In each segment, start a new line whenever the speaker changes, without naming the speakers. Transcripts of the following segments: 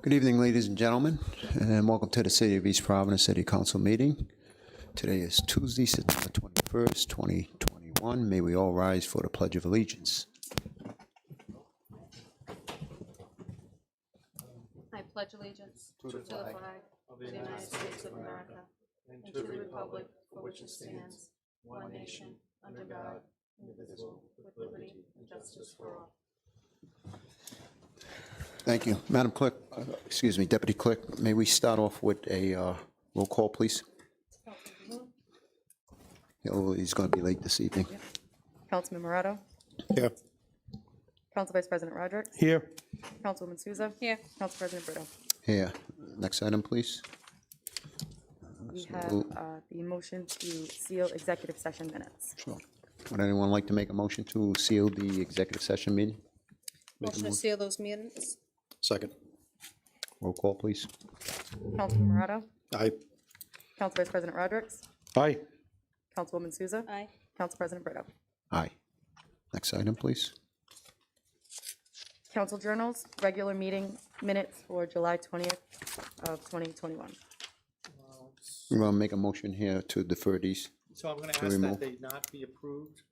Good evening, ladies and gentlemen, and welcome to the City of East Providence City Council meeting. Today is Tuesday, September 21st, 2021. May we all rise for the Pledge of Allegiance.
I pledge allegiance to the flag of the United States of America and to the republic for which it stands, one nation, under God, indivisible, with liberty and justice for all.
Thank you. Madam Clerk, excuse me, Deputy Clerk, may we start off with a roll call, please? He's going to be late this evening.
Councilman Moretto.
Here.
Council Vice President Rodrick.
Here.
Councilwoman Souza.
Here.
Council President Brito.
Here. Next item, please.
We have the motion to seal executive session minutes.
Sure. Would anyone like to make a motion to seal the executive session meeting?
Motion to seal those minutes.
Second.
Roll call, please.
Councilman Moretto.
Aye.
Council Vice President Rodrick.
Aye.
Councilwoman Souza.
Aye.
Council President Brito.
Aye. Next item, please.
Council journals, regular meeting minutes for July 20th of 2021.
We're going to make a motion here to defer these.
So I'm going to
To
ask
remove.
that they not be approved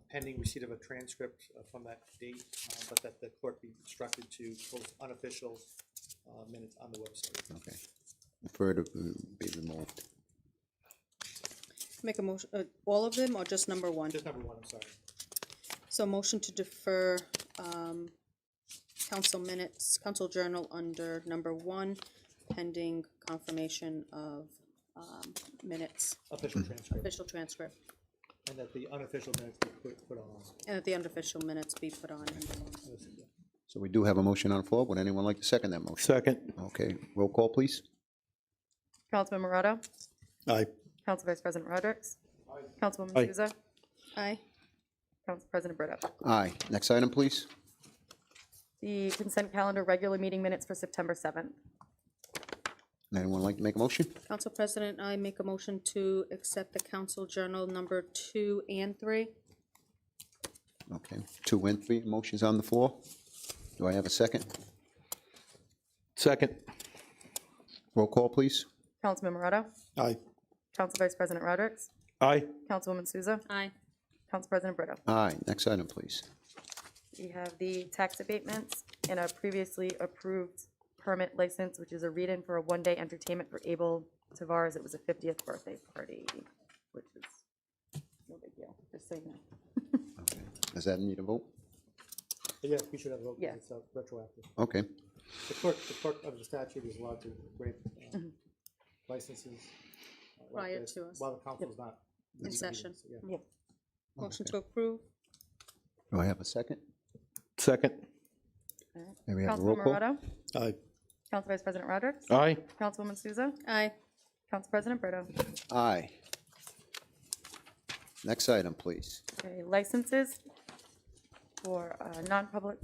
pending receipt of a transcript from that date, but that the clerk be instructed to post unofficial minutes on the website.
Okay. Defer to be removed.
Make a motion, all of them or just number one?
Just number one, I'm sorry.
So motion to defer council minutes, council journal under number one, pending confirmation of minutes,
Official transcript,
official transcript,
and that the unofficial minutes be put on.
and that the unofficial minutes be put on.
So we do have a motion on the floor. Would anyone like to second that motion?
Second.
Okay. Roll call, please.
Councilman Moretto.
Aye.
Council Vice President Rodrick. Councilwoman
Aye.
Souza.
Aye.
Council President Brito.
Aye. Next item, please.
The consent calendar, regular meeting minutes for September 7th.
Anyone like to make a motion?
Council President, I make a motion to accept the council journal number 2 and 3.
Okay. 2 and 3 motions on the floor. Do I have a second?
Second.
Roll call, please.
Councilman Moretto.
Aye.
Council Vice President Rodrick.
Aye.
Councilwoman Souza.
Aye.
Council President Brito.
Aye. Next item, please.
We have the tax abatements and a previously approved permit license, which is a read-in for a one-day entertainment for Abel Tavares. It was a 50th birthday party, which is no big deal, just so you know.
Okay. Does that need a vote?
Yes, we should have a vote
Yeah.
because it's retroactive.
Okay.
The clerk of the statute is allowed to grant licenses like
Prior
this
to us.
while the council is not
In session.
So, yeah.
Yep.
Motion to approve.
Do I have a second?
Second.
May we have a
Councilman
roll call?
Moretto.
Aye.
Council Vice President Rodrick.
Aye.
Councilwoman Souza.
Aye.
Council President Brito.
Aye. Next item, please.
Okay, licenses for a non-public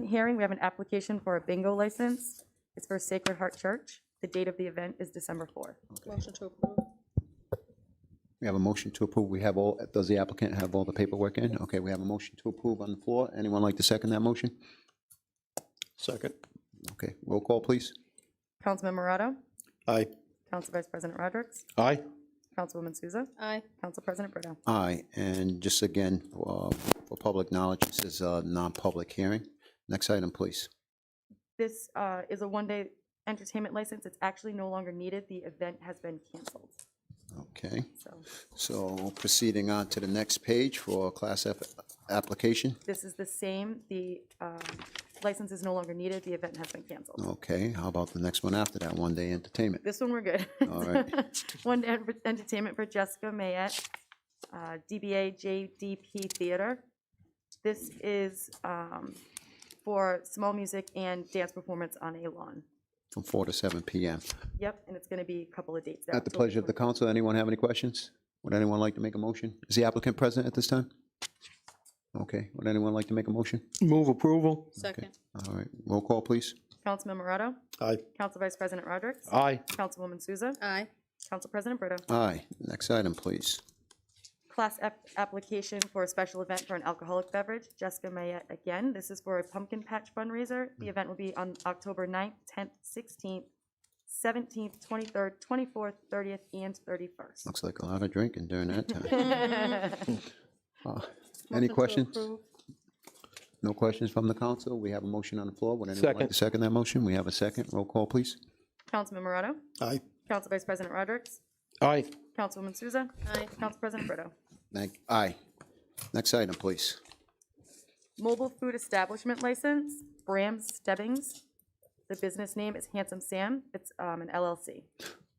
hearing. We have an application for a bingo license. It's for Sacred Heart Church. The date of the event is December 4th.
Motion to approve.
We have a motion to approve. We have all, does the applicant have all the paperwork in? Okay, we have a motion to approve on the floor. Anyone like to second that motion?
Second.
Okay, roll call, please.
Councilman Moretto.
Aye.
Council Vice President Rodrick.
Aye.
Councilwoman Souza.
Aye.
Council President Brito.
Aye, and just again, for public knowledge, this is a non-public hearing. Next item, please.
This is a one-day entertainment license. It's actually no longer needed. The event has been canceled.
Okay,
So
so proceeding on to the next page for Class F application.
this is the same. The license is no longer needed. The event has been canceled.
Okay, how about the next one after that, one-day entertainment?
This one we're good.
All right.
One-day entertainment for Jessica Mayette, DBA JDP Theater. This is for small music and dance performance on a lawn.
From 4 to 7 p.m.
Yep, and it's going to be a couple of dates. there.
At the pleasure of the council, anyone have any questions? Would anyone like to make a motion? Is the applicant present at this time? Okay, would anyone like to make a motion?
Move approval.
Second.
All right, roll call, please.
Councilman Moretto.
Aye.
Council Vice President Rodrick.
Aye.
Councilwoman Souza.
Aye.
Council President Brito.
Aye, next item, please.
Class F application for a special event for an alcoholic beverage. Jessica Mayette again. This is for a pumpkin patch fundraiser. The event will be on October 9th, 10th, 16th, 17th, 23rd, 24th, 30th, and 31st.
Looks like a lot of drinking during that time. Any
Motion to
questions?
approve.
No questions from the council? We have a motion on the floor. Would anyone like
Second.
to second that motion? We have a second. Roll call, please.
Councilman Morato?
Aye.
Council Vice President Rodrick?
Aye.
Councilwoman Souza?
Aye.
Council President Brito?
Aye. Next item, please.
Mobile food establishment license, Bram Stebbings. The business name is Handsome Sam. It's an LLC.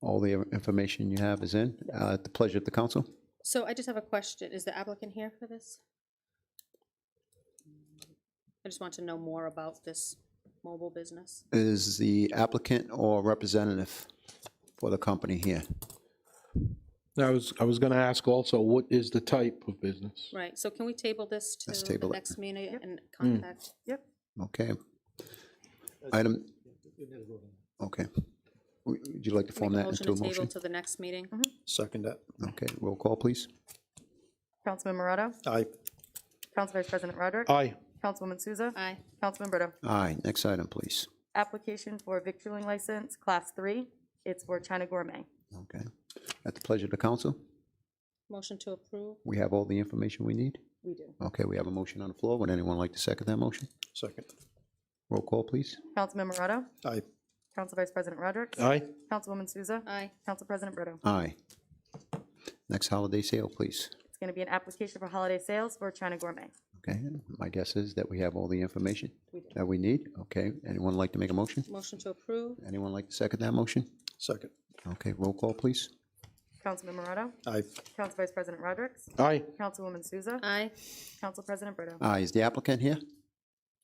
All the information you have is in. At the pleasure of the council.
So I just have a question. Is the applicant here for this? I just want to know more about this mobile business.
Is the applicant or representative for the company here?
I was gonna ask also, what is the type of business?
Right, so can we table this
Let's
to the
table it.
next meeting and contact?
Yep.
Okay. Item, okay. Would you like to
Make
form
a
that
motion
into
to
a
table
motion?
to the next meeting?
Second that.
Okay, roll call, please.
Councilman Morato?
Aye.
Council Vice President Rodrick?
Aye.
Councilwoman Souza?
Aye.
Councilman Brito?
Aye. Next item, please.
Application for victualling license, Class 3. It's for China Gourmet.
Okay. At the pleasure of the council,
Motion to approve?
we have all the information we need.
We do.
Okay, we have a motion on the floor. Would anyone like to second that motion?
Second.
Roll call, please.
Councilman Morato?
Aye.
Council Vice President Rodrick?
Aye.
Councilwoman Souza?
Aye.
Council President Brito?
Aye. Next holiday sale, please.
It's going to be an application for holiday sales for China Gourmet.
Okay, my guess is that we have all the information
We do.
that we need. Okay, anyone like to make a motion?
Motion to approve?
Anyone like to second that motion?
Second.
Okay, roll call, please.
Councilman Morato?
Aye.
Council Vice President Rodrick?
Aye.
Councilwoman Souza?
Aye.
Council President Brito?
Aye, is the applicant here?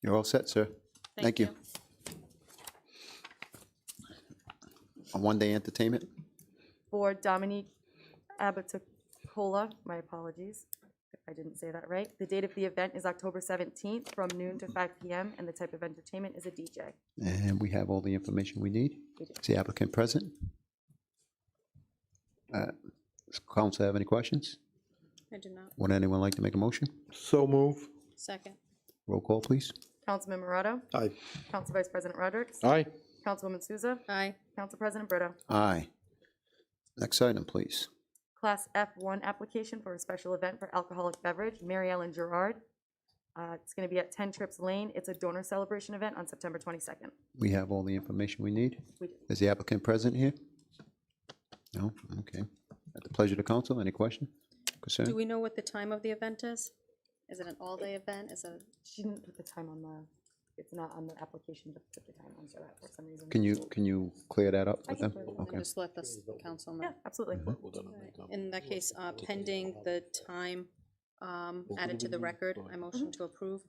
You're all set, sir. Thank you. A one-day entertainment?
For Dominique Abaticola, my apologies if I didn't say that right. The date of the event is October 17th from noon to 5 p.m. and the type of entertainment is a DJ.
And we have all the information we need.
We do.
Is the applicant present? Does council have any questions?
I do not.
Would anyone like to make a motion?
So move.
Second?
Roll call, please.
Councilman Morato?
Aye.
Council Vice President Rodrick?
Aye.
Councilwoman Souza?
Aye.
Council President Brito?
Aye. Next item, please.
Class F1 application for a special event for alcoholic beverage, Mary Ellen Gerard. It's going to be at 10 Trips Lane. It's a donor celebration event on September 22nd.
We have all the information we need.
We do.
Is the applicant present here? No? Okay. At the pleasure of the council, any question,
Do
concern?
we know what the time of the event is? Is it an all-day event? Is it,
She didn't put the time on the, it's not on the application to put the time on for that for some reason.
Can you clear that up
I
with
can
them?
clear that up.
Okay.
and just let the council know?
Yeah, absolutely.
In that case, pending the time added to the record, I motion to approve.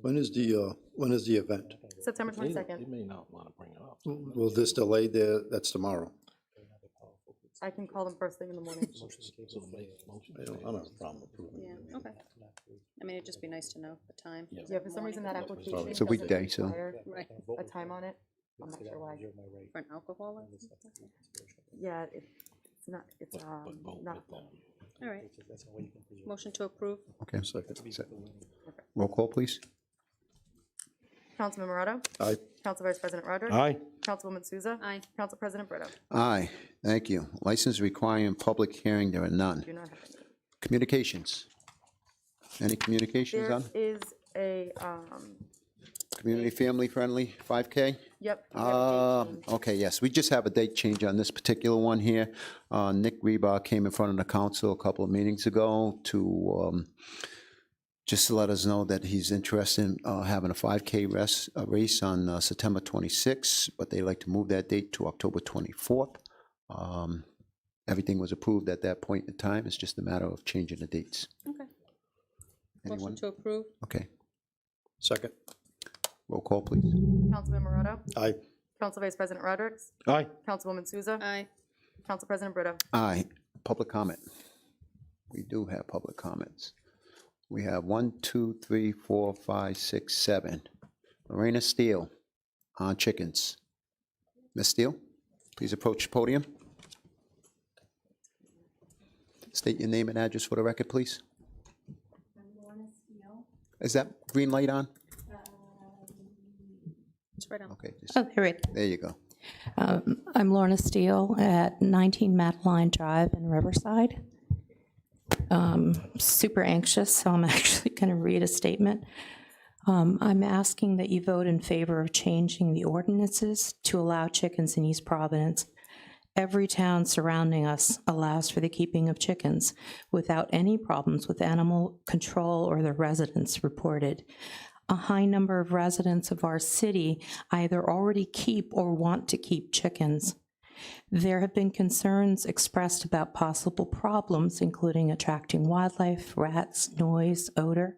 When is the event?
September 22nd.
may not want to bring it up.
Will this delay that's tomorrow?
I can call them first thing in the morning.
I don't have a problem approving.
Yeah, okay. I mean, it'd just be nice to know the time.
Yeah, for some reason that application
It's a
doesn't
weekday, so-
require
Right,
a time on it. I'm not sure why.
for an alcohol license?
Yeah, it's not, not.
All right. Motion to approve?
Okay.
Second.
Roll call, please.
Councilman Morato?
Aye.
Council Vice President Rodrick?
Aye.
Councilwoman Souza?
Aye.
Council President Brito?
Aye, thank you. License requiring public hearing, there are none.
Do not have any.
Communications? Any communications
There
on?
is a,
Community family friendly 5K?
yep. we have a date change.
Okay, yes, we just have a date change on this particular one here. Nick Rebar came in front of the council a couple of meetings ago to, just to let us know that he's interested in having a 5K race on September 26th, but they like to move that date to October 24th. Everything was approved at that point in time. It's just a matter of changing the dates.
Okay. Motion
Anyone?
to approve?
Okay,
Second.
roll call, please.
Councilman Morato?
Aye.
Council Vice President Rodrick?
Aye.
Councilwoman Souza?
Aye.
Council President Brito?
Aye. Public comment. We do have public comments. We have 1, 2, 3, 4, 5, 6, 7. Lorena Steele on chickens. Ms. Steele, please approach the podium. State your name and address for the record, please. Is that green light on?
It's right on.
Okay,
Oh,
there you go.
I'm Lorna Steele at 19 Madeline Drive in Riverside. Super anxious, so I'm actually going to read a statement. I'm asking that you vote in favor of changing the ordinances to allow chickens in East Providence. Every town surrounding us allows for the keeping of chickens without any problems with animal control or the residents reported. A high number of residents of our city either already keep or want to keep chickens. There have been concerns expressed about possible problems, including attracting wildlife, rats, noise, odor.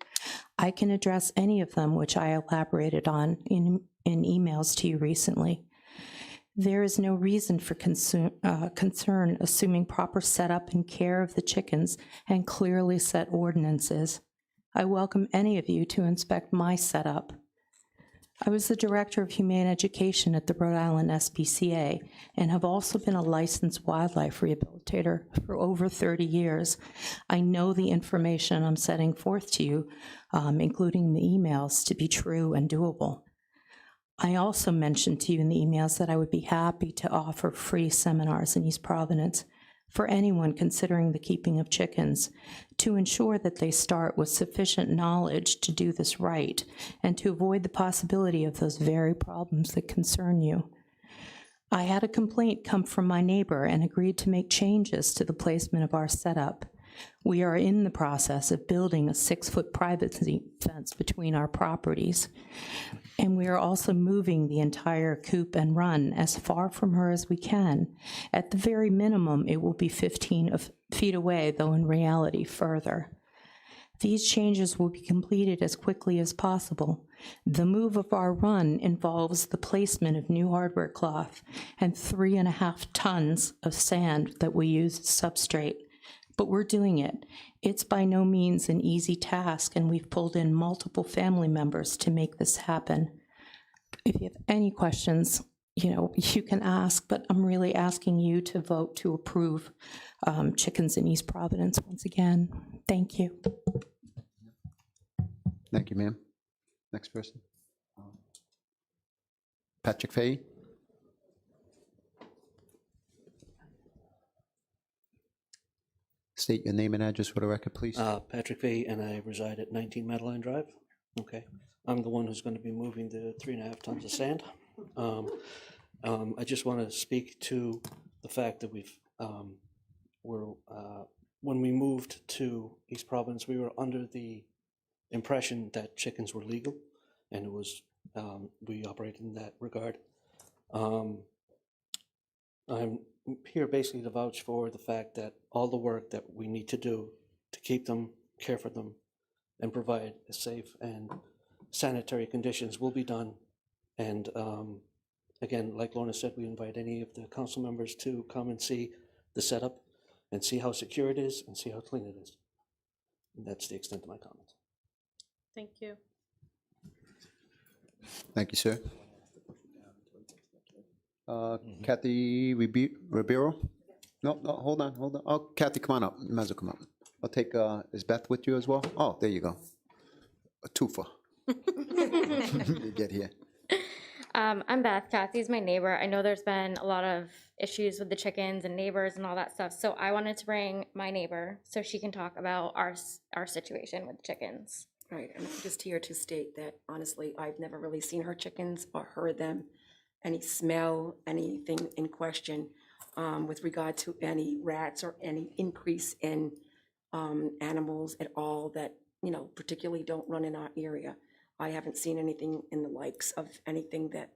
I can address any of them, which I elaborated on in emails to you recently. There is no reason for concern, assuming proper setup and care of the chickens and clearly set ordinances. I welcome any of you to inspect my setup. I was the Director of Humane Education at the Rhode Island SPCA and have also been a licensed wildlife rehabilitator for over 30 years. I know the information I'm setting forth to you, including the emails, to be true and doable. I also mentioned to you in the emails that I would be happy to offer free seminars in East Providence for anyone considering the keeping of chickens to ensure that they start with sufficient knowledge to do this right and to avoid the possibility of those very problems that concern you. I had a complaint come from my neighbor and agreed to make changes to the placement of our setup. We are in the process of building a 6-foot privacy fence between our properties. And we are also moving the entire coop and run as far from her as we can. At the very minimum, it will be 15 feet away, though in reality further. These changes will be completed as quickly as possible. The move of our run involves the placement of new hardware cloth and 3.5 tons of sand that we use as substrate. But we're doing it. It's by no means an easy task, and we've pulled in multiple family members to make this happen. If you have any questions, you can ask, but I'm really asking you to vote to approve chickens in East Providence once again. Thank you.
Thank you, ma'am. Next person. Patrick Fahey. State your name and address for the record, please.
Patrick Fahey, and I reside at 19 Madeline Drive. Okay. I'm the one who's going to be moving the 3.5 tons of sand. I just want to speak to the fact that when we moved to East Providence, we were under the impression that chickens were legal, and it was, we operated in that regard. I'm here basically to vouch for the fact that all the work that we need to do to keep them, care for them, and provide safe and sanitary conditions will be done. And again, like Lorna said, we invite any of the council members to come and see the setup and see how secure it is and see how clean it is. And that's the extent of my comments.
Thank you.
Thank you, sir. Kathy Ribeiro? No, hold on. Oh, Kathy, come on up. You might as well come up. I'll take, is Beth with you as well? Oh, there you go. A twofer. You get here.
I'm Beth. Kathy's my neighbor. I know there's been a lot of issues with the chickens and neighbors and all that stuff, so I wanted to bring my neighbor so she can talk about our situation with the chickens.
Right, and I'm just here to state that honestly, I've never really seen her chickens or heard them, any smell, anything in question with regard to any rats or any increase in animals at all that, particularly don't run in our area. I haven't seen anything in the likes of anything that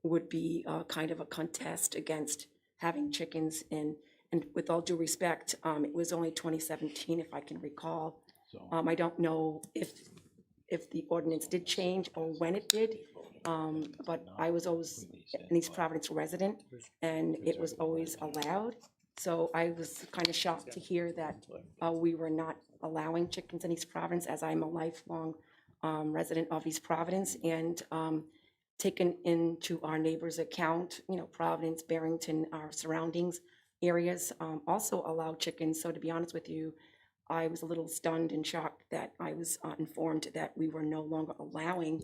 would be kind of a contest against having chickens in. And with all due respect, it was only 2017, if I can recall. I don't know if the ordinance did change or when it did, but I was always an East Providence resident, and it was always allowed. So I was kind of shocked to hear that we were not allowing chickens in East Providence, as I'm a lifelong resident of East Providence, and taken into our neighbors' account, Providence, Barrington, our surroundings. areas also allow chickens. So to be honest with you, I was a little stunned and shocked that I was informed that we were no longer allowing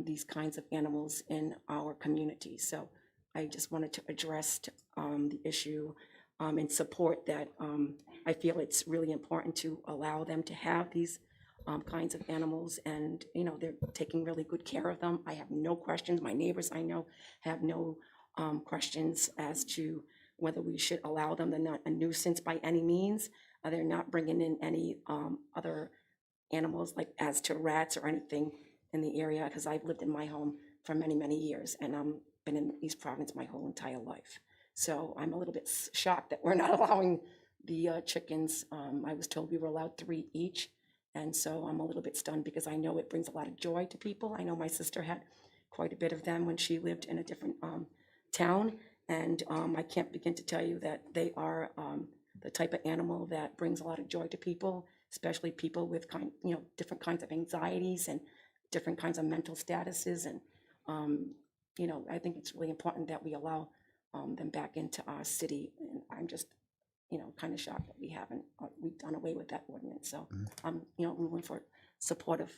these kinds of animals in our community. So I just wanted to address the issue and support that. I feel it's really important to allow them to have these kinds of animals, and they're taking really good care of them. I have no questions. My neighbors I know have no questions as to whether we should allow them. They're not a nuisance by any means. They're not bringing in any other animals, like as to rats or anything in the area, because I've lived in my home for many, many years, and I've been in East Providence my whole entire life. So I'm a little bit shocked that we're not allowing the chickens. I was told we were allowed 3 each, and so I'm a little bit stunned because I know it brings a lot of joy to people. I know my sister had quite a bit of them when she lived in a different town, and I can't begin to tell you that they are the type of animal that brings a lot of joy to people, especially people with different kinds of anxieties and different kinds of mental statuses. And I think it's really important that we allow them back into our city. And I'm just kind of shocked that we've done away with that ordinance. So I'm rooting for support of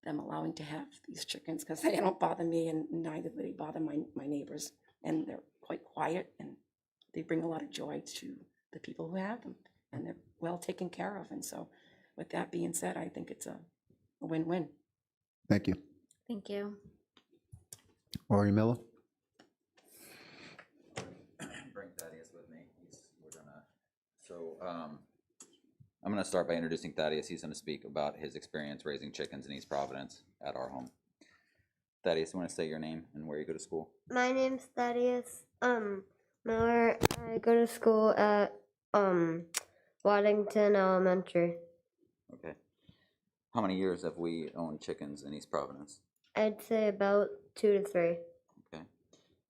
them allowing to have these chickens, because they don't bother me, and neither do they bother my neighbors, and they're quite quiet, and they bring a lot of joy to the people who have them, and they're well taken care of. And so with that being said, I think it's a win-win.
Thank you.
Thank you.
Ori Miller?
Bring Thaddeus with me. I'm gonna start by introducing Thaddeus. He's gonna speak about his experience raising chickens in East Providence at our home. Thaddeus, you wanna say your name and where you go to school?
My name's Thaddeus Miller. I go to school at Waddington Elementary.
Okay. How many years have we owned chickens in East Providence?
I'd say about 2 to 3.
Okay.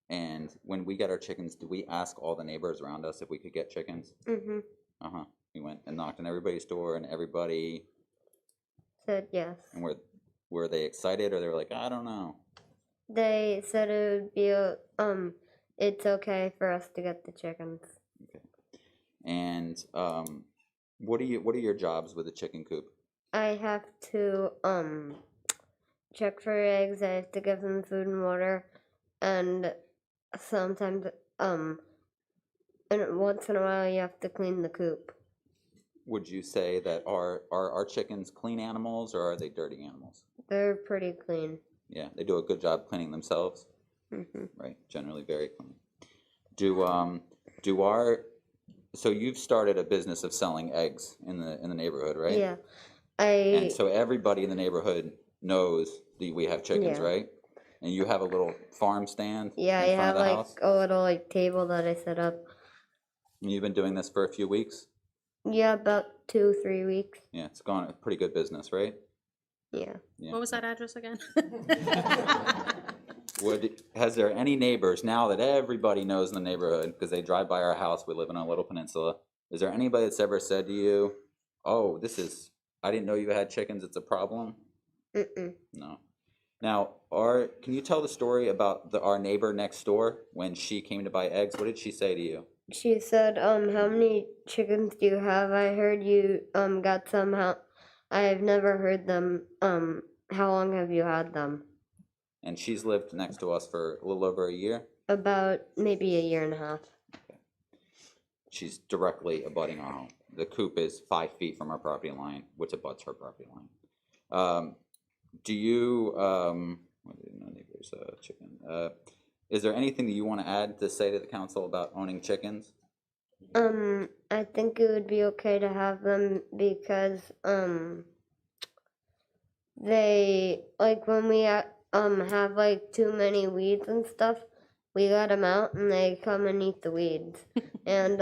And when we get our chickens, do we ask all the neighbors around us if we could get chickens?
Mm-hmm.
Uh-huh. We went and knocked on everybody's door, and everybody
Said yes.
And were they excited, or they were like, I don't know?
They said it would be it's okay for us to get the chickens.
Okay. And what are your jobs with the chicken coop?
I have to check for eggs. I have to give them food and water, and sometimes and once in a while you have to clean the coop.
Would you say that are our chickens clean animals, or are they dirty animals?
They're pretty clean.
Yeah, they do a good job cleaning themselves.
Mm-hmm.
Right, generally very clean. So you've started a business of selling eggs in the neighborhood, right?
Yeah.
And so everybody in the neighborhood knows that we have chickens,
Yeah.
right? And you have a little farm stand
Yeah, I
in front
have
of the
like
house?
a little table that I set up.
And you've been doing this for a few weeks?
Yeah, about 2-3 weeks.
Yeah, it's gone a pretty good business, right?
Yeah.
Yeah.
What was that address again?
Has there any neighbors, now that everybody knows in the neighborhood, because they drive by our house, we live in a little peninsula, is there anybody that's ever said to you, oh, I didn't know you had chickens, it's a problem?
Mm-mm.
No. Now, can you tell the story about our neighbor next door when she came to buy eggs? What did she say to you?
She said, how many chickens do you have? I heard you got some. I've never heard them. How long have you had them?
And she's lived next to us for a little over a year?
About maybe 1.5 years.
Okay. She's directly abutting our home. The coop is 5 feet from our property line, which abuts her property line. Is there anything that you want to add to say to the council about owning chickens?
I think it would be okay to have them because they when we have like too many weeds and stuff, we let them out and they come and eat the weeds. And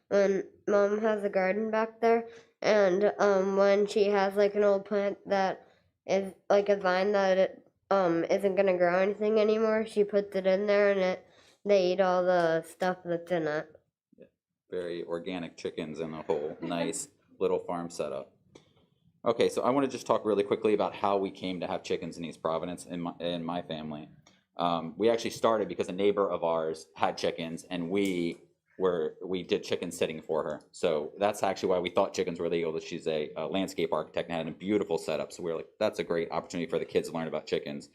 when Mom has a garden back there, and when she has like an old plant that is like a vine that it isn't gonna grow anything anymore, she puts it in there and they eat all the stuff that's in it.
Yeah. Very organic chickens in a whole nice little farm setup. Okay, so I want to just talk really quickly about how we came to have chickens in East Providence in my family. We actually started because a neighbor of ours had chickens, and we did chicken sitting for her. So that's actually why we thought chickens were legal. That she's a landscape architect and had a beautiful setup. So we were like, that's a great opportunity for the kids to learn about chickens.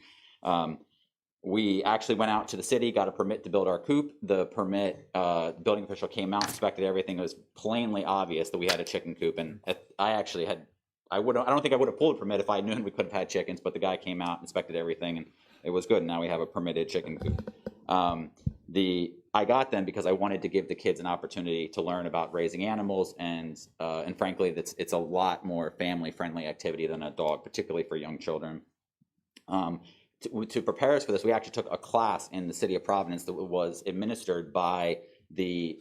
We actually went out to the city, got a permit to build our coop. The permit, building official came out, inspected everything. It was plainly obvious that we had a chicken coop. And I actually had, I don't think I would have pulled a permit if I knew we could have had chickens, but the guy came out, inspected everything, and it was good. And now we have a permitted chicken coop. I got them because I wanted to give the kids an opportunity to learn about raising animals, and frankly, it's a lot more family-friendly activity than a dog, particularly for young children. To prepare us for this, we actually took a class in the city of Providence that was administered by the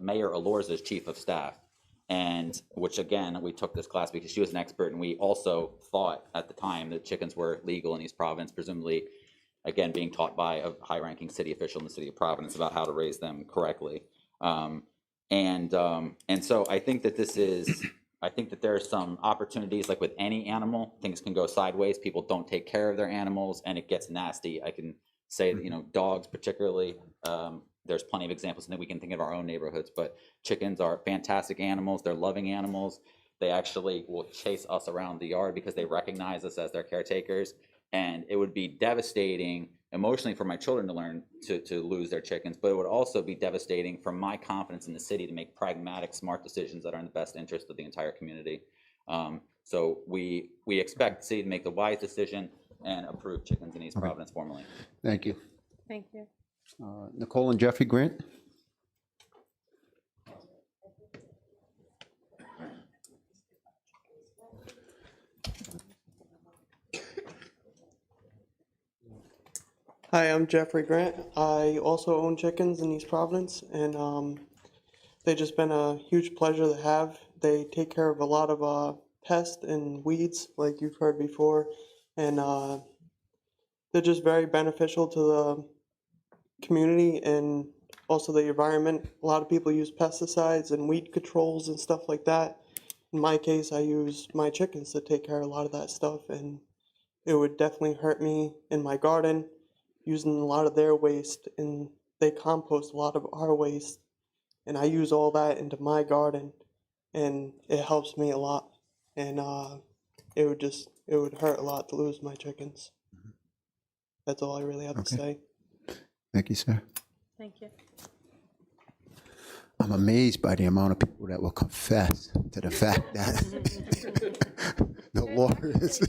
Mayor Alorza's chief of staff, and which again, we took this class because she was an expert, and we also thought at the time that chickens were legal in East Providence, presumably, again, being taught by a high-ranking city official in the city of Providence about how to raise them correctly. And so I think that there are some opportunities, like with any animal, things can go sideways. People don't take care of their animals, and it gets nasty. I can say that, dogs particularly, there's plenty of examples, and we can think of our own neighborhoods, but chickens are fantastic animals. They're loving animals. They actually will chase us around the yard because they recognize us as their caretakers. And it would be devastating emotionally for my children to learn to lose their chickens, but it would also be devastating for my confidence in the city to make pragmatic, smart decisions that are in the best interest of the entire community. So we expect the city to make the wise decision and approve chickens in East Providence formally.
Thank you.
Thank you.
Nicole and Jeffrey Grant?
Hi, I'm Jeffrey Grant. I also own chickens in East Providence, and they've just been a huge pleasure to have. They take care of a lot of pests and weeds, like you've heard before, and they're just very beneficial to the community and also the environment. A lot of people use pesticides and weed controls and stuff like that. In my case, I use my chickens to take care of a lot of that stuff, and it would definitely hurt me in my garden, using a lot of their waste, and they compost a lot of our waste, and I use all that into my garden, and it helps me a lot, and it would hurt a lot to lose my chickens. That's all I really have to say.
Thank you, sir.
Thank you.
I'm amazed by the amount of people that will confess to the fact that the law is.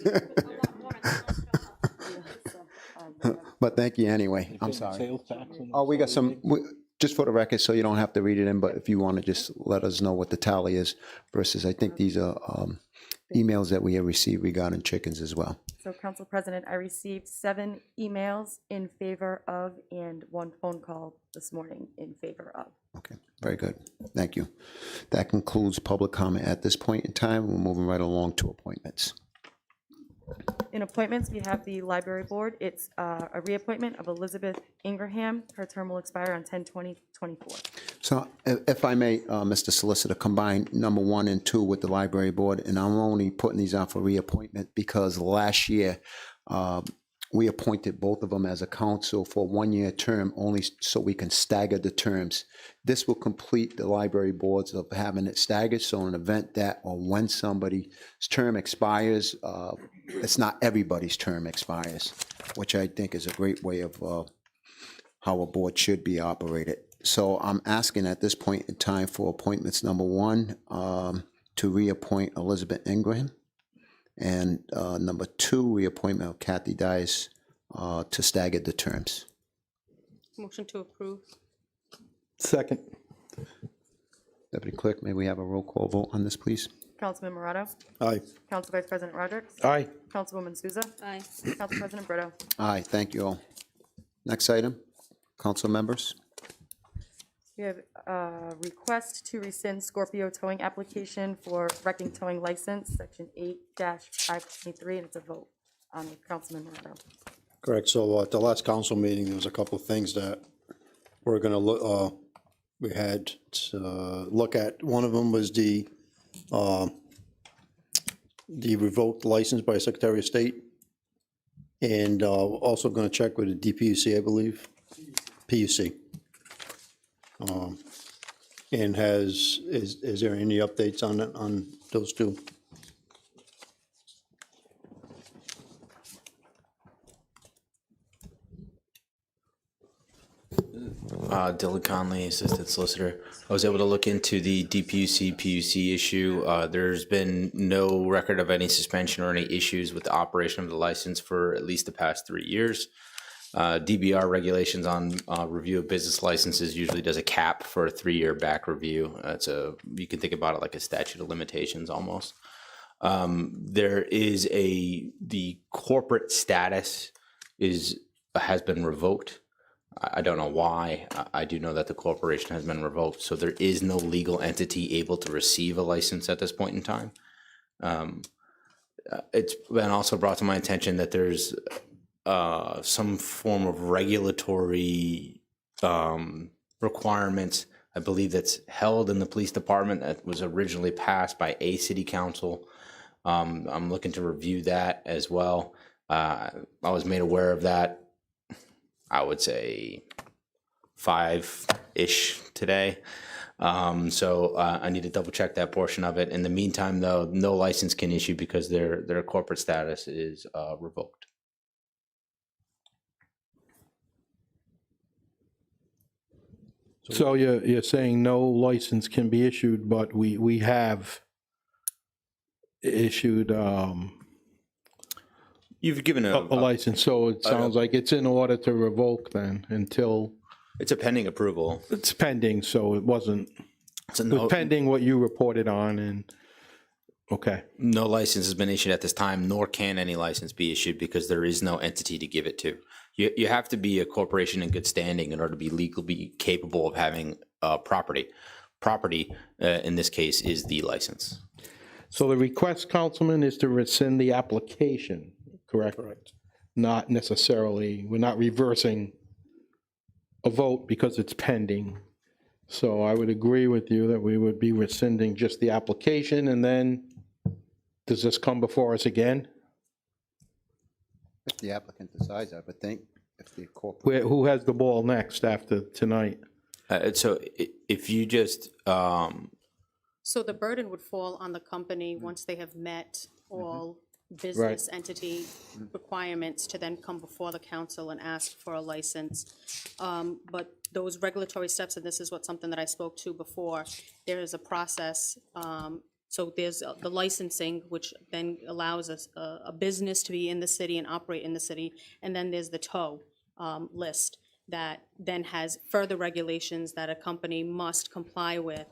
But thank you anyway. I'm sorry.
Sales tax and-
Oh, we got some, just for the record, so you don't have to read it in, but if you want to just let us know what the tally is versus, I think these are emails that we have received regarding chickens as well.
So, Council President, I received 7 emails in favor of and 1 phone call this morning in favor of.
Okay, very good. Thank you. That concludes public comment at this point in time. We're moving right along to appointments.
In appointments, we have the Library Board. It's a reappointment of Elizabeth Ingraham. Her term will expire on 10/20/24.
So if I may, Mr. Solicitor, combine number 1 and 2 with the Library Board, and I'm only putting these out for reappointment because last year we appointed both of them as a council for a 1-year term only so we can stagger the terms. This will complete the library boards of having it staggered, so in an event that or when somebody's term expires, it's not everybody's term expires, which I think is a great way of how a board should be operated. So I'm asking at this point in time for appointments number 1 to reappoint Elizabeth Ingraham. And number 2, reappointment of Kathy Dias to stagger the terms.
Motion to approve.
Second.
Deputy Clerk, may we have a roll call vote on this, please?
Councilman Morato?
Aye.
Council Vice President Rodrick?
Aye.
Councilwoman Souza?
Aye.
Council President Brito?
Aye, thank you all. Next item, council members.
We have a request to rescind Scorpio towing application for wrecking towing license, section 8-523, and it's a vote on Councilman Morato.
Correct. So at the last council meeting, there was a couple of things that we're gonna look, we had to look at. One of them was the revoked license by Secretary of State. And also going to check with the DPUC, I believe. PUC. And is there any updates on those two?
Dylan Conley, Assistant Solicitor. I was able to look into the DPUC, PUC issue. There's been no record of any suspension or any issues with the operation of the license for at least the past 3 years. DBR regulations on review of business licenses usually does a cap for a 3-year back review. You can think about it like a statute of limitations almost. There is the corporate status has been revoked. I don't know why. I do know that the corporation has been revoked, so there is no legal entity able to receive a license at this point in time. It's been also brought to my attention that there's some form of regulatory requirements, I believe, that's held in the police department that was originally passed by a city council. I'm looking to review that as well. I was made aware of that, I would say 5-ish today. So I need to double check that portion of it. In the meantime, though, no license can issue because their corporate status is revoked.
So you're saying no license can be issued, but we have issued
You've given
a license, so it sounds like it's in order to revoke then until
it's a pending approval.
it's pending, so it wasn't,
So
it was pending what you reported on and, okay.
no license has been issued at this time, nor can any license be issued because there is no entity to give it to. You have to be a corporation in good standing in order to be legally capable of having property. Property, in this case, is the license.
So the request, Councilman, is to rescind the application, correct?
Correct.
Not necessarily, we're not reversing a vote because it's pending. So I would agree with you that we would be rescinding just the application, and then does this come before us again?
If the applicant decides, I would think, if the corporate.
Who has the ball next after tonight?
So if you just,
So the burden would fall on the company once they have met all business entity requirements to then come before the council and ask for a license. But those regulatory steps, and this is something that I spoke to before, there is a process. So there's the licensing, which then allows us a business to be in the city and operate in the city. And then there's the tow list that then has further regulations that a company must comply with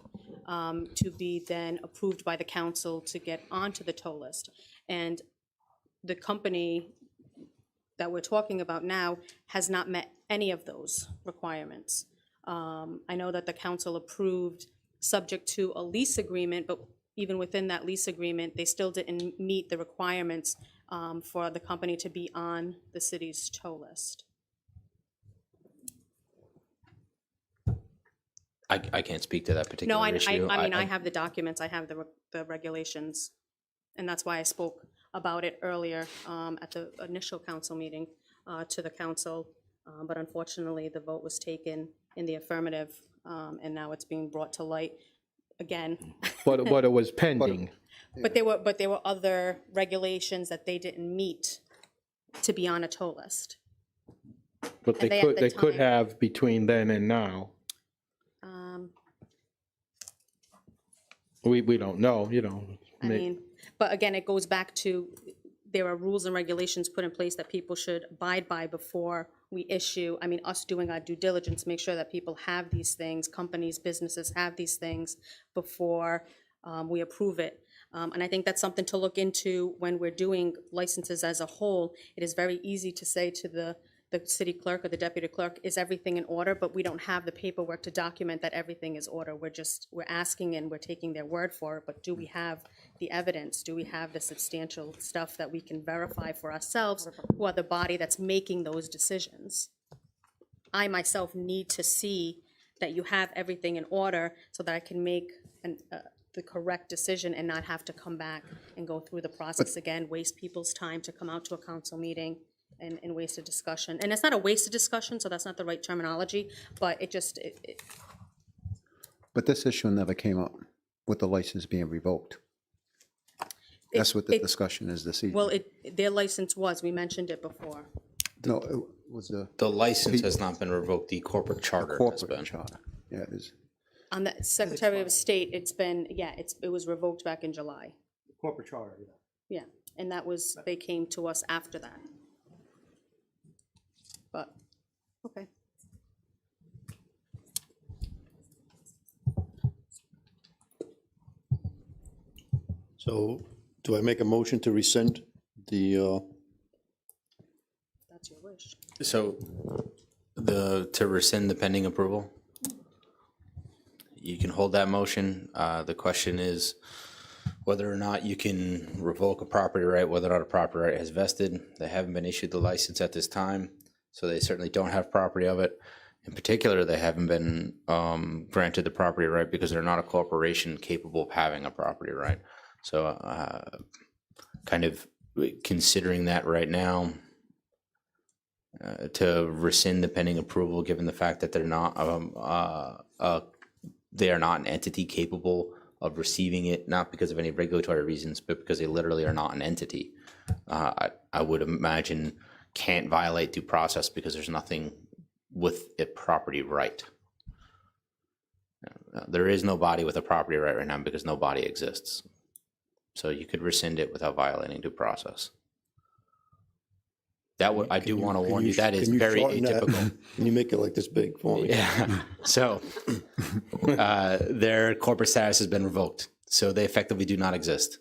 to be then approved by the council to get onto the tow list. And the company that we're talking about now has not met any of those requirements. I know that the council approved subject to a lease agreement, but even within that lease agreement, they still didn't meet the requirements for the company to be on the city's tow list.
I can't speak to that particular
No,
issue.
I mean, I have the documents, I have the regulations, and that's why I spoke about it earlier at the initial council meeting to the council, but unfortunately, the vote was taken in the affirmative, and now it's being brought to light again.
But it was pending.
But there were other regulations that they didn't meet to be on a tow list.
But
And
they could have between then and now. We don't know, you know.
I mean, but again, it goes back to, there are rules and regulations put in place that people should abide by before we issue, I mean, us doing our due diligence, make sure that people have these things, companies, businesses have these things before we approve it. And I think that's something to look into when we're doing licenses as a whole. It is very easy to say to the city clerk or the deputy clerk, is everything in order? But we don't have the paperwork to document that everything is order. We're asking and we're taking their word for it, but do we have the evidence? Do we have the substantial stuff that we can verify for ourselves, who are the body that's making those decisions? I myself need to see that you have everything in order so that I can make the correct decision and not have to come back and go through the process again, waste people's time to come out to a council meeting and wasted discussion. And it's not a wasted discussion, so that's not the right terminology, but it just,
But this issue never came up with the license being revoked. That's what the
it-
discussion is this evening.
well, their license was, we mentioned it before.
No, it was the
The license has not been revoked, the corporate charter has been.
corporate charter. Yeah, it is.
On the Secretary of State, it's been, yeah, it was revoked back in July.
Corporate charter, yeah.
Yeah, and that was, they came to us after that. But, okay.
So do I make a motion to rescind the,
That's your wish.
So to rescind the pending approval? You can hold that motion. The question is whether or not you can revoke a property right, whether or not a property right has vested. They haven't been issued the license at this time, so they certainly don't have property of it. In particular, they haven't been granted the property right because they're not a corporation capable of having a property right. So kind of considering that right now, to rescind the pending approval, given the fact that they are not an entity capable of receiving it, not because of any regulatory reasons, but because they literally are not an entity. I would imagine can't violate due process because there's nothing with a property right. There is no body with a property right now because no body exists. So you could rescind it without violating due process. That would, I do want to warn you, that is very atypical.
Can you make it like this big for me?
Yeah. So their corporate status has been revoked. So they effectively do not exist.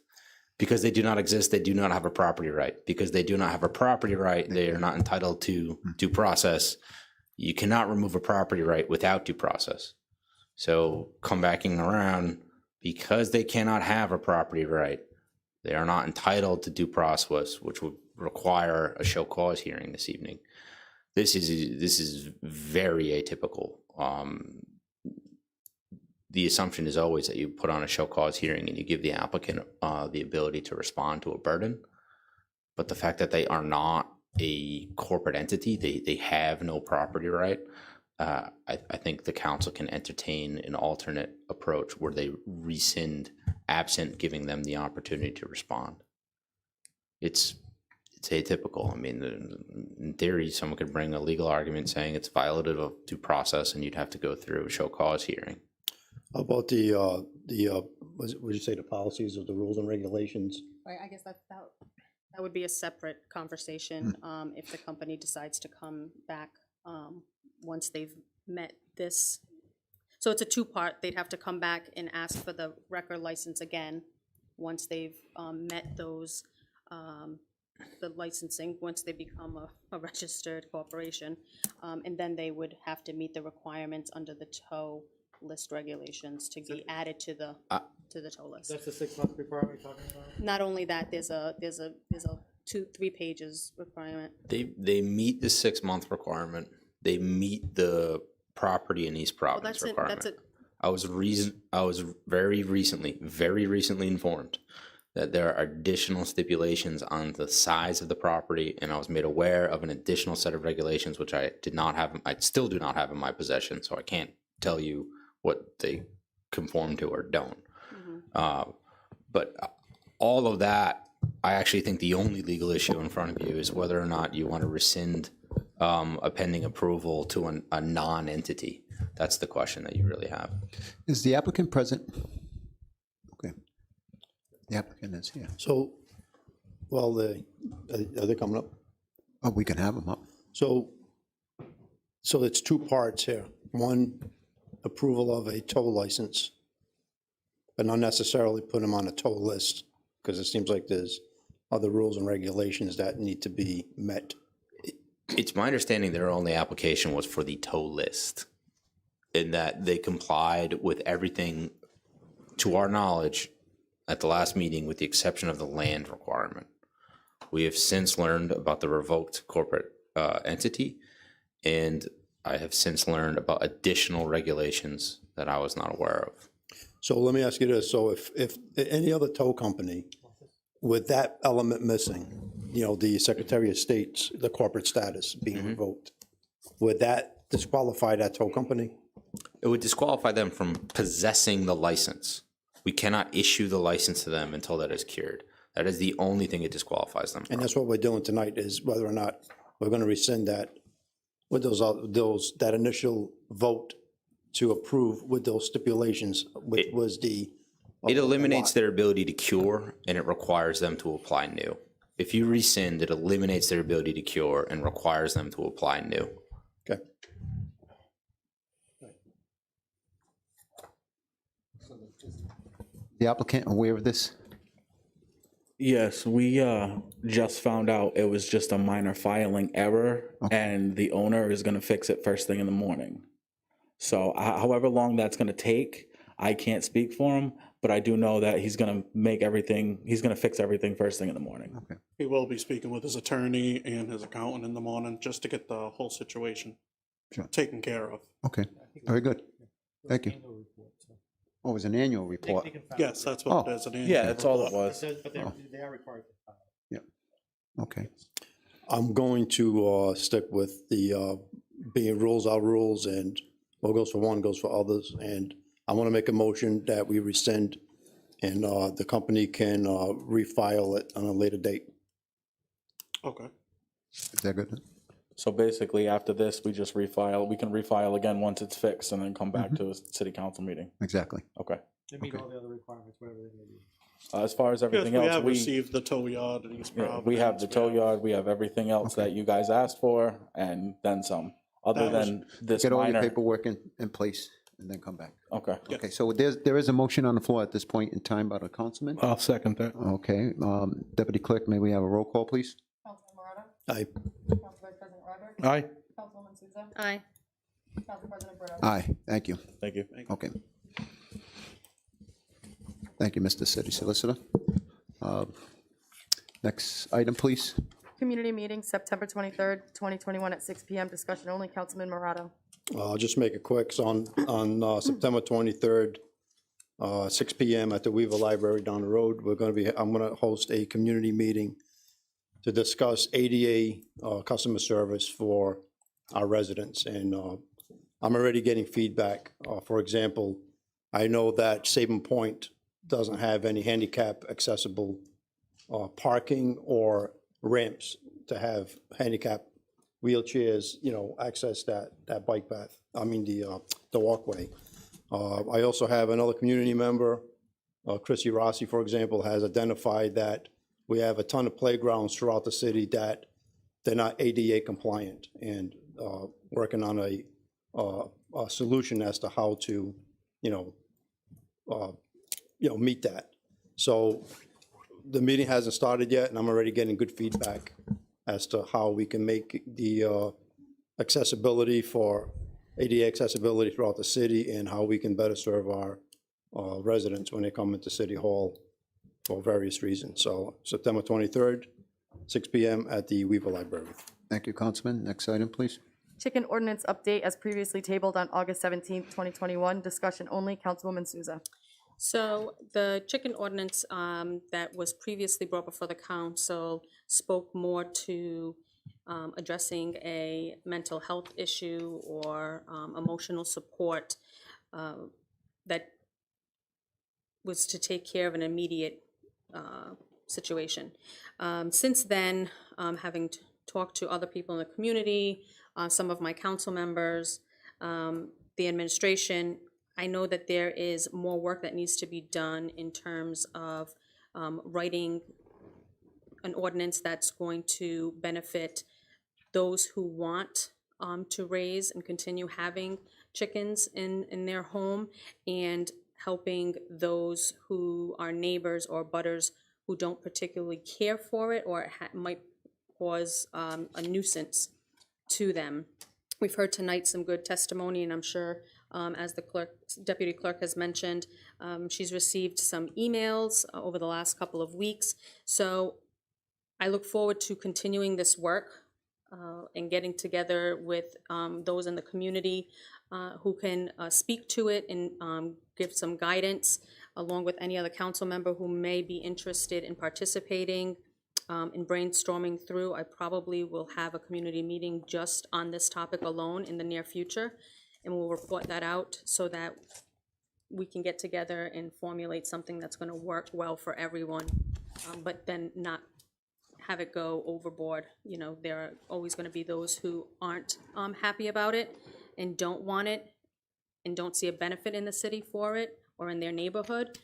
Because they do not exist, they do not have a property right. Because they do not have a property right, they are not entitled to due process. You cannot remove a property right without due process. So come backing around, because they cannot have a property right, they are not entitled to due process, which would require a show cause hearing this evening. This is very atypical. The assumption is always that you put on a show cause hearing and you give the applicant the ability to respond to a burden. But the fact that they are not a corporate entity, they have no property right, I think the council can entertain an alternate approach where they rescind absent giving them the opportunity to respond. It's atypical. I mean, in theory, someone could bring a legal argument saying it's violative of due process and you'd have to go through a show cause hearing.
How about would you say the policies or the rules and regulations?
Right, I guess that would be a separate conversation, if the company decides to come back, once they've met this. So it's a two-part, they'd have to come back and ask for the record license again, once they've, met those, the licensing, once they become a registered corporation. And then they would have to meet the requirements under the tow list regulations to be added to the tow list.
That's the 6-month requirement you're talking about?
Not only that, there's a 2-3 pages requirement.
They meet the 6-month requirement. They meet the property in East Providence requirement. I was very recently informed that there are additional stipulations on the size of the property, and I was made aware of an additional set of regulations which I still do not have in my possession, so I can't tell you what they conform to or don't. But all of that, I actually think the only legal issue in front of you is whether or not you want to rescind a pending approval to a non-entity. That's the question that you really have.
Is the applicant present? Okay. The applicant is here.
So, well, are they coming up?
Oh, we can have them up.
So it's two parts here. One, approval of a tow license, but not necessarily put them on a tow list, because it seems like there's other rules and regulations that need to be met.
It's my understanding their only application was for the tow list, in that they complied with everything, to our knowledge, at the last meeting, with the exception of the land requirement. We have since learned about the revoked corporate entity, and I have since learned about additional regulations that I was not aware of.
So let me ask you this. So if any other tow company with that element missing, you know, the Secretary of State's, the corporate status being revoked, would that disqualify that tow company?
It would disqualify them from possessing the license. We cannot issue the license to them until that is cured. That is the only thing it disqualifies them from.
And that's what we're doing tonight, is whether or not we're going to rescind that, with that initial vote to approve with those stipulations, which was the.
It eliminates their ability to cure, and it requires them to apply new. If you rescind, it eliminates their ability to cure and requires them to apply new.
Okay.
The applicant aware of this?
Yes, we just found out it was just a minor filing error, and the owner is going to fix it first thing in the morning. So however long that's going to take, I can't speak for him, but I do know that he's going to fix everything first thing in the morning.
Okay.
He will be speaking with his attorney and his accountant in the morning just to get the whole situation taken care of.
Okay, very good. Thank you. Oh, it was an annual report.
Yes, that's what it is. an annual
Yeah, that's all it
report.
was.
But they are required to file.
Okay.
I'm going to stick with the being rules are rules, and what goes for one goes for others. And I want to make a motion that we rescind, and the company can refile it on a later date.
Okay.
Is that good?
So basically, after this, we just refile. We can refile again once it's fixed, and then come back to a city council meeting.
Exactly.
Okay.
They meet all the other requirements, whatever they may be.
As far as everything
Yes, we
else,
have received the tow yard in East Providence.
we have the tow yard. We have everything else that you guys asked for, and then some. Other than this
Get all your
minor.
paperwork in place and then come back.
Okay.
Okay, so there is a motion on the floor at this point in time by the councilman.
I'll second that.
Okay, Deputy Clerk, may we have a roll call, please?
Councilman Morado?
Aye.
Council Vice President Rodrick?
Aye.
Councilwoman Souza?
Aye.
Council President Brito?
Aye, thank you.
Thank you.
Okay. Thank you, Mr. City Solicitor. Next item, please.
Community meeting, September 23rd, 2021 at 6 PM. Discussion only. Councilman Morado.
I'll just make it quick. So on September 23rd, 6 PM at the Weaver Library down the road, I'm going to host a community meeting to discuss ADA customer service for our residents. And I'm already getting feedback. For example, I know that Sabin Point doesn't have any handicap accessible parking or ramps to have handicap wheelchairs, access that bike path, the walkway. I also have another community member, Chrissy Rossi, for example, has identified that we have a ton of playgrounds throughout the city that they're not ADA compliant, and working on a solution as to how to, meet that. So the meeting hasn't started yet, and I'm already getting good feedback as to how we can make the accessibility for ADA accessibility throughout the city, and how we can better serve our residents when they come into City Hall for various reasons. So September 23rd, 6 PM at the Weaver Library.
Thank you, Councilman. Next item, please.
Chicken ordinance update as previously tabled on August 17th, 2021. Discussion only. Councilwoman Souza.
So the chicken ordinance that was previously brought before the council spoke more to addressing a mental health issue or emotional support that was to take care of an immediate situation. Since then, having talked to other people in the community, some of my council members, the administration, I know that there is more work that needs to be done in terms of writing an ordinance that's going to benefit those who want to raise and continue having chickens in their home, and helping those who are neighbors or butters who don't particularly care for it or might cause a nuisance to them. We've heard tonight some good testimony, and I'm sure as the deputy clerk has mentioned, she's received some emails over the last couple of weeks. So I look forward to continuing this work and getting together with those in the community who can speak to it and give some guidance, along with any other council member who may be interested in participating in brainstorming through. I probably will have a community meeting just on this topic alone in the near future, and we'll report that out so that we can get together and formulate something that's going to work well for everyone, but then not have it go overboard. You know, there are always going to be those who aren't happy about it and don't want it and don't see a benefit in the city for it or in their neighborhood.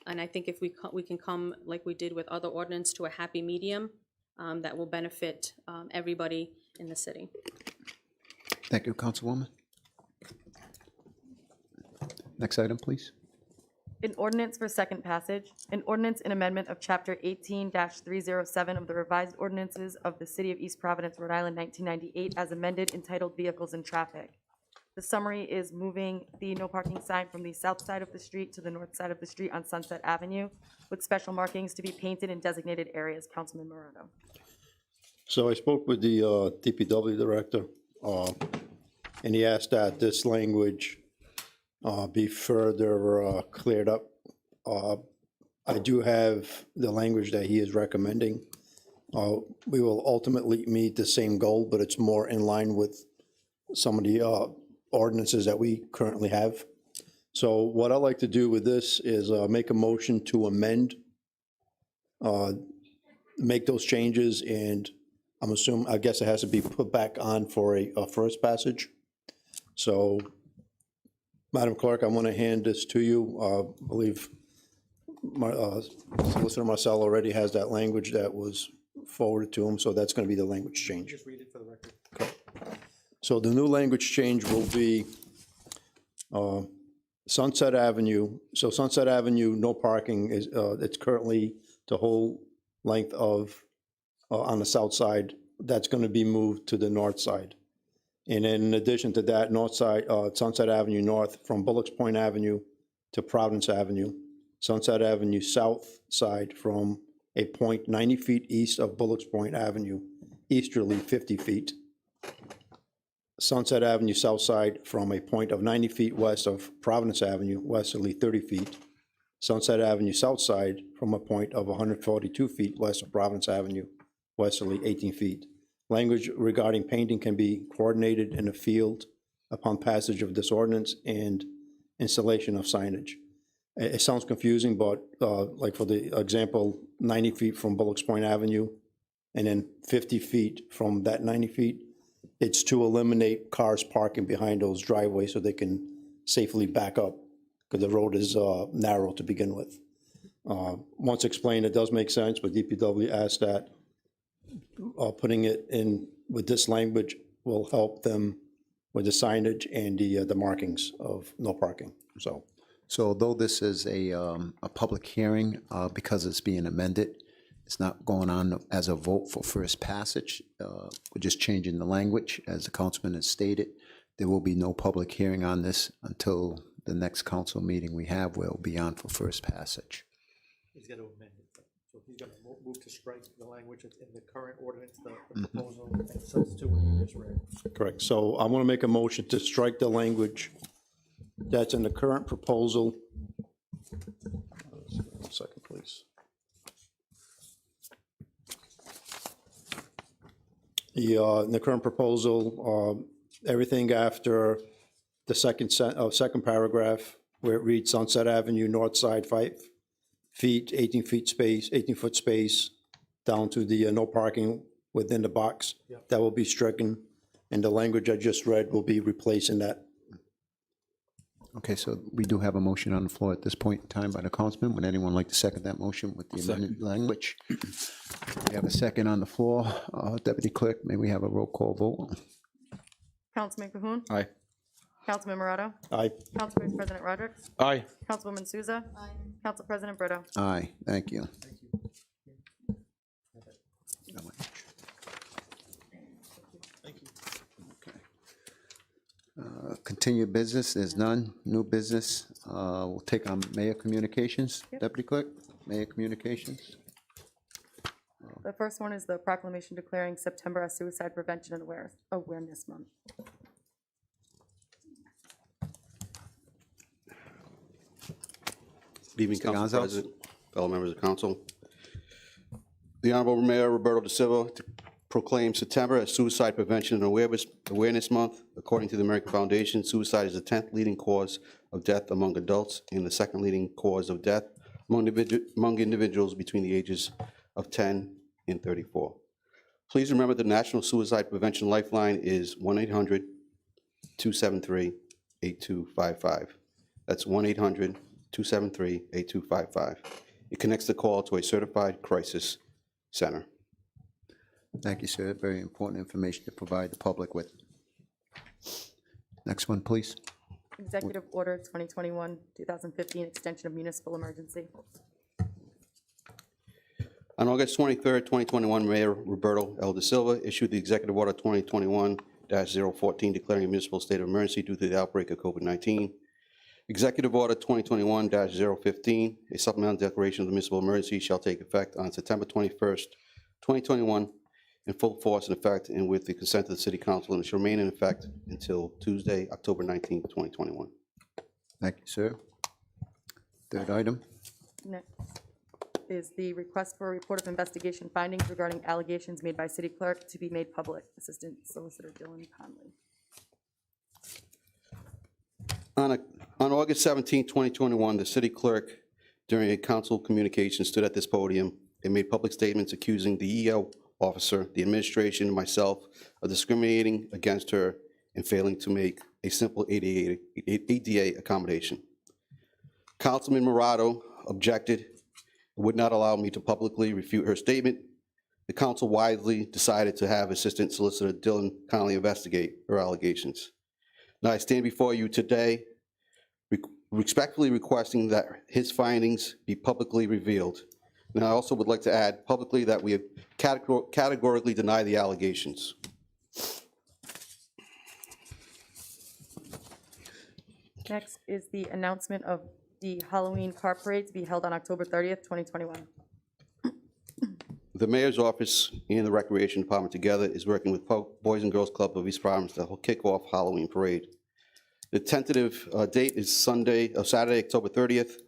And I think if we can come, like we did with other ordinance, to a happy medium that will benefit everybody in the city.
Thank you, Councilwoman. Next item, please.
An ordinance for second passage, an ordinance and amendment of Chapter 18-307 of the revised ordinances of the City of East Providence, Rhode Island, 1998, as amended, entitled Vehicles and Traffic. The summary is moving the no parking sign from the south side of the street to the north side of the street on Sunset Avenue, with special markings to be painted in designated areas. Councilman Morado.
So I spoke with the DPW director, and he asked that this language be further cleared up. I do have the language that he is recommending. We will ultimately meet the same goal, but it's more in line with some of the ordinances that we currently have. So what I'd like to do with this is make a motion to amend, make those changes, and I guess it has to be put back on for a first passage. So, Madam Clerk, I want to hand this to you. I believe Solicitor Marcel already has that language that was forwarded to him, so that's going to be the language change.
Just read it for the record.
Okay. So the new language change will be Sunset Avenue. So Sunset Avenue, no parking is, it's currently the whole length of, on the south side. That's going to be moved to the north side. And in addition to that, north side, Sunset Avenue North from Bullocks Point Avenue to Providence Avenue. Sunset Avenue South side from a point 90 feet east of Bullocks Point Avenue, easterly 50 feet. Sunset Avenue South side from a point of 90 feet west of Providence Avenue, westerly 30 feet. Sunset Avenue South side from a point of 142 feet west of Providence Avenue, westerly 18 feet. Language regarding painting can be coordinated in the field upon passage of this ordinance and installation of signage. It sounds confusing, but like for the example, 90 feet from Bullocks Point Avenue and then 50 feet from that 90 feet, it's to eliminate cars parking behind those driveways so they can safely back up because the road is narrow to begin with. Once explained, it does make sense, but DPW asked that putting it in with this language will help them with the signage and the markings of no parking.
So although this is a public hearing, because it's being amended, it's not going on as a vote for first passage. We're just changing the language, as the councilman has stated. There will be no public hearing on this until the next council meeting we have will be on for first passage.
He's going to amend it. So he's going to move to strike the language in the current ordinance, the proposal, and substitute what you just read.
Correct. So I want to make a motion to strike the language that's in the current proposal. 1 second, please. In the current proposal, everything after the second paragraph, where it reads Sunset Avenue North Side 5 feet, 18 feet space, 18-foot space, down to the no parking within the box.
Yep.
That will be stricken, and the language I just read will be replaced in that.
Okay, so we do have a motion on the floor at this point in time by the councilman. Would anyone like to second that motion with the amended language? We have a second on the floor. Deputy Clerk, may we have a roll call vote?
Councilman Cahoon.
Aye.
Councilman Morado.
Aye.
Council Vice President Rodrick.
Aye.
Councilwoman Souza. Aye. Council President Brito.
Aye, thank you. Continued business, there's none. New business, we'll take on mayor communications. Deputy Clerk, mayor communications.
The first one is the proclamation declaring September as Suicide Prevention and Awareness Month.
Good evening,
Mr.
Council
Gonzalez.
President, fellow members of council. The Honorable Mayor Roberto De Silva proclaims September as Suicide Prevention and Awareness Month. According to the American Foundation, suicide is the 10th leading cause of death among adults and the second leading cause of death among individuals between the ages of 10 and 34. Please remember the National Suicide Prevention Lifeline is 1-800-273-8255. That's 1-800-273-8255. It connects the call to a certified crisis center.
Thank you, sir. Very important information to provide the public with. Next one, please.
Executive Order 2021-2015, extension of municipal emergency.
On August 23rd, 2021, Mayor Roberto L. De Silva issued the Executive Order 2021-014 declaring a municipal state of emergency due to the outbreak of COVID-19. Executive Order 2021-015, a supplemental declaration of the municipal emergency shall take effect on September 21st, 2021, in full force and effect and with the consent of the City Council, and it shall remain in effect until Tuesday, October 19th, 2021.
Thank you, sir. Third item.
Next is the request for a report of investigation findings regarding allegations made by City Clerk to be made public. Assistant Solicitor Dylan Conley.
On August 17, 2021, the city clerk, during a council communication, stood at this podium and made public statements accusing the EO officer, the administration, and myself of discriminating against her and failing to make a simple ADA accommodation. Councilman Morado objected and would not allow me to publicly refute her statement. The council wisely decided to have Assistant Solicitor Dylan Conley investigate her allegations. Now, I stand before you today respectfully requesting that his findings be publicly revealed. And I also would like to add publicly that we have categorically denied the allegations.
Next is the announcement of the Halloween car parade to be held on October 30th, 2021.
The mayor's office and the recreation department together is working with Boys and Girls Club of East Providence to kick off Halloween parade. The tentative date is Saturday, October 30th,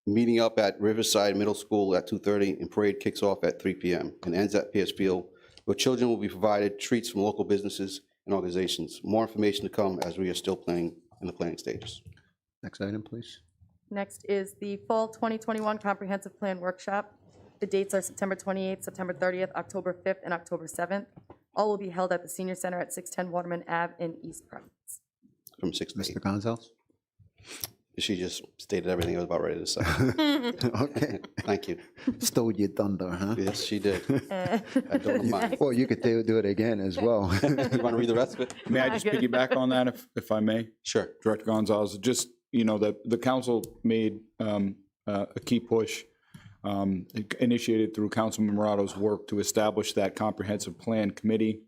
meeting up at Riverside Middle School at 2:30, and parade kicks off at 3 p.m. and ends at Pierce Field, where children will be provided treats from local businesses and organizations. More information to come as we are still in the planning stages.
Next item, please.
Next is the Fall 2021 Comprehensive Plan Workshop. The dates are September 28th, September 30th, October 5th, and October 7th. All will be held at the Senior Center at 610 Waterman Ave in East Providence.
From 6 to 8.
Mr. Gonzalez?
She just stated everything I was about ready to say.
Okay.
Thank you.
Stole your thunder, huh?
Yes, she did. I don't mind.
Well, you could do it again as well.
You want to read the rest of it?
May I just piggyback on that, if I may?
Sure.
Director Gonzalez, just, the council made a key push, initiated through Councilman Morado's work to establish that comprehensive plan committee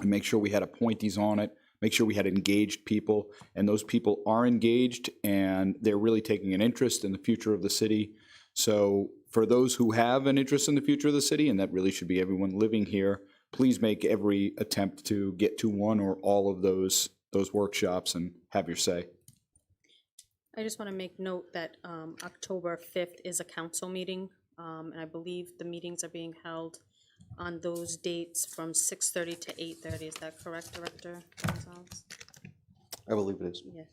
and make sure we had appointees on it, make sure we had engaged people, and those people are engaged and they're really taking an interest in the future of the city. So for those who have an interest in the future of the city, and that really should be everyone living here, please make every attempt to get to one or all of those workshops and have your say.
I just want to make note that October 5th is a council meeting, and I believe the meetings are being held on those dates from 6:30 to 8:30. Is that correct, Director Gonzalez?
I believe it is.
Yes.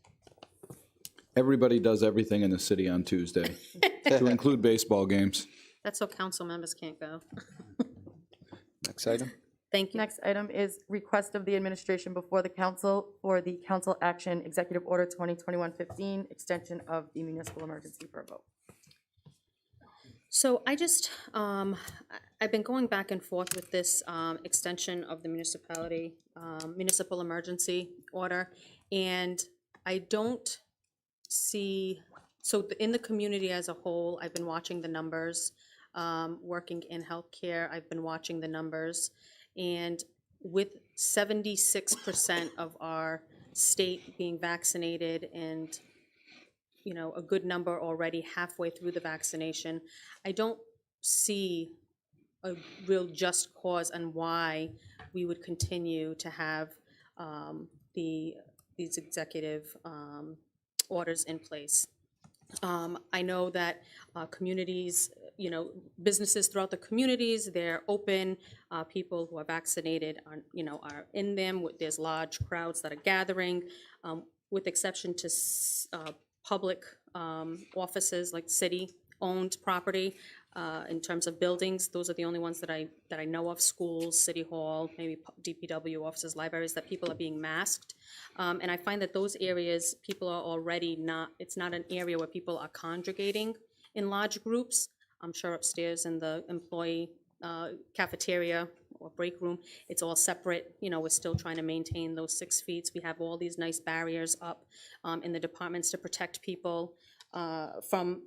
Everybody does everything in the city on Tuesday, to include baseball games.
That's so council members can't go.
Next item.
Thank you.
Next item is request of the administration before the council for the council action Executive Order 2021-15, extension of the municipal emergency for a vote.
So I just, I've been going back and forth with this extension of the municipal emergency order, and I don't see, so in the community as a whole, I've been watching the numbers, working in healthcare, I've been watching the numbers, and with 76% of our state being vaccinated and a good number already halfway through the vaccination, I don't see a real just cause and why we would continue to have these executive orders in place. I know that communities, businesses throughout the communities, they're open. People who are vaccinated are in them. There's large crowds that are gathering, with exception to public offices like city-owned property. In terms of buildings, those are the only ones that I know of. Schools, City Hall, maybe DPW offices, libraries, that people are being masked. And I find that those areas, people are already not, it's not an area where people are congregating in large groups. I'm sure upstairs in the employee cafeteria or break room, it's all separate. We're still trying to maintain those 6 feet. We have all these nice barriers up in the departments to protect people from,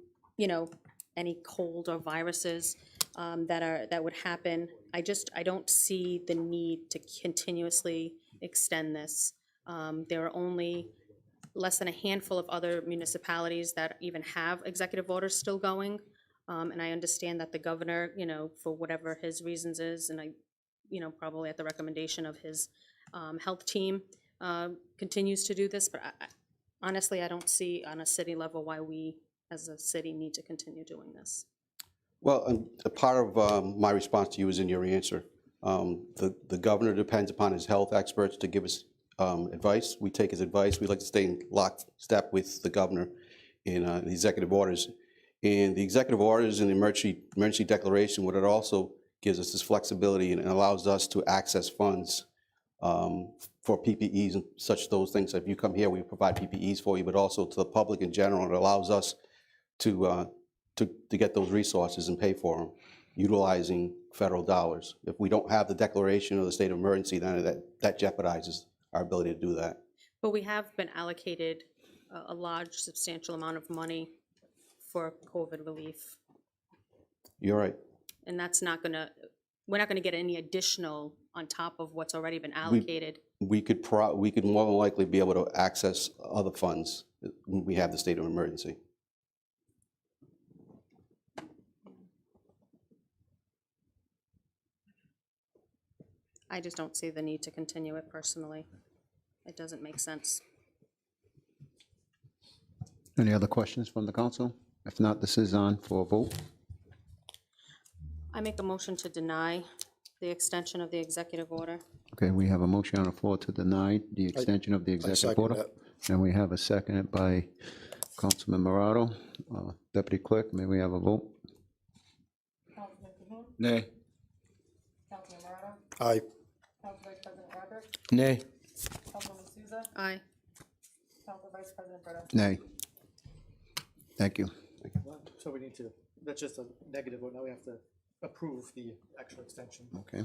any cold or viruses that would happen. I don't see the need to continuously extend this. There are only less than a handful of other municipalities that even have executive orders still going. And I understand that the governor, for whatever his reasons is, and probably at the recommendation of his health team, continues to do this. But honestly, I don't see on a city level why we as a city need to continue doing this.
Well, a part of my response to you is in your answer. The governor depends upon his health experts to give us advice. We take his advice. We like to stay in lockstep with the governor in the executive orders. And the executive orders and the emergency declaration, what it also gives us is flexibility and allows us to access funds for PPEs and those things. If you come here, we provide PPEs for you, but also to the public in general. It allows us to get those resources and pay for them, utilizing federal dollars. If we don't have the declaration of the state of emergency, then that jeopardizes our ability to do that.
But we have been allocated a large, substantial amount of money for COVID relief.
You're right.
And that's not gonna, we're not gonna get any additional on top of what's already been allocated.
We could more than likely be able to access other funds when we have the state of emergency.
I just don't see the need to continue it personally. It doesn't make sense.
Any other questions from the council? If not, this is on for a vote.
I make a motion to deny the extension of the executive order.
Okay, we have a motion on the floor to deny the extension of the executive
second
order.
that.
And we have a second by Councilman Morado. Deputy Clerk, may we have a vote?
Nay.
Councilman Morado?
Aye.
Council Vice President Rodrick?
Nay.
Councilwoman Souza?
Aye.
Council Vice President Brito?
Nay. Thank you.
So we need to, that's just a negative vote. Now we have to approve the extra extension.
Okay.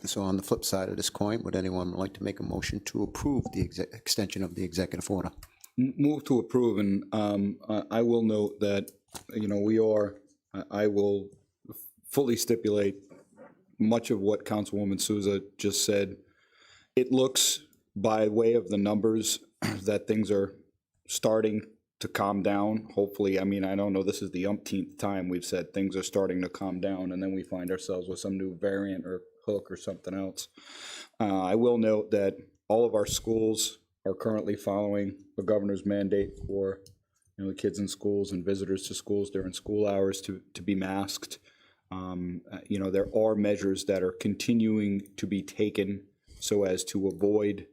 So on the flip side of this coin, would anyone like to make a motion to approve the extension of the executive order?
Move to approve, and I will note that, I will fully stipulate much of what Councilwoman Souza just said. It looks, by way of the numbers, that things are starting to calm down, hopefully. I mean, I don't know, this is the umpteenth time we've said things are starting to calm down, and then we find ourselves with some new variant or hook or something else. I will note that all of our schools are currently following the governor's mandate for the kids in schools and visitors to schools during school hours to be masked. There are measures that are continuing to be taken so as to avoid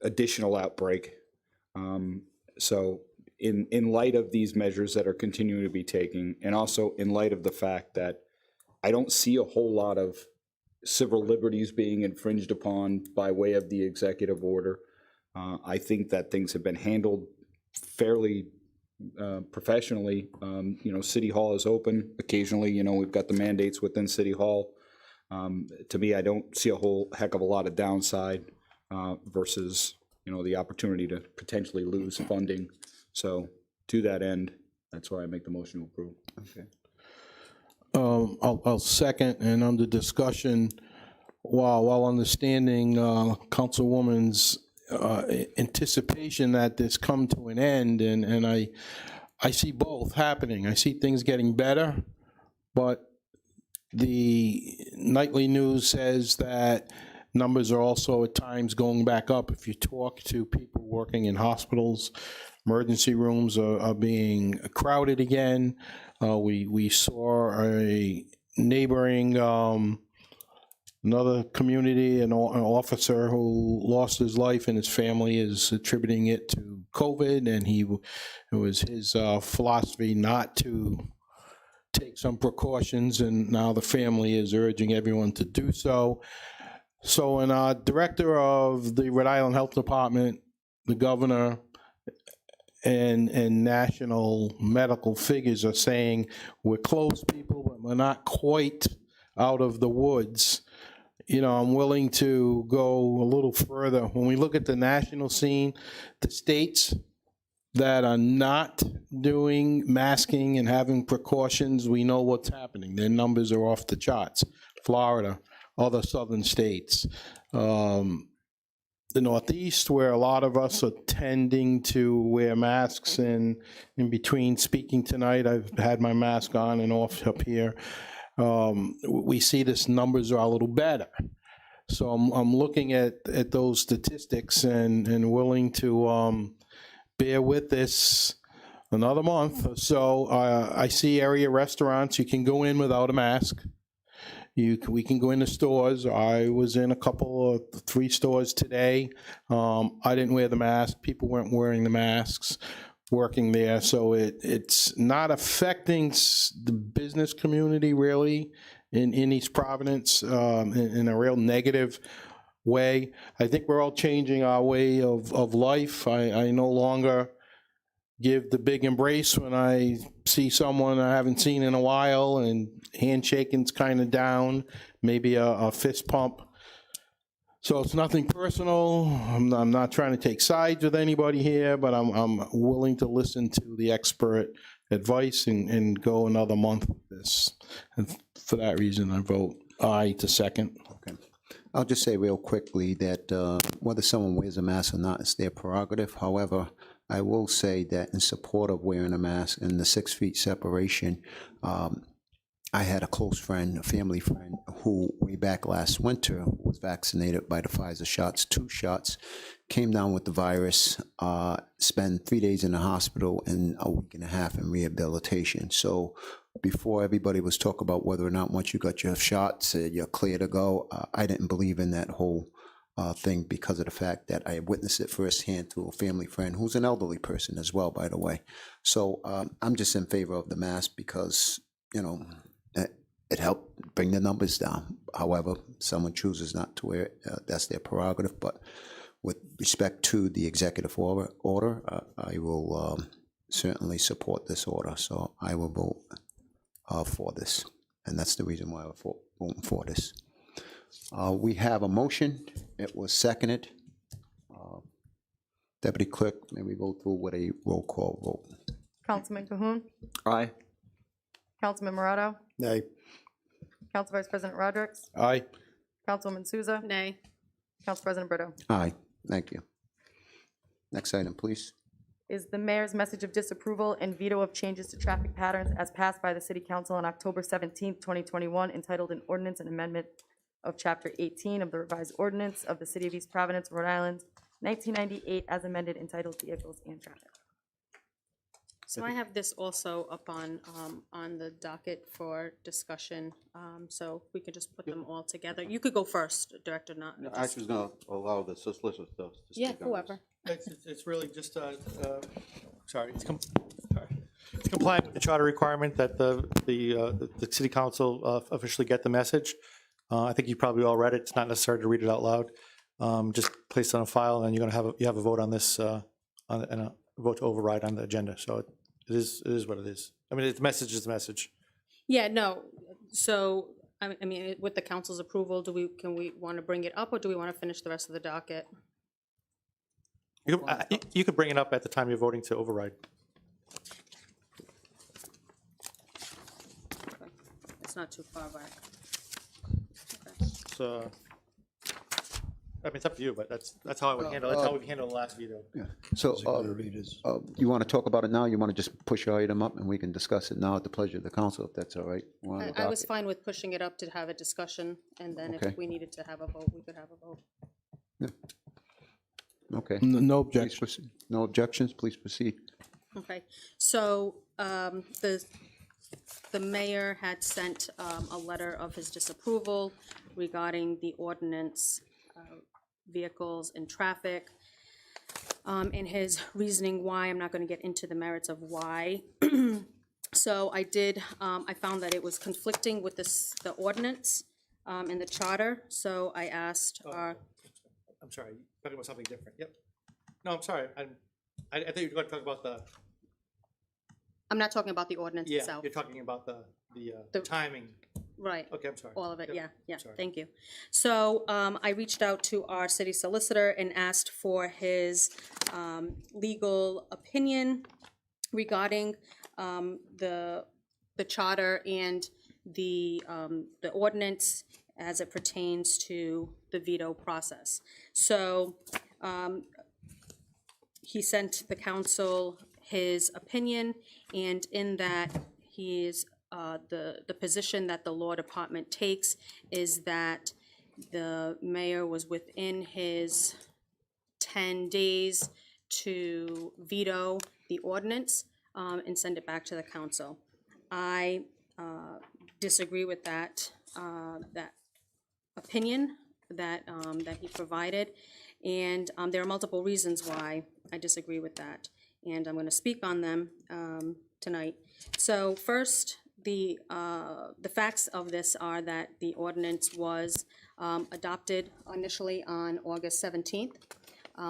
additional outbreak. So in light of these measures that are continuing to be taken, and also in light of the fact that I don't see a whole lot of civil liberties being infringed upon by way of the executive order, I think that things have been handled fairly professionally. City Hall is open occasionally. We've got the mandates within City Hall. To me, I don't see a whole heck of a lot of downside versus the opportunity to potentially lose funding. So to that end, that's why I make the motion to approve.
Okay.
I'll second, and under discussion, while understanding Councilwoman's anticipation that this come to an end, and I see both happening. I see things getting better, but the nightly news says that numbers are also at times going back up. If you talk to people working in hospitals, emergency rooms are being crowded again. We saw a neighboring, another community, an officer who lost his life, and his family is attributing it to COVID, and it was his philosophy not to take some precautions, and now the family is urging everyone to do so. So, and our director of the Rhode Island Health Department, the governor, and national medical figures are saying we're close, people, but we're not quite out of the woods. You know, I'm willing to go a little further. When we look at the national scene, the states that are not doing masking and having precautions, we know what's happening. Their numbers are off the charts. Florida, other southern states. The Northeast, where a lot of us are tending to wear masks, and in between speaking tonight, I've had my mask on and off up here. We see this numbers are a little better. So I'm looking at those statistics and willing to bear with this another month or so. I see area restaurants, you can go in without a mask. We can go into stores. I was in a couple of 3 stores today. I didn't wear the mask. People weren't wearing the masks working there. So it's not affecting the business community really in East Providence in a real negative way. I think we're all changing our way of life. I no longer give the big embrace when I see someone I haven't seen in a while, and handshaking's kind of down, maybe a fist pump. So it's nothing personal. I'm not trying to take sides with anybody here, but I'm willing to listen to the expert advice and go another month with this. And for that reason, I vote aye to second.
Okay. I'll just say real quickly that whether someone wears a mask or not is their prerogative. However, I will say that in support of wearing a mask and the 6 feet separation, I had a close friend, a family friend, who way back last winter was vaccinated by the Pfizer shots, 2 shots, came down with the virus, spent 3 days in the hospital and a week and a half in rehabilitation. So before everybody was talking about whether or not once you got your shots, you're clear to go, I didn't believe in that whole thing because of the fact that I witnessed it firsthand through a family friend who's an elderly person as well, by the way. So I'm just in favor of the mask because, you know, it helped bring the numbers down. However, someone chooses not to wear it, that's their prerogative. But with respect to the executive order, I will certainly support this order. So I will vote for this. And that's the reason why I'm voting for this. We have a motion. It was seconded. Deputy Clerk, may we go through with a roll call vote?
Councilman Cahoon.
Aye.
Councilman Morato.
Nay.
Council Vice President Rodrick.
Aye.
Councilwoman Souza.
Nay.
Council President Brito.
Aye. Thank you. Next item, please.
Is the mayor's message of disapproval and veto of changes to traffic patterns as passed by the City Council on October 17th, 2021, entitled an ordinance and amendment of Chapter 18 of the revised ordinance of the City of East Providence, Rhode Island, 1998, as amended, entitled Vehicles and Traffic.
So I have this also up on the docket for discussion, so we could just put them all together. You could go first, Director Not.
I was going to allow the solicitor to
Yeah,
speak on this.
whoever.
It's really just, it's compliant with the charter requirement that the city council officially get the message. I think you probably all read it. It's not necessary to read it out loud. Just place it on a file, and then you're going to have a vote on this, and a vote to override on the agenda. So it is what it is. I mean, the message is the message.
Yeah, no, so, I mean, with the council's approval, can we want to bring it up, or do we want to finish the rest of the docket?
You could bring it up at the time you're voting to override.
Okay. It's not too far back.
So I mean, it's up to you, but that's how I would handle, that's how we handled the last veto.
Yeah. So, you want to talk about it now? You want to just push your item up and we can discuss it now at the pleasure of the council, if that's all right? Wanna
I was
adopt it?
fine with pushing it up to have a discussion, and then
Okay.
if we needed to have a vote, we could have a vote.
Okay.
No
Please
objection.
proceed. No objections, please proceed.
Okay, so the mayor had sent a letter of his disapproval regarding the ordinance, vehicles and traffic. And his reasoning why, I'm not going to get into the merits of why. So I found that it was conflicting with the ordinance and the charter, so I asked our,
I'm sorry, you're talking about something different, yep. No, I'm sorry, I thought you were going to talk about
I'm not talking about the ordinance
yeah,
itself.
you're talking about the timing.
Right.
Okay, I'm sorry.
All of it,
Yep,
yeah,
sorry.
thank you. So I reached out to our city solicitor and asked for his legal opinion regarding the charter and the ordinance as it pertains to the veto process. So he sent the council his opinion, and in that he's the position that the law department takes is that the mayor was within his 10 days to veto the ordinance and send it back to the council. I disagree with that opinion that he provided, and there are multiple reasons why I disagree with that, and I'm going to speak on them tonight. So first, the facts of this are that the ordinance was adopted initially on August 17th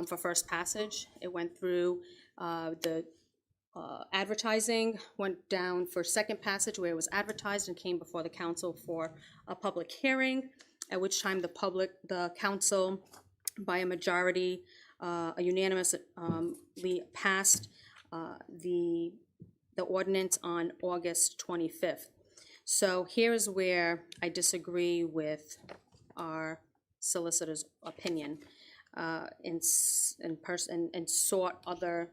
for first passage. It went through the advertising, went down for second passage where it was advertised and came before the council for a public hearing, at which time the council, by a majority, unanimously passed the ordinance on August 25th. So here's where I disagree with our solicitor's opinion and sought other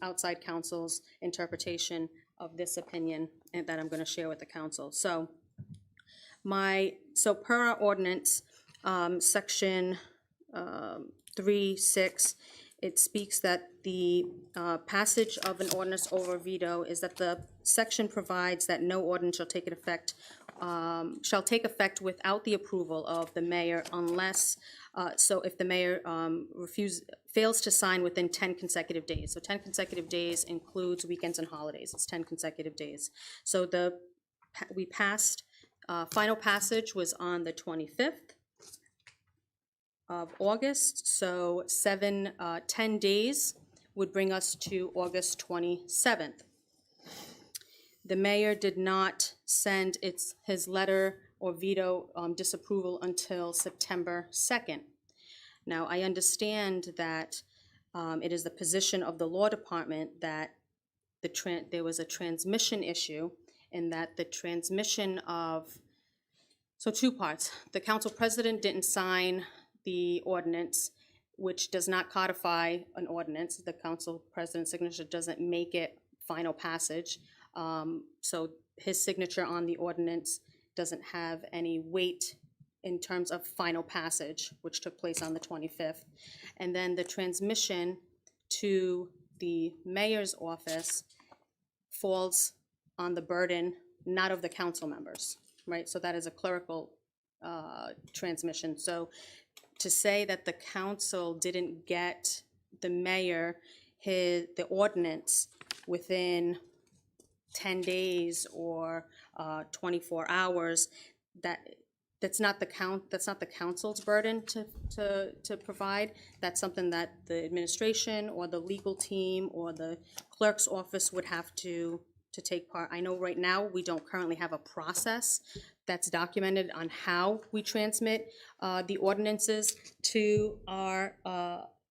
outside counsel's interpretation of this opinion and that I'm going to share with the council. So per our ordinance, section 3.6, it speaks that the passage of an ordinance over veto is that the section provides that no ordinance shall take effect without the approval of the mayor unless, so if the mayor fails to sign within 10 consecutive days. So 10 consecutive days includes weekends and holidays. It's 10 consecutive days. So we passed, final passage was on the 25th of August, so 10 days would bring us to August 27th. The mayor did not send his letter or veto disapproval until September 2nd. Now, I understand that it is the position of the law department that there was a transmission issue and that the transmission of, so two parts. The council president didn't sign the ordinance, which does not codify an ordinance. The council president's signature doesn't make it final passage. So his signature on the ordinance doesn't have any weight in terms of final passage, which took place on the 25th. And then the transmission to the mayor's office falls on the burden not of the council members, right? So that is a clerical transmission. So to say that the council didn't get the mayor the ordinance within 10 days or 24 hours, that's not the council's burden to provide. That's something that the administration or the legal team or the clerk's office would have to take part. I know right now we don't currently have a process that's documented on how we transmit the ordinances to our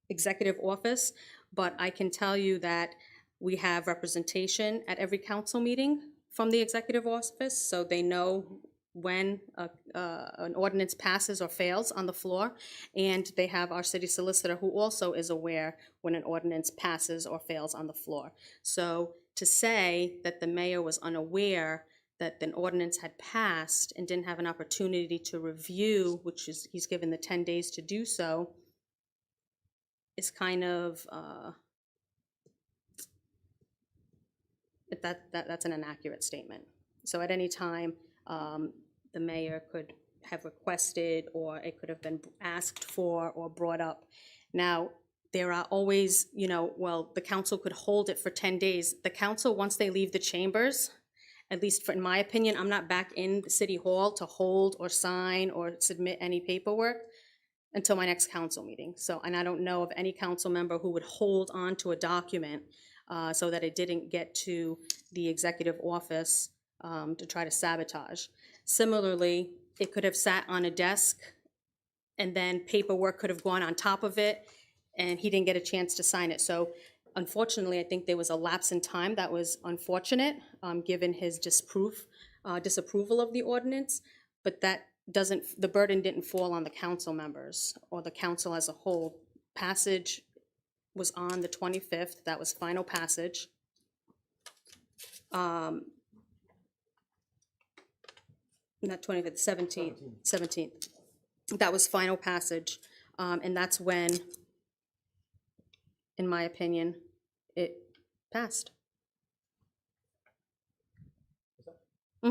executive office, but I can tell you that we have representation at every council meeting from the executive office, so they know when an ordinance passes or fails on the floor, and they have our city solicitor who also is aware when an ordinance passes or fails on the floor. So to say that the mayor was unaware that an ordinance had passed and didn't have an opportunity to review, which is, he's given the 10 days to do so, is kind of, that's an inaccurate statement. So at any time, the mayor could have requested, or it could have been asked for or brought up. Now, there are always, well, the council could hold it for 10 days. The council, once they leave the chambers, at least in my opinion, I'm not back in the city hall to hold or sign or submit any paperwork until my next council meeting. So, and I don't know of any council member who would hold on to a document so that it didn't get to the executive office to try to sabotage. Similarly, it could have sat on a desk and then paperwork could have gone on top of it and he didn't get a chance to sign it. So unfortunately, I think there was a lapse in time that was unfortunate given his disapproval of the ordinance, but that the burden didn't fall on the council members or the council as a whole. Passage was on the 25th, that was final passage. Not 25th, 17th. That was final passage, and that's when, in my opinion, it passed. I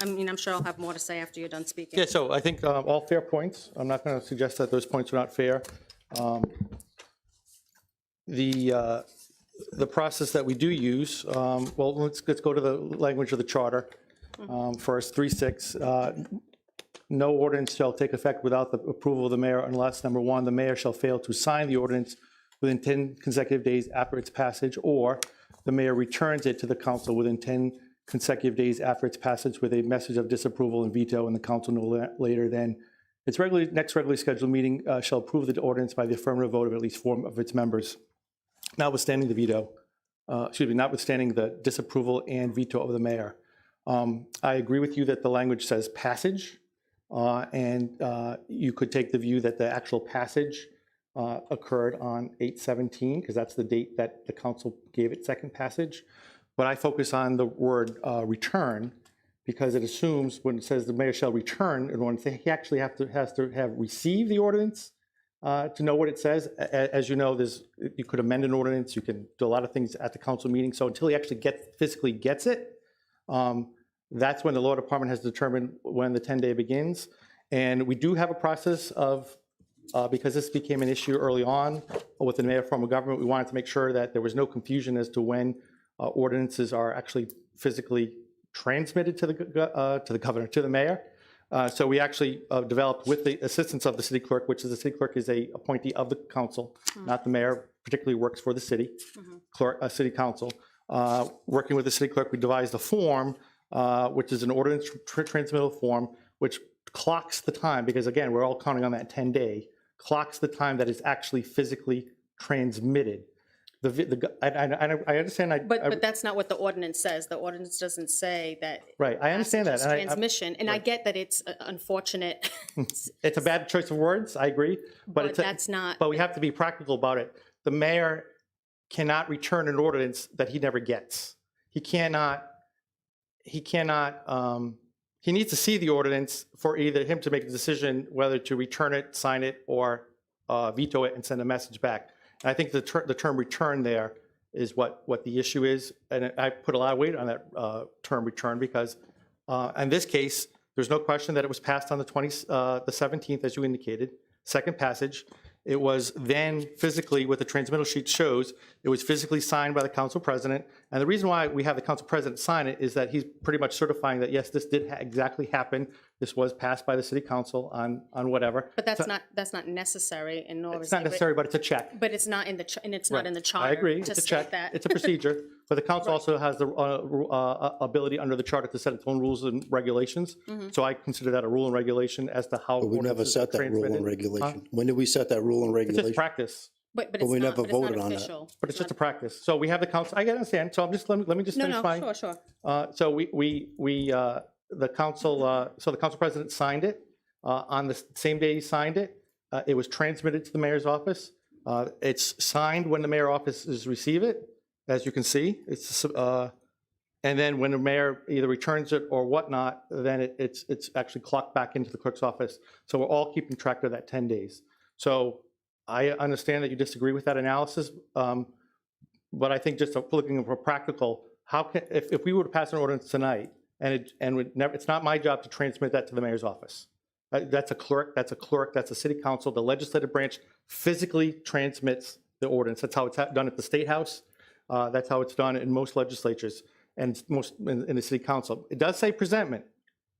mean, I'm sure I'll have more to say after you're done speaking.
Yeah, so I think all fair points. I'm not going to suggest that those points are not fair. The process that we do use, well, let's go to the language of the charter. First, 3.6, no ordinance shall take effect without the approval of the mayor unless, number one, the mayor shall fail to sign the ordinance within 10 consecutive days after its passage, or the mayor returns it to the council within 10 consecutive days after its passage with a message of disapproval and veto, and the council no later than its next regularly scheduled meeting shall approve the ordinance by the affirmative vote of at least 4 of its members, notwithstanding the veto, notwithstanding the disapproval and veto of the mayor. I agree with you that the language says passage, and you could take the view that the actual passage occurred on 8/17, because that's the date that the council gave it second passage. But I focus on the word return, because it assumes when it says the mayor shall return, he actually has to have received the ordinance to know what it says. As you know, you could amend an ordinance, you can do a lot of things at the council meeting. So until he actually physically gets it, that's when the law department has determined when the 10-day begins. And we do have a process of, because this became an issue early on with the mayor form of government, we wanted to make sure that there was no confusion as to when ordinances are actually physically transmitted to the governor, to the mayor. So we actually developed, with the assistance of the city clerk, which is the city clerk is a appointee of the council, not the mayor, particularly works for the city, city council. Working with the city clerk, we devised a form, which is an ordinance transmittal form, which clocks the time, because again, we're all counting on that 10-day, clocks the time that is actually physically transmitted. I understand.
But that's not what the ordinance says. The ordinance doesn't say that.
Right, I understand that.
Transmission, and I get that it's unfortunate.
It's a bad choice of words, I agree. But
that's not.
But we have to be practical about it. The mayor cannot return an ordinance that he never gets. He needs to see the ordinance for either him to make a decision whether to return it, sign it, or veto it and send a message back. And I think the term return there is what the issue is. And I put a lot of weight on that term return because in this case, there's no question that it was passed on the 17th, as you indicated, second passage. It was then physically, what the transmittal sheet shows, it was physically signed by the council president. And the reason why we have the council president sign it is that he's pretty much certifying that, yes, this did exactly happen. This was passed by the city council on whatever.
But that's not necessary, and nor
it's not necessary, but it's a check.
But it's not in the and it's not in the charter.
I agree. It's a check. It's a procedure. But the council also has the ability under the charter to set its own rules and regulations. So I consider that a rule and regulation as to how.
But we never set that rule and regulation. When did we set that rule and regulation?
It's just practice.
But
we never voted
on
that.
But it's just a practice. So we have the council. I understand. So I'm just let me just finish my.
Sure.
So we the council, so the council president signed it. On the same day he signed it, it was transmitted to the mayor's office. It's signed when the mayor's offices receive it, as you can see. And then when the mayor either returns it or whatnot, then it's actually clocked back into the clerk's office. So we're all keeping track of that 10 days. So I understand that you disagree with that analysis, but I think just looking for practical, how can, if we were to pass an ordinance tonight and it's not my job to transmit that to the mayor's office. That's a clerk, that's a city council. The legislative branch physically transmits the ordinance. That's how it's done at the State House. That's how it's done in most legislatures and most in the city council. It does say presentment.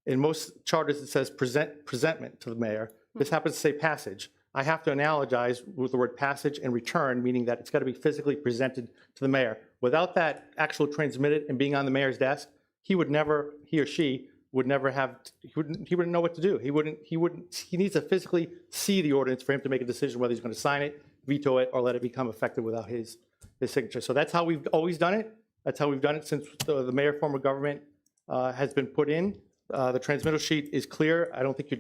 In most charters, it says presentment to the mayor. This happens to say passage. I have to analogize with the word passage and return, meaning that it's got to be physically presented to the mayor. Without that actual transmitted and being on the mayor's desk, he or she would never have, he wouldn't know what to do. He needs to physically see the ordinance for him to make a decision whether he's going to sign it, veto it, or let it become effective without his signature. So that's how we've always done it. That's how we've done it since the mayor form of government has been put in. The transmittal sheet is clear. I don't think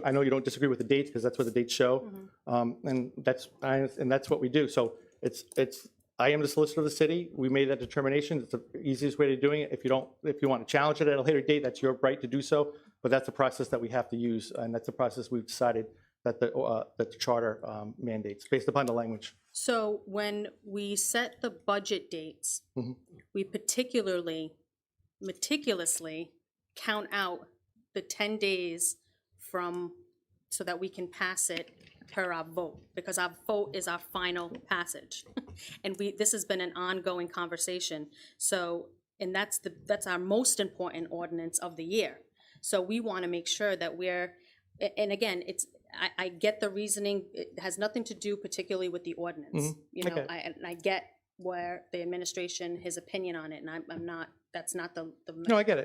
I know you don't disagree with the dates because that's what the dates show. And that's what we do. So I am the solicitor of the city. We made that determination. It's the easiest way to doing it. If you want to challenge it at a later date, that's your right to do so. But that's the process that we have to use, and that's the process we've decided that the charter mandates based upon the language.
So when we set the budget dates, we meticulously count out the 10 days so that we can pass it per our vote, because our vote is our final passage. And this has been an ongoing conversation. So, and that's our most important ordinance of the year. So we want to make sure that and again, I get the reasoning. It has nothing to do particularly with the ordinance. You know, I get where the administration, his opinion on it, and I'm not, that's not the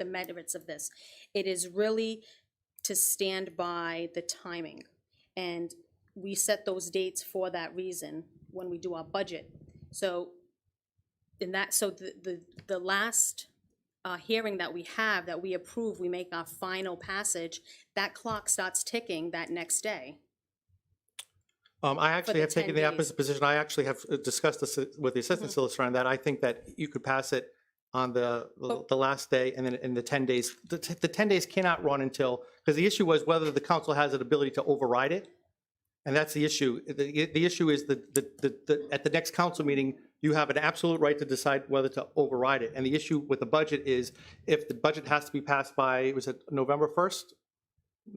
merits of this. It is really to stand by the timing. And we set those dates for that reason when we do our budget. So the last hearing that we approve, we make our final passage, that clock starts ticking that next day.
I actually have taken the opposite position. I actually have discussed this with the assistant solicitor on that. I think that you could pass it on the last day, and then in the 10 days. The 10 days cannot run until, because the issue was whether the council has an ability to override it. And that's the issue. The issue is that at the next council meeting, you have an absolute right to decide whether to override it. And the issue with the budget is if the budget has to be passed by, was it November 1st,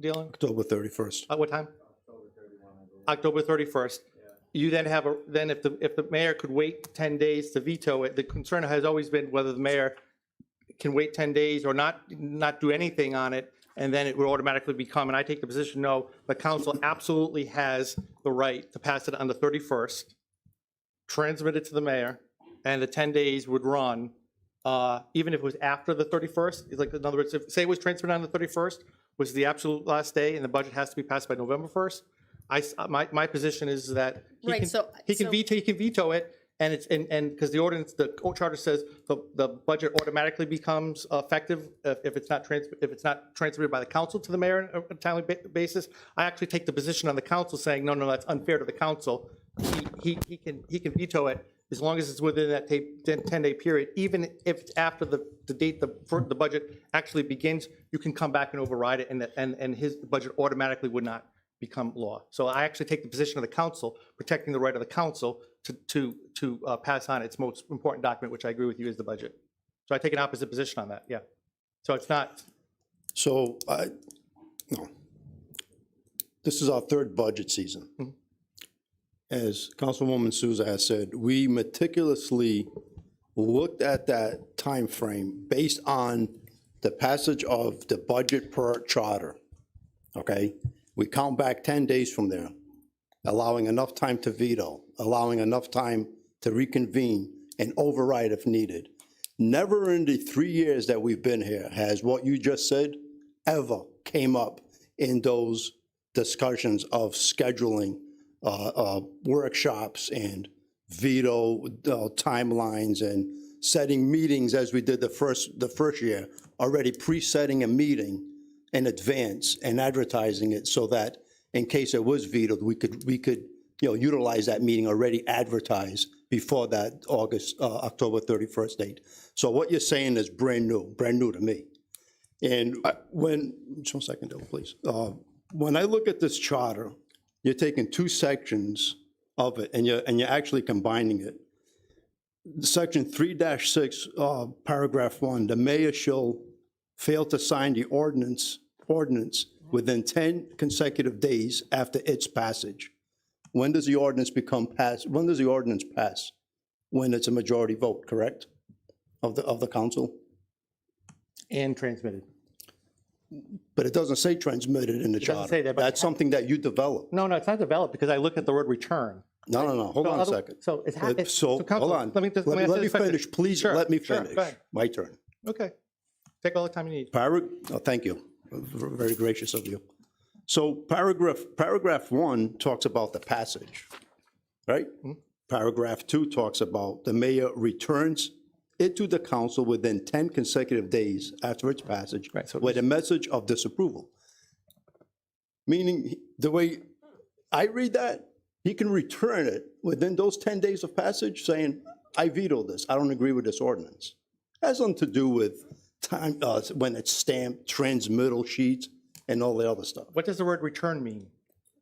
Dylan?
October 31st.
At what time? October 31st. You then have if the mayor could wait 10 days to veto it, the concern has always been whether the mayor can wait 10 days or not do anything on it, and then it would automatically become, and I take the position, no, the council absolutely has the right to pass it on the 31st, transmit it to the mayor, and the 10 days would run, even if it was after the 31st. It's like, in other words, say it was transmitted on the 31st, was the absolute last day, and the budget has to be passed by November 1st. My position is that he can veto it, and because the ordinance, the charter says the budget automatically becomes effective if it's not transmitted by the council to the mayor on a timely basis. I actually take the position on the council saying no, that's unfair to the council. He can veto it as long as it's within that 10-day period. Even if it's after the date the budget actually begins, you can come back and override it, and his budget automatically would not become law. So I actually take the position of the council, protecting the right of the council to pass on its most important document, which I agree with you is the budget. So I take an opposite position on that, yeah. So it's not.
So no. This is our third budget season. As Councilwoman Souza has said, we meticulously looked at that time frame based on the passage of the budget per charter, okay? We count back 10 days from there, allowing enough time to veto, allowing enough time to reconvene and override if needed. Never in the 3 years that we've been here has what you just said ever came up in those discussions of scheduling workshops and veto timelines and setting meetings as we did the first year, already pre-setting a meeting in advance and advertising it so that in case it was vetoed, we could utilize that meeting already advertised before that October 31st date. So what you're saying is brand new to me. And just 1 second, Dylan, please. When I look at this charter, you're taking two sections of it and you're actually combining it. Section 3-6, paragraph 1, the mayor shall fail to sign the ordinance within 10 consecutive days after its passage. When does the ordinance When does the ordinance pass? When it's a majority vote, correct? Of the council?
And transmitted.
But it doesn't say transmitted in the charter.
say that, but
That's something that you developed.
No, it's not developed because I looked at the word return.
No. Hold on a second.
So it's
Hold on.
Let me
Let me finish, please.
Sure,
Let me
sure,
finish.
go ahead.
My turn.
Okay. Take all the time you need.
Thank you. Very gracious of you. So paragraph 1 talks about the passage, right? Paragraph 2 talks about the mayor returns it to the council within 10 consecutive days after its passage with a message of disapproval. Meaning, the way I read that, he can return it within those 10 days of passage saying, I veto this, I don't agree with this ordinance. It has nothing to do with time, when it's stamped, transmittal sheets, and all the other stuff.
What does the word return mean?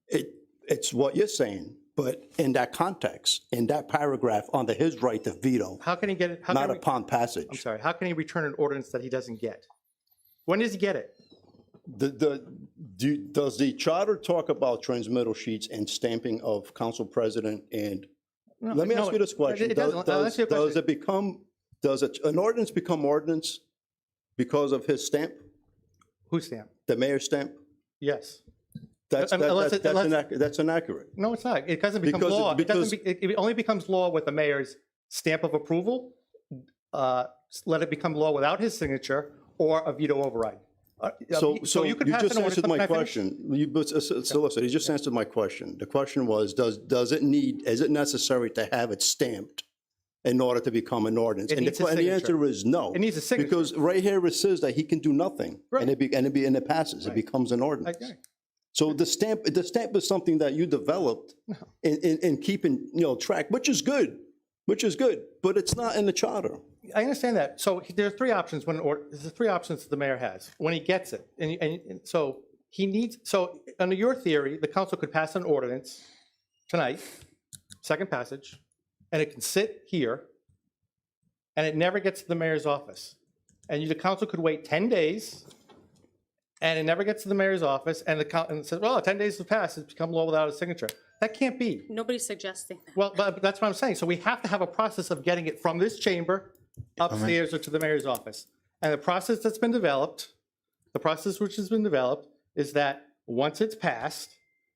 It's what you're saying, but in that context, in that paragraph, under his right to veto,
How can he get it?
not upon passage.
I'm sorry, how can he return an ordinance that he doesn't get? When does he get it?
Does the charter talk about transmittal sheets and stamping of council president and, let me ask you this question.
It doesn't. I'll ask you a question.
Does an ordinance become ordinance because of his stamp?
Whose stamp?
The mayor's stamp?
Yes.
That's inaccurate.
No, it's not. It doesn't become law. It only becomes law with the mayor's stamp of approval, let it become law without his signature, or a veto override.
So
you could
you
pass
just
an ordinance.
answered
Can
my
I finish?
question. Solicitor, you just answered my question. The question was, is it necessary to have it stamped in order to become an ordinance?
It
And
needs a
the answer
signature.
is no.
It needs a signature.
Because right here it says that he can do nothing, and it passes, it becomes an ordinance.
Okay.
So the stamp is something that you developed in keeping, track, which is good, but it's not in the charter.
I understand that. So there's three options there's three options the mayor has when he gets it. And so so under your theory, the council could pass an ordinance tonight, second passage, and it can sit here, and it never gets to the mayor's office. And the council could wait 10 days, and it never gets to the mayor's office, and and says, well, 10 days have passed, it's become law without a signature. That can't be.
Nobody's suggesting that.
Well, but that's what I'm saying. So we have to have a process of getting it from this chamber upstairs or to the mayor's office. And the process that's been developed, the process which has been developed is that once it's passed,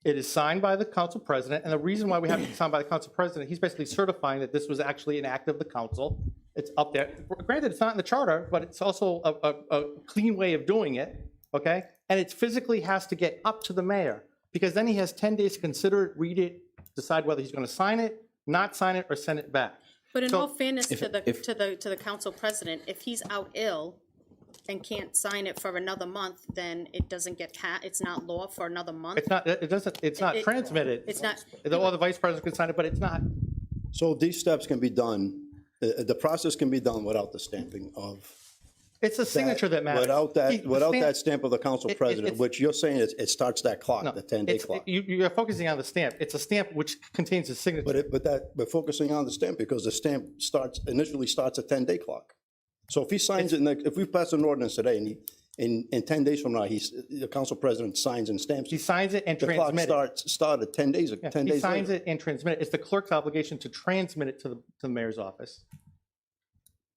it is signed by the council president. And the reason why we have it signed by the council president, he's basically certifying that this was actually an act of the council. It's up there. Granted, it's not in the charter, but it's also a clean way of doing it, okay? And it physically has to get up to the mayor, because then he has 10 days to consider it, read it, decide whether he's going to sign it, not sign it, or send it back.
But in
So
all fairness to the council president, if he's out ill and can't sign it for another month, then it doesn't get it's not law for another month.
It's not transmitted.
It's not.
Or the vice president can sign it, but it's not.
So these steps can be done, the process can be done without the stamping of.
It's a signature that matters.
Without that stamp of the council president, which you're saying it starts that clock, the 10-day clock.
You're focusing on the stamp. It's a stamp which contains a signature.
But we're focusing on the stamp because the stamp initially starts a 10-day clock. So if he signs it, if we pass an ordinance today and in 10 days from now, the council president signs and stamps it.
He signs it and transmits it.
The clock started 10 days ago.
He signs it and transmits it. It's the clerk's obligation to transmit it to the mayor's office.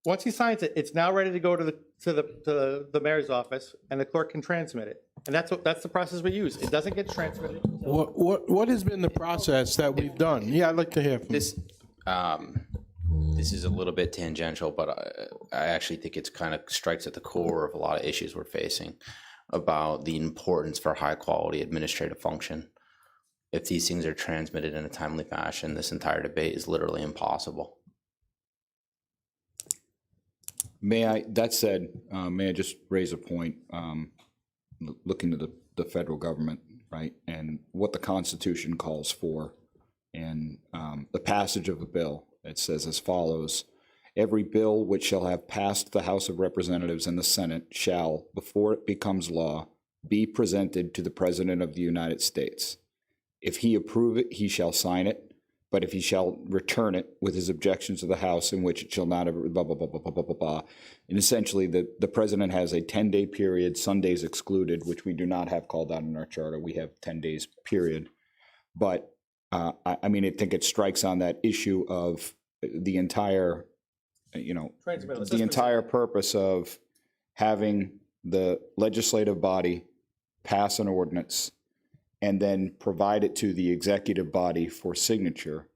Once he signs it, it's now ready to go to the mayor's office, and the clerk can transmit it. And that's the process we use. It doesn't get transmitted.
What has been the process that we've done? Yeah, I'd like to hear from
this. This is a little bit tangential, but I actually think it's kind of strikes at the core of a lot of issues we're facing about the importance for high quality administrative function. If these things are transmitted in a timely fashion, this entire debate is literally impossible.
That said, may I just raise a point, looking to the federal government, right, and what the Constitution calls for, and the passage of a bill. It says as follows: every bill which shall have passed the House of Representatives and the Senate shall, before it becomes law, be presented to the President of the United States. If he approve it, he shall sign it, but if he shall return it with his objections to the House, in which it shall not have blah, blah, blah, blah, blah, blah, blah, blah. And essentially, the president has a 10-day period, Sundays excluded, which we do not have called out in our charter. We have 10 days period. But I mean, I think it strikes on that issue of the entire, the entire purpose of having the legislative body pass an ordinance and then provide it to the executive body for signature,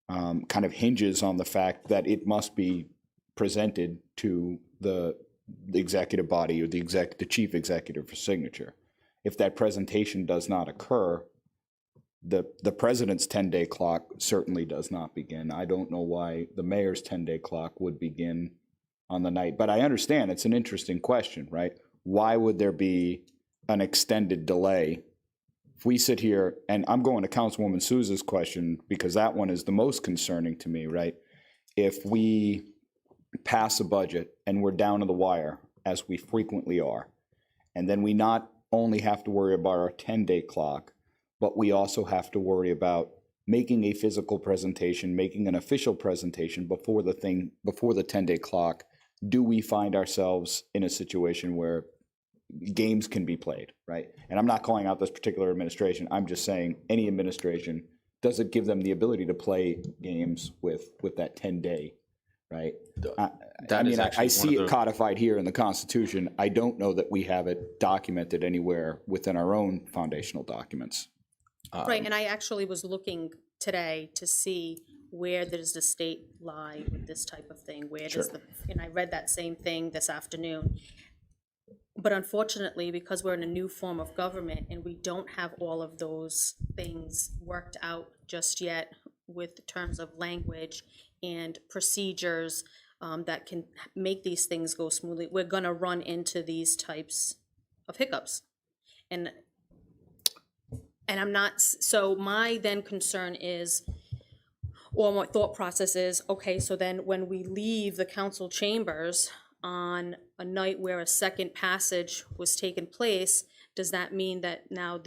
kind of hinges on the fact that it must be presented to the executive body or the chief executive for signature. If that presentation does not occur, the president's 10-day clock certainly does not begin. I don't know why the mayor's 10-day clock would begin on the night, but I understand it's an interesting question, right? Why would there be an extended delay? If we sit here, and I'm going to Councilwoman Souza's question because that one is the most concerning to me, right? If we pass a budget and we're down to the wire, as we frequently are, and then we not only have to worry about our 10-day clock, but we also have to worry about making a physical presentation, making an official presentation before the 10-day clock. Do we find ourselves in a situation where games can be played, right? And I'm not calling out this particular administration. I'm just saying any administration, does it give them the ability to play games with that 10-day, right? I see it codified here in the Constitution. I don't know that we have it documented anywhere within our own foundational documents.
Right, and I actually was looking today to see where does the state lie with this type of thing? Where does and I read that same thing this afternoon. But unfortunately, because we're in a new form of government and we don't have all of those things worked out just yet with terms of language and procedures that can make these things go smoothly, we're gonna run into these types of hiccups. And I'm not, so my then concern is, or my thought process is, okay, so then when we leave the council chambers on a night where a second passage was taking place, does that mean that now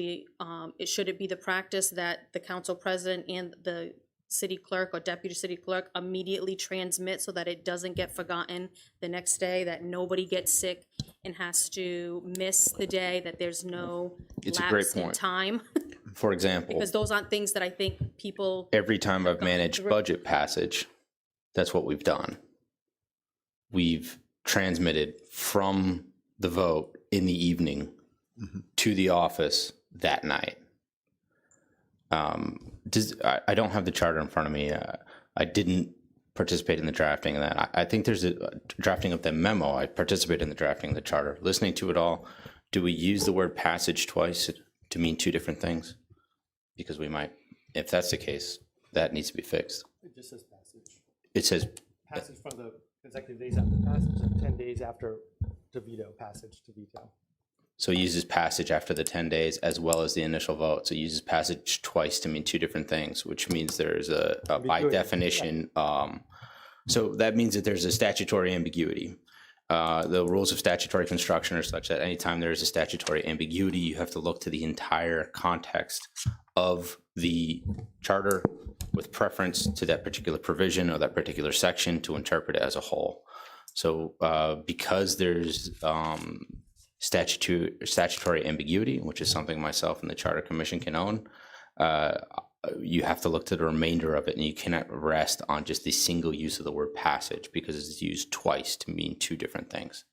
should it be the practice that the council president and the city clerk or deputy city clerk immediately transmit so that it doesn't get forgotten the next day, that nobody gets sick and has to miss the day, that there's no lapse in time?
For example,
Because those aren't things that I think people.
every time I've managed budget passage, that's what we've done. We've transmitted from the vote in the evening to the office that night. I don't have the charter in front of me. I didn't participate in the drafting of that. I think there's a drafting of the memo. I participated in the drafting of the charter. Listening to it all, do we use the word passage twice to mean two different things? Because we might, if that's the case, that needs to be fixed.
It just says passage.
It says
Passage from the consecutive days after passage and 10 days after to veto, passage to veto.
So it uses passage after the 10 days as well as the initial vote. So it uses passage twice to mean two different things, which means there's a by definition, so that means that there's a statutory ambiguity. The rules of statutory construction are such that anytime there is a statutory ambiguity, you have to look to the entire context of the charter with preference to that particular provision or that particular section to interpret it as a whole. So because there's statutory ambiguity, which is something myself and the Charter Commission can own, you have to look to the remainder of it, and you cannot rest on just the single use of the word passage because it's used twice to mean two different things.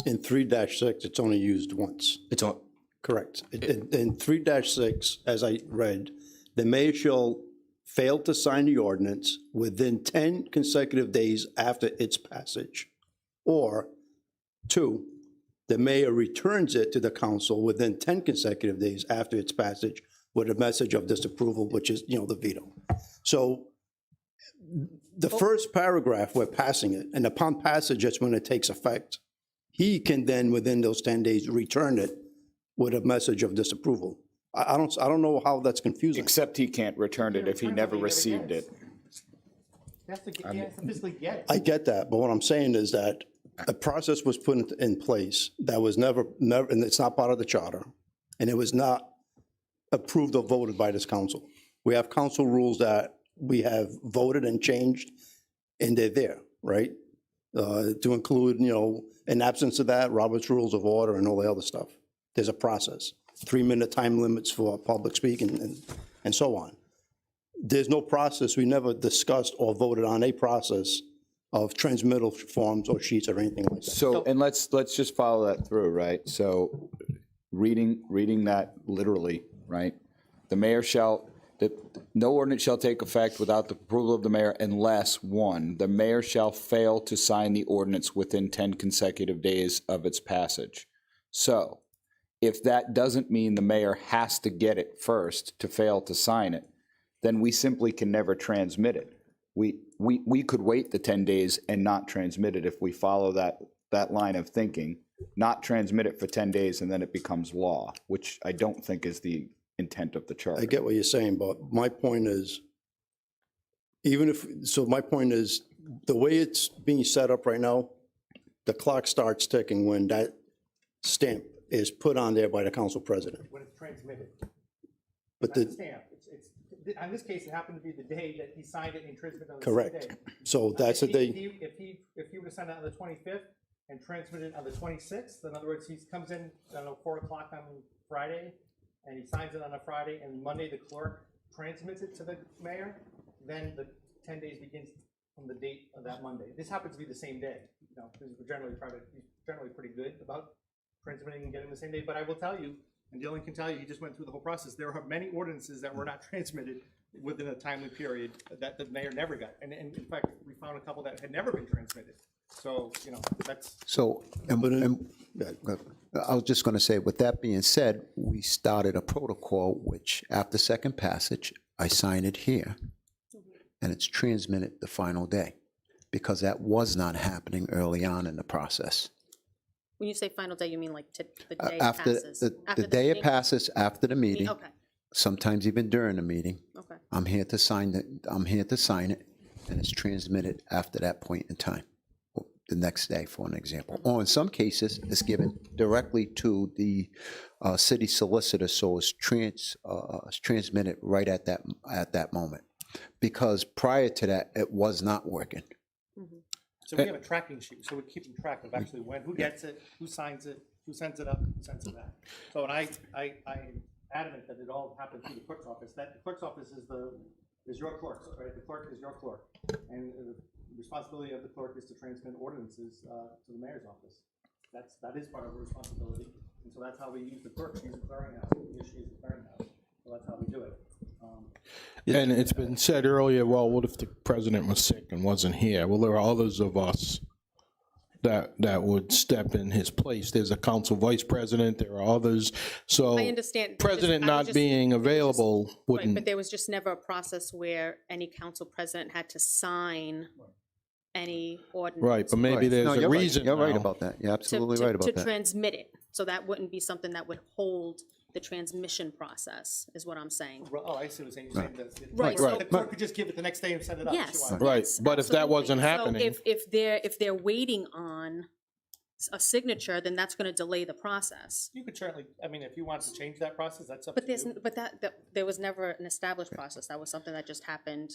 In 3-6, it's only used once.
It's on.
Correct. In 3-6, as I read, the mayor shall fail to sign the ordinance within 10 consecutive days after its passage, or 2, the mayor returns it to the council within 10 consecutive days after its passage with a message of disapproval, which is, the veto. So The first paragraph, we're passing it, and upon passage, that's when it takes effect. He can then, within those 10 days, return it with a message of disapproval. I don't know how that's confusing.
Except he can't return it if he never received it.
He has to physically get it.
I get that, but what I'm saying is that a process was put in place that was never, and it's not part of the charter, and it was not approved or voted by this council. We have council rules that we have voted and changed, and they're there, right? To include, in absence of that, Robert's Rules of Order and all the other stuff. There's a process, 3-minute time limits for public speaking and so on. There's no process. We never discussed or voted on a process of transmittal forms or sheets or anything like that.
So, and let's just follow that through, right? So, reading that literally, right? The mayor shall, no ordinance shall take effect without the approval of the mayor unless, 1, the mayor shall fail to sign the ordinance within 10 consecutive days of its passage. So, if that doesn't mean the mayor has to get it first to fail to sign it, then we simply can never transmit it. We could wait the 10 days and not transmit it if we follow that line of thinking, not transmit it for 10 days and then it becomes law, which I don't think is the intent of the charter.
I get what you're saying, but my point is, my point is, the way it's being set up right now, the clock starts ticking when that stamp is put on there by the council president.
When it's transmitted.
But
Not the stamp. In this case, it happened to be the day that he signed it and transmitted on the
correct.
same day.
So that's the day.
If he were to sign it on the 25th and transmit it on the 26th, in other words, he comes in, 4 o'clock on Friday, and he signs it on a Friday, and Monday the clerk transmits it to the mayor, then the 10 days begins from the date of that Monday. This happens to be the same day, because he's generally pretty good about transmitting and getting the same day. But I will tell you, and Dylan can tell you, he just went through the whole process. There are many ordinances that were not transmitted within a timely period that the mayor never got. And in fact, we found a couple that had never been transmitted. So, that's.
So, I was just going to say, with that being said, we started a protocol which, after second passage, I sign it here, and it's transmitted the final day, because that was not happening early on in the process.
When you say final day, you mean like the day
After
passes?
the day it passes, after the meeting,
Okay,
sometimes even during the meeting,
okay.
I'm here to sign it, and it's transmitted after that point in time, the next day, for an example. Or in some cases, it's given directly to the city solicitor, so it's transmitted right at that moment. Because prior to that, it was not working.
So we have a tracking sheet, so we're keeping track of actually who gets it, who signs it, who sends it up, who sends it back. So, and I'm adamant that it all happened through the clerk's office. That the clerk's office is your clerk, right? The clerk is your clerk. And the responsibility of the clerk is to transmit ordinances to the mayor's office. That is part of her responsibility. And so that's how we use the clerk. She's the clearinghouse. She is the clearinghouse. So that's how we do it.
And it's been said earlier, well, what if the president was sick and wasn't here? Well, there are others of us that would step in his place. There's a council vice president, there are others. So
I understand.
president
I was
not
just-
being available
Right,
wouldn't.
but there was just never a process where any council president had to sign any ordinance.
Right, but maybe there's
No,
a
you're right.
reason
You're right
now.
about that. You're
to-
absolutely
to-
right about
To
that.
transmit it, so that wouldn't be something that would hold the transmission process, is what I'm saying.
Oh, I see what you're saying. You're saying that
Right,
the
so-
clerk could just give it the next day and send it up. if she
Yes.
wanted.
Right,
yes,
but if that wasn't
absolutely.
happening.
So if they're waiting on a signature, then that's gonna delay the process.
You could certainly, if you want to change that process, that's up
But
to you.
there was never an established process. That was something that just happened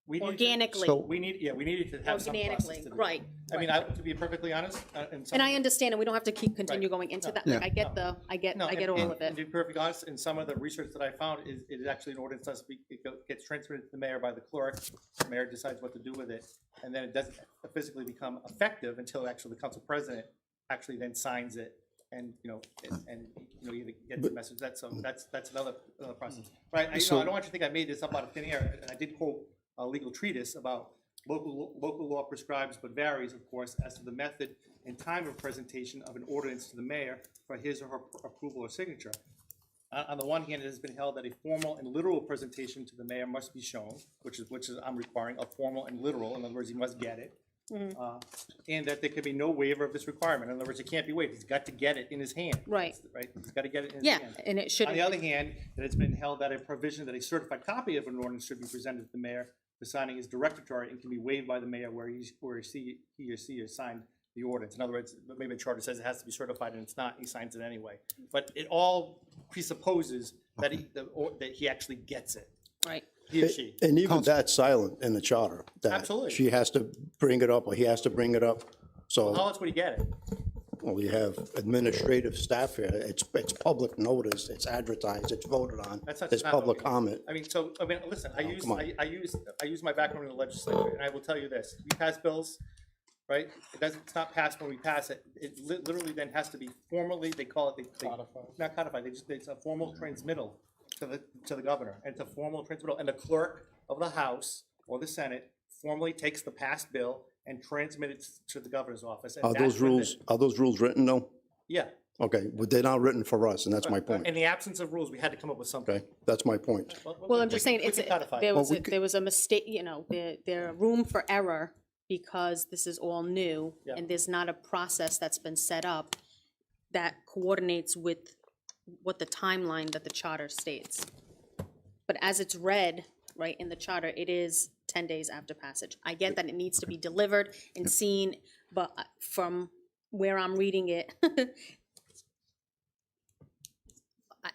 We needed
organically.
we needed to have some process
Organically,
to do it.
right,
To be perfectly honest,
And I understand, and we don't have to continue going into that. Like, I get
No,
I get all of
And
it.
to be perfectly honest, in some of the research that I found, it is actually an ordinance gets transmitted to the mayor by the clerk. The mayor decides what to do with it, and then it doesn't physically become effective until actually the council president actually then signs it and either gets the message. That's another process. But I don't want you to think I made this up out of thin air. And I did quote a legal treatise about local law prescribes but varies, of course, as to the method and time of presentation of an ordinance to the mayor for his or her approval or signature. on the one hand, it has been held that a formal and literal presentation to the mayor must be shown, which is I'm requiring a formal and literal, in other words, he must get it. And that there could be no waiver of this requirement. In other words, it can't be waived. He's got to get it in his hand.
Right.
Right? He's got to get it in his
Yeah,
hand.
and it should.
On the other hand, that it's been held that a provision that a certified copy of an ordinance should be presented to the mayor for signing is directory and can be waived by the mayor where he or she has signed the ordinance. In other words, maybe a charter says it has to be certified and it's not, he signs it anyway. But it all presupposes that he actually gets it.
Right.
He or she.
And even that's silent in the charter. That
Absolutely.
she has to bring it up, or he has to bring it up. So,
How else would he get it?
well, you have administrative staff here. It's public notice, it's advertised, it's voted on. There's
not
public
okay.
comment.
I mean, listen, I use
come on.
I use my background in the legislature, and I will tell you this: we pass bills, right? It's not passed when we pass it. It literally then has to be formally. They call it not codified. It's a formal transmittal to the governor, and it's a formal transmittal, and the clerk of the House or the Senate formally takes the passed bill and transmits it to the governor's office. And
Are
that's
those
when
rules, are those rules written though?
Yeah.
Okay, but they're not written for us, and that's my point.
In the absence of rules, we had to come up with something.
Okay, that's my point.
Well, I'm just saying,
we can codify it.
there was a mistake, there room for error because this is all new, and there's not a process that's been set up that coordinates with what the timeline that the charter states. But as it's read, right, in the charter, it is 10 days after passage. I get that it needs to be delivered and seen, but from where I'm reading it,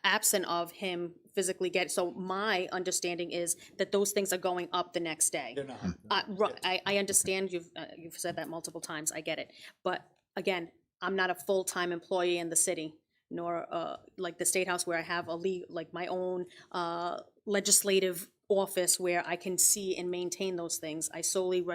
absent of him physically so my understanding is that those things are going up the next day.
They're not.
I understand you've said that multiple times, I get it. But again, I'm not a full-time employee in the city, nor like the State House where I have like my own legislative office where I can see and maintain those things. I solely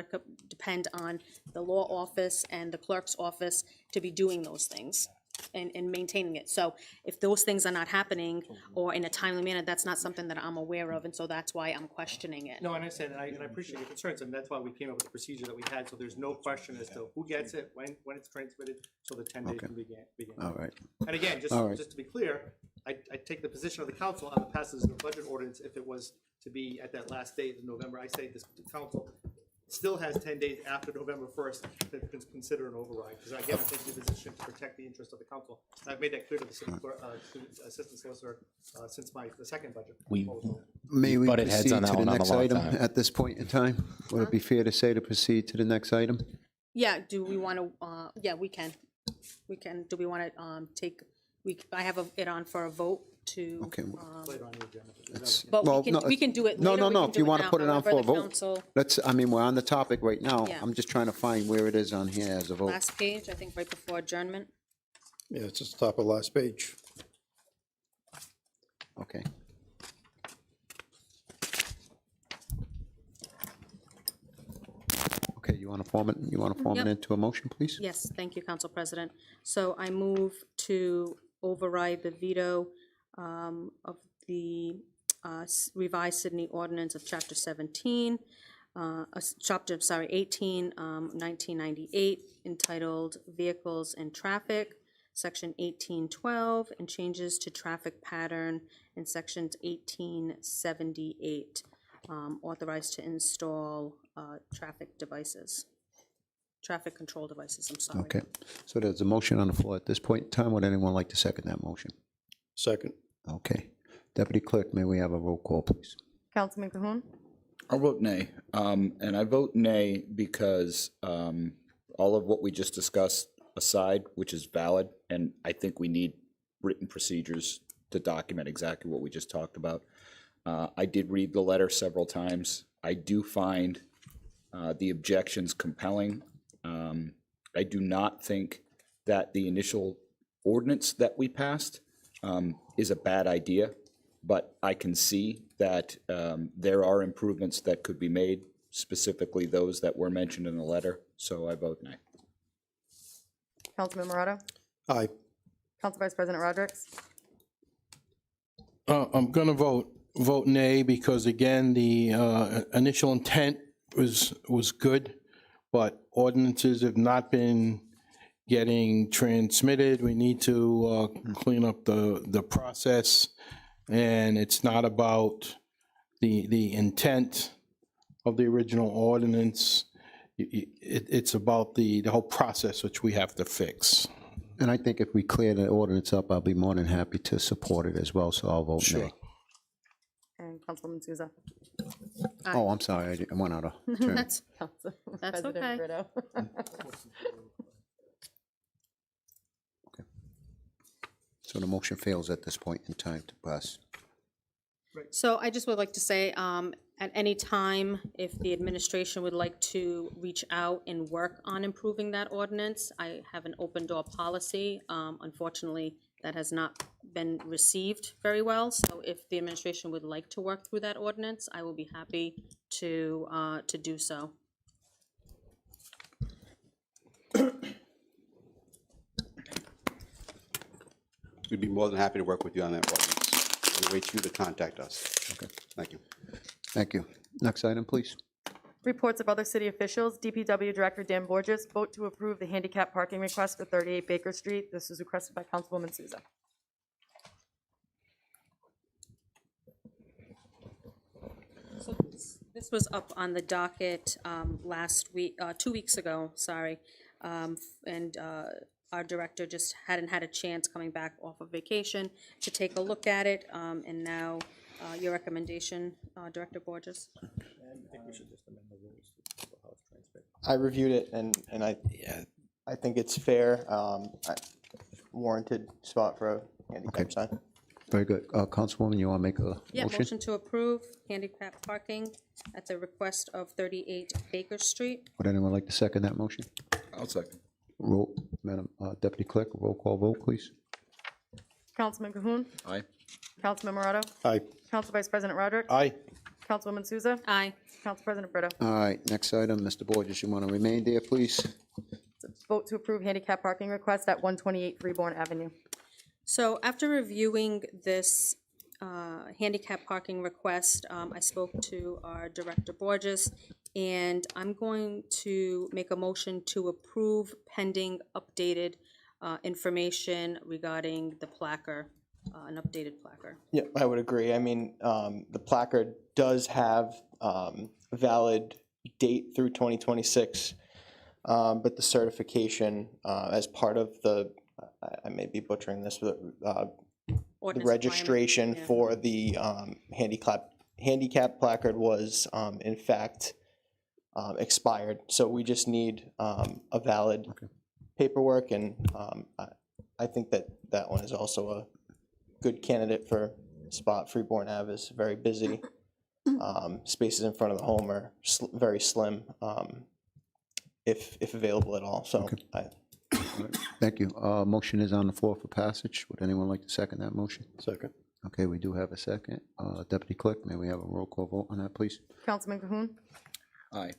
depend on the law office and the clerk's office to be doing those things and maintaining it. So if those things are not happening or in a timely manner, that's not something that I'm aware of, and so that's why I'm questioning it.
No, and I said, and I appreciate your concerns, and that's why we came up with the procedure that we had, so there's no question as to who gets it, when it's transmitted, so the 10 days can begin.
All right.
And again, just to be clear, I take the position of the council on the passage of the budget ordinance if it was to be at that last date of November. I say this council still has 10 days after November 1st to consider an override, because again, I take the position to protect the interest of the council. And I've made that clear to the city clerk, to assistant solicitor since the second budget proposal.
May we
butted heads
proceed
on that
to the
one on a
next
long
item
time.
at this point in time? Would it be fair to say to proceed to the next item?
Yeah, do we want to, yeah, we can. We can, do we want to take, I have it on for a vote to.
Okay.
But
Well,
we can do it
No,
later.
no,
we
no,
can
if
do
you
it
want to
now,
put it on
however
for a
the
vote.
council-
We're on the topic right now.
Yeah.
I'm just trying to find where it is on here as a vote.
Last page, I think right before adjournment.
Yeah, it's just the top of the last page.
Okay. Okay, you want to form it
Yep.
into a motion, please?
Yes, thank you, Council President. So I move to override the veto of the revised Sydney ordinance of Chapter 17, 18, 1998, entitled Vehicles and Traffic, Section 1812, and changes to traffic pattern in Sections 1878, authorized to install traffic control devices, I'm sorry.
Okay, so there's a motion on the floor at this point in time. Would anyone like to second that motion?
Second.
Okay. Deputy Clerk, may we have a roll call, please?
Councilman Cahoon?
I'll vote nay. And I vote nay because all of what we just discussed aside, which is valid, and I think we need written procedures to document exactly what we just talked about. I did read the letter several times. I do find the objections compelling. I do not think that the initial ordinance that we passed is a bad idea, but I can see that there are improvements that could be made, specifically those that were mentioned in the letter, so I vote nay.
Councilman Morato?
Aye.
Council Vice President Rodrick?
I'm going to vote nay because, again, the initial intent was good, but ordinances have not been getting transmitted. We need to clean up the process. And it's not about the intent of the original ordinance. It's about the whole process which we have to fix.
And I think if we clear the ordinance up, I'll be more than happy to support it as well, so I'll vote nay.
And Councilwoman Souza.
Oh, I'm sorry, I went out of turn.
That's
President
okay.
Brito.
So the motion fails at this point in time to pass.
So I just would like to say, at any time, if the administration would like to reach out and work on improving that ordinance, I have an open door policy. Unfortunately, that has not been received very well. So if the administration would like to work through that ordinance, I will be happy to do so.
We'd be more than happy to work with you on that ordinance. We wait you to contact us.
Okay.
Thank you.
Thank you. Next item, please.
Reports of other city officials. DPW Director Dan Borges, vote to approve the handicap parking request for 38 Baker Street. This was requested by Councilwoman Souza.
So this was up on the docket last week, 2 weeks ago, sorry. And our director just hadn't had a chance coming back off of vacation to take a look at it. And now your recommendation, Director Borges.
I reviewed it and I think it's fair, warranted spot for a handicap sign.
Very good. Councilwoman, you want to make a
Yeah,
motion?
motion to approve handicap parking at the request of 38 Baker Street.
Would anyone like to second that motion?
I'll second.
Roll, Madam Deputy Clerk, roll call vote, please.
Councilman Cahoon.
Aye.
Councilman Morato.
Aye.
Council Vice President Rodrick.
Aye.
Councilwoman Souza.
Aye.
Council President Brito.
All right, next item, Mr. Borges, you want to remain there, please?
Vote to approve handicap parking request at 128 Freeborn Avenue.
So after reviewing this handicap parking request, I spoke to our Director Borges, and I'm going to make a motion to approve pending updated information regarding the placard, an updated placard.
Yeah, I would agree. I mean, the placard does have valid date through 2026, but the certification as part of the, I may be butchering this, but the registration for the handicap placard was in fact expired. So we just need a valid paperwork, and I think that that one is also a good candidate for spot. Freeborn Ave is very busy. Spaces in front of the home are very slim, if available at all. So
Thank you. Motion is on the floor for passage. Would anyone like to second that motion?
Second.
Okay, we do have a second. Deputy Clerk, may we have a roll call vote on that, please?
Councilman Cahoon.
Aye.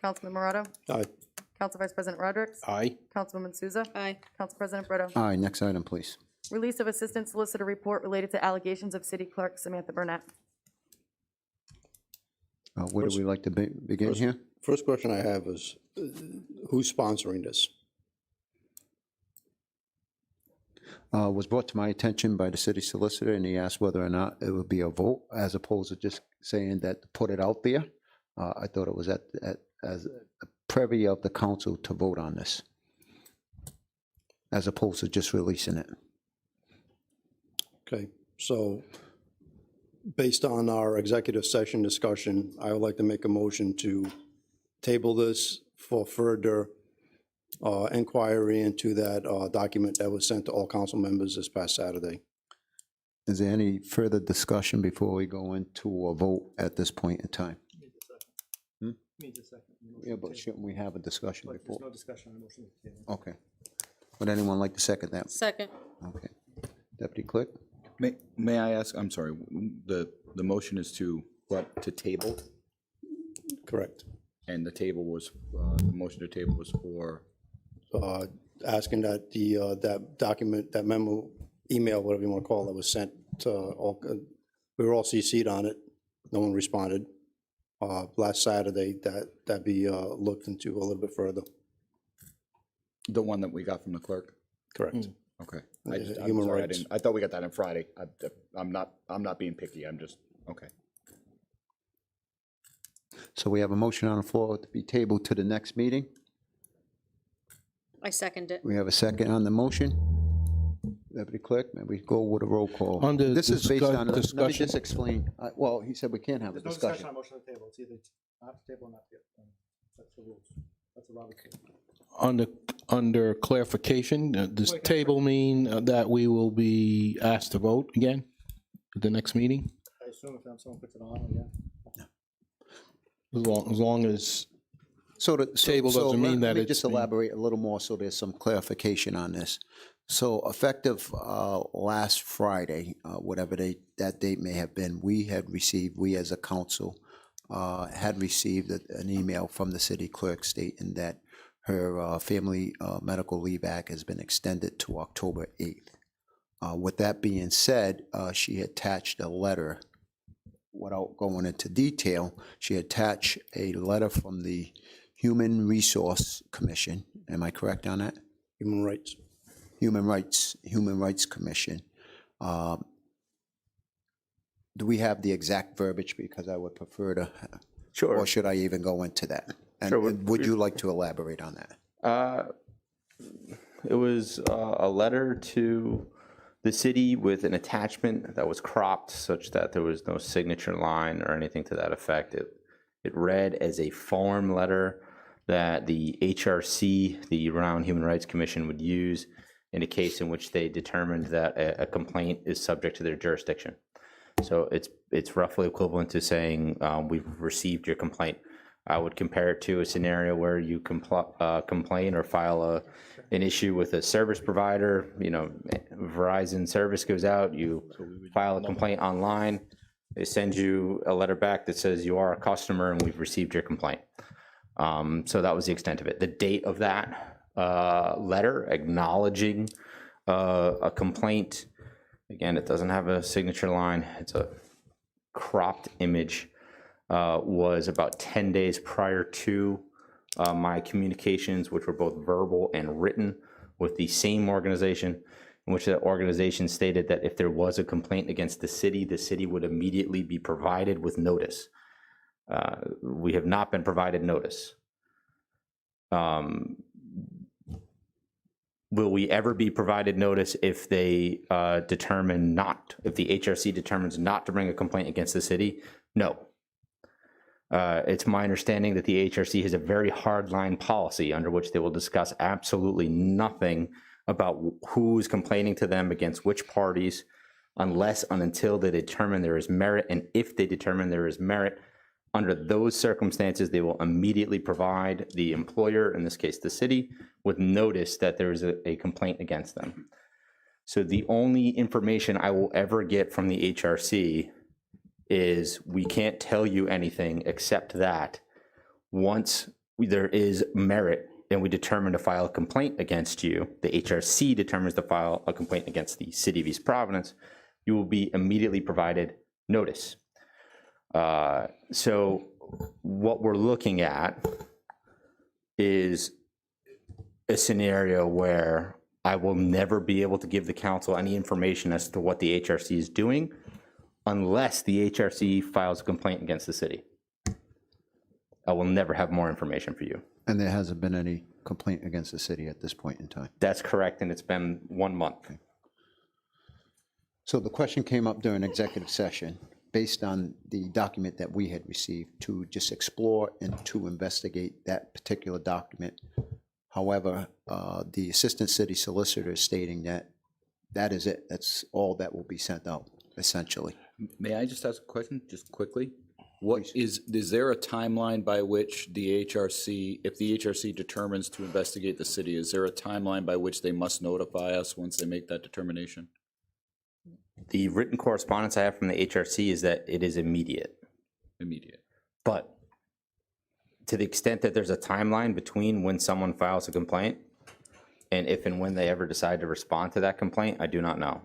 Councilman Morato.
Aye.
Council Vice President Rodrick.
Aye.
Councilwoman Souza.
Aye.
Council President Brito.
Aye, next item, please.
Release of Assistant Solicitor Report related to allegations of City Clerk Samantha Burnett.
Where do we like to begin here?
First question I have is, who's sponsoring this?
Was brought to my attention by the city solicitor, and he asked whether or not it would be a vote, as opposed to just saying that, put it out there. I thought it was as a privy of the council to vote on this, as opposed to just releasing it.
Okay, so based on our executive session discussion, I would like to make a motion to table this for further inquiry into that document that was sent to all council members this past Saturday.
Is there any further discussion before we go into a vote at this point in time? Yeah, but shouldn't we have a discussion before?
There's no discussion on the motion.
Okay. Would anyone like to second that?
Second.
Okay. Deputy Clerk?
May I ask, I'm sorry, the motion is to what, to table?
Correct.
And the table was, the motion to table was for?
Asking that that document, that memo, email, whatever you want to call it, was sent to all, we were all CC'd on it. No one responded. Last Saturday, that be looked into a little bit further.
The one that we got from the clerk?
Correct.
Okay.
Human rights.
I thought we got that on Friday. I'm not being picky, I'm just, okay.
So we have a motion on the floor to be tabled to the next meeting.
I second it.
We have a second on the motion. Deputy Clerk, may we go with a roll call?
Under
This is based on, let me
discussion.
just explain, well, he said we can't have a
There's no discussion
discussion.
on motion on the table. It's either not to table or not to. That's the rules. That's the Robert's rule.
Under clarification, does table mean that we will be asked to vote again at the next meeting?
I assume if someone puts it on, yeah.
As long as
So the
table doesn't mean that
Let me
it's
just
being-
elaborate a little more so there's some clarification on this. So effective last Friday, whatever that date may have been, we as a council had received an email from the city clerk stating that her family medical leave act has been extended to October 8th. With that being said, she attached a letter. Without going into detail, she attached a letter from the Human Resource Commission. Am I correct on that?
Human rights.
Human Rights Commission. Do we have the exact verbiage? Because I would prefer to.
Sure.
Or should I even go into that? And
Sure.
would you like to elaborate on that?
It was a letter to the city with an attachment that was cropped such that there was no signature line or anything to that effect. It read as a form letter that the HRC, the Rhode Island Human Rights Commission, would use in a case in which they determined that a complaint is subject to their jurisdiction. So it's roughly equivalent to saying, we've received your complaint. I would compare it to a scenario where you complain or file an issue with a service provider. You know, Verizon service goes out, you file a complaint online, they send you a letter back that says you are a customer and we've received your complaint. So that was the extent of it. The date of that letter acknowledging a complaint, again, it doesn't have a signature line, it's a cropped image, was about 10 days prior to my communications, which were both verbal and written with the same organization, in which the organization stated that if there was a complaint against the city would immediately be provided with notice. We have not been provided notice. Will we ever be provided notice if they determine not, if the HRC determines not to bring a complaint against the city? No. It's my understanding that the HRC has a very hardline policy under which they will discuss absolutely nothing about who's complaining to them against which parties, unless and until they determine there is merit. And if they determine there is merit, under those circumstances, they will immediately provide the employer, in this case the city, with notice that there is a complaint against them. So the only information I will ever get from the HRC is we can't tell you anything except that once there is merit and we determine to file a complaint against you, the HRC determines to file a complaint against the city of East Providence, you will be immediately provided notice. So what we're looking at is a scenario where I will never be able to give the council any information as to what the HRC is doing unless the HRC files a complaint against the city. I will never have more information for you.
And there hasn't been any complaint against the city at this point in time?
That's correct, and it's been 1 month.
Okay. So the question came up during executive session based on the document that we had received to just explore and to investigate that particular document. However, the assistant city solicitor is stating that that is it. That's all that will be sent out, essentially.
May I just ask a question, just quickly? What is there a timeline by which the HRC, if the HRC determines to investigate the city, is there a timeline by which they must notify us once they make that determination?
The written correspondence I have from the HRC is that it is immediate.
Immediate.
But to the extent that there's a timeline between when someone files a complaint and if and when they ever decide to respond to that complaint, I do not know.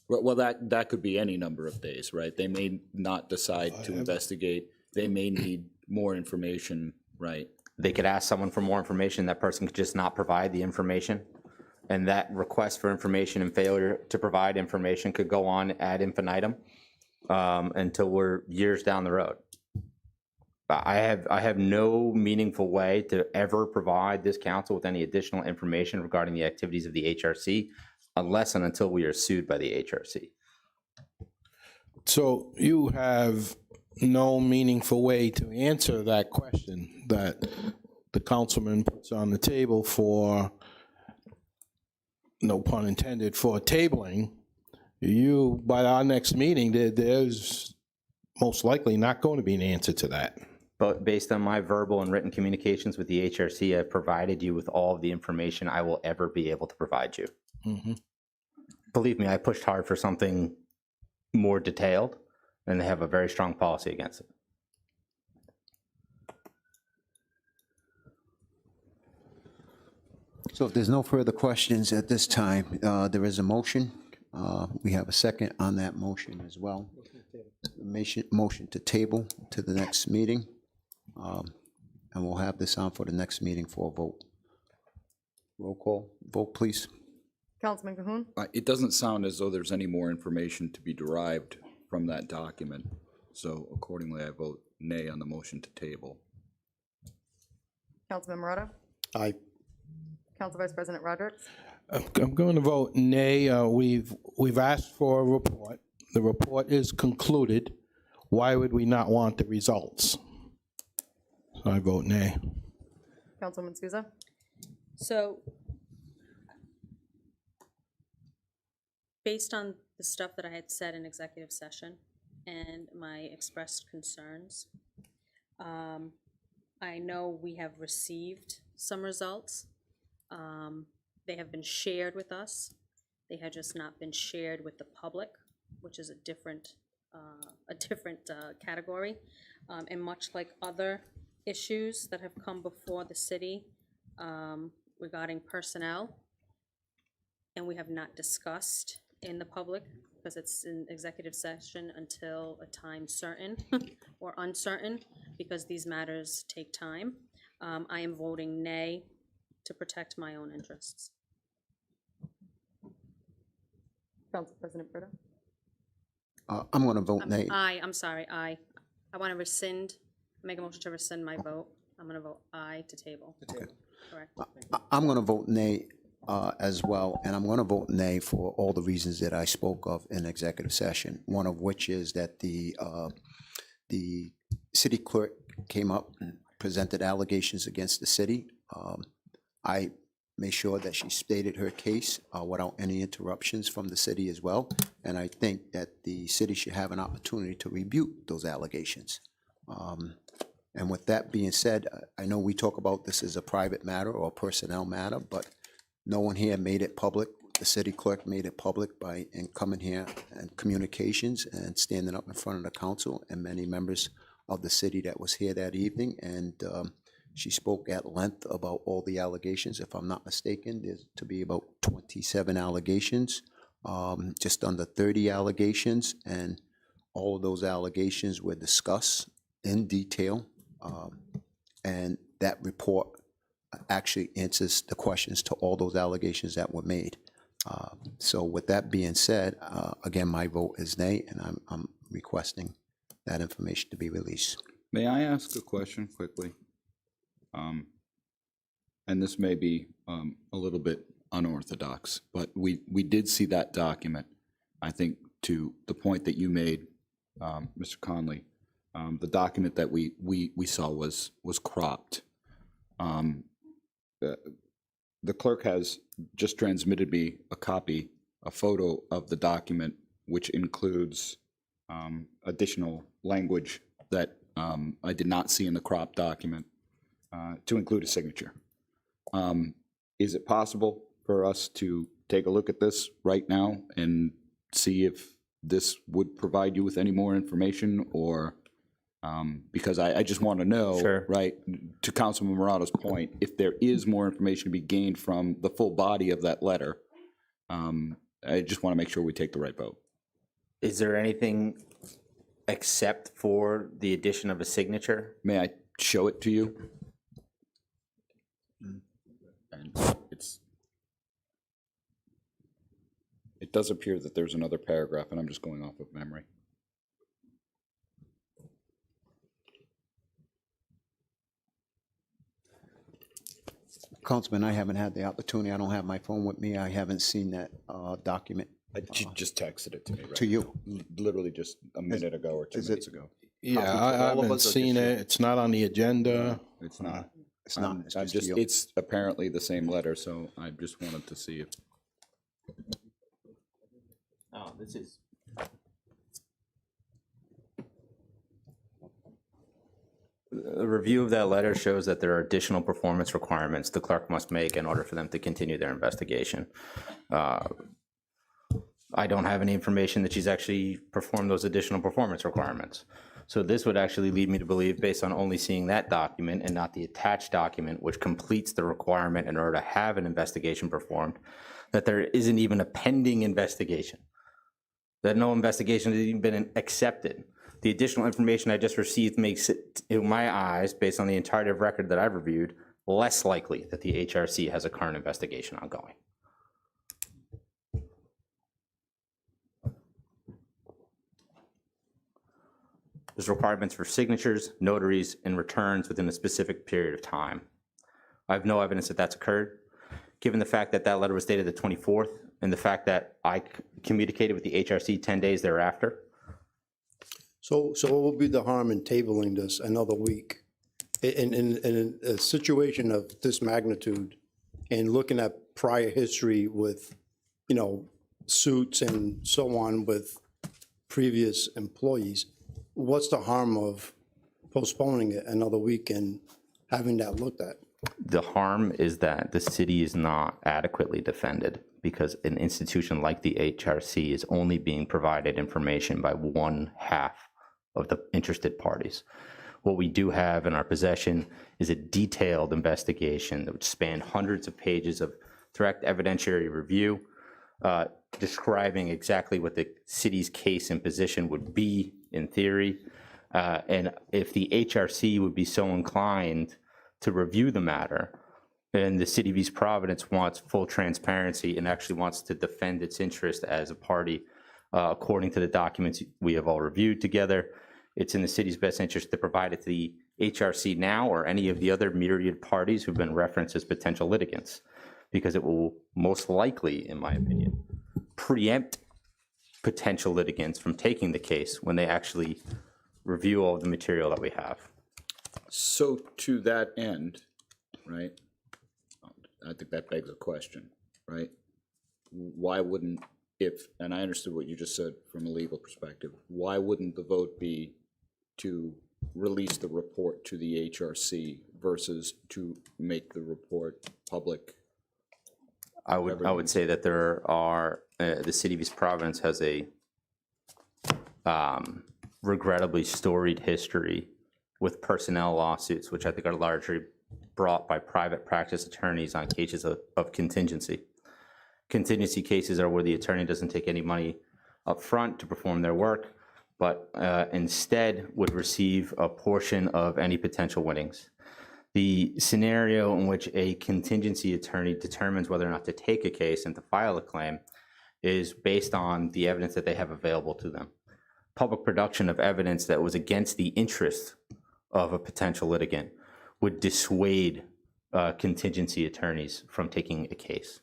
Well, that could be any number of days, right? They may not decide to investigate. They may need more information, right?
They could ask someone for more information, that person could just not provide the information. And that request for information and failure to provide information could go on ad infinitum until we're years down the road. I have no meaningful way to ever provide this council with any additional information regarding the activities of the HRC unless and until we are sued by the HRC.
So you have no meaningful way to answer that question that the councilman puts on the table for, no pun intended, for tabling. You, by our next meeting, there's most likely not going to be an answer to that.
But based on my verbal and written communications with the HRC, I've provided you with all of the information I will ever be able to provide you.
Mm-hmm.
Believe me, I pushed hard for something more detailed, and they have a very strong policy against it.
So if there's no further questions at this time, there is a motion. We have a second on that motion as well. Motion to table to the next meeting. And we'll have this on for the next meeting for a vote. Roll call, vote please.
Councilman Cahoon?
It doesn't sound as though there's any more information to be derived from that document. So accordingly, I vote nay on the motion to table.
Councilman Morado?
Aye.
Council Vice President Rodrick?
I'm going to vote nay. We've asked for a report. The report is concluded. Why would we not want the results? So I vote nay.
Councilwoman Souza?
So, based on the stuff that I had said in executive session and my expressed concerns, I know we have received some results. They have been shared with us. They have just not been shared with the public, which is a different category. And much like other issues that have come before the city regarding personnel, and we have not discussed in the public because it's in executive session until a time certain or uncertain, because these matters take time. I am voting nay to protect my own interests.
Council President Brito?
I'm going to vote nay.
I'm sorry, I want to rescind, make a motion to rescind my vote. I'm going to vote aye to table. Correct.
I'm going to vote nay as well, and I'm going to vote nay for all the reasons that I spoke of in executive session, one of which is that the city clerk came up and presented allegations against the city. I made sure that she stated her case without any interruptions from the city as well, and I think that the city should have an opportunity to rebuke those allegations. And with that being said, I know we talk about this as a private matter or a personnel matter, but no one here made it public. The city clerk made it public by coming here and communications and standing up in front of the council and many members of the city that was here that evening. And she spoke at length about all the allegations. If I'm not mistaken, there's to be about 27 allegations, just under 30 allegations, and all of those allegations were discussed in detail. And that report actually answers the questions to all those allegations that were made. So with that being said, again, my vote is nay, and I'm requesting that information to be released.
May I ask a question quickly? And this may be a little bit unorthodox, but we did see that document. I think to the point that you made, Mr. Conley, the document that we saw was cropped. The clerk has just transmitted me a photo of the document, which includes additional language that I did not see in the cropped document, to include a signature. Is it possible for us to take a look at this right now and see if this would provide you with any more information, or because I just want to know,
Sure.
Right, to Councilman Murado's point, if there is more information to be gained from the full body of that letter, I just want to make sure we take the right vote.
Is there anything except for the addition of a signature?
May I show it to you? And it does appear that there's another paragraph, and I'm just going off of memory.
Councilman, I haven't had the opportunity. I don't have my phone with me. I haven't seen that document.
She just texted it to me. Right
To you?
now. Literally just a minute ago or 2 minutes ago.
Yeah,
Copy to
I
all of
haven't
us or
seen
just you?
it. It's not on the agenda.
It's not.
It's not. It's just you.
It's apparently the same letter, so I just wanted to see if.
Oh, this is. A review of that letter shows that there are additional performance requirements the clerk must make in order for them to continue their investigation. I don't have any information that she's actually performed those additional performance requirements. So this would actually lead me to believe, based on only seeing that document and not the attached document, which completes the requirement in order to have an investigation performed, that there isn't even a pending investigation, that no investigation has even been accepted. The additional information I just received makes it, in my eyes, based on the entirety of record that I've reviewed, less likely that the HRC has a current investigation ongoing. There's requirements for signatures, notaries, and returns within a specific period of time. I have no evidence that that's occurred. Given the fact that that letter was dated the 24th and the fact that I communicated with the HRC 10 days thereafter.
So what will be the harm in tabling this another week? In a situation of this magnitude and looking at prior history with, suits and so on with previous employees, what's the harm of postponing it another week and having that looked at?
The harm is that the city is not adequately defended because an institution like the HRC is only being provided information by one half of the interested parties. What we do have in our possession is a detailed investigation that would span hundreds of pages of direct evidentiary review, describing exactly what the city's case and position would be in theory. And if the HRC would be so inclined to review the matter, and the city of East Providence wants full transparency and actually wants to defend its interest as a party, according to the documents we have all reviewed together, it's in the city's best interest to provide it to the HRC now or any of the other myriad parties who've been referenced as potential litigants, because it will most likely, in my opinion, preempt potential litigants from taking the case when they actually review all of the material that we have.
So to that end, right, I think that begs a question, right? Why wouldn't, and I understood what you just said from a legal perspective, why wouldn't the vote be to release the report to the HRC versus to make the report public?
I would say that there are, the city of East Providence has a regrettably storied history with personnel lawsuits, which I think are largely brought by private practice attorneys on cases of contingency. Contingency cases are where the attorney doesn't take any money up front to perform their work, but instead would receive a portion of any potential winnings. The scenario in which a contingency attorney determines whether or not to take a case and to file a claim is based on the evidence that they have available to them. Public production of evidence that was against the interest of a potential litigant would dissuade contingency attorneys from taking a case.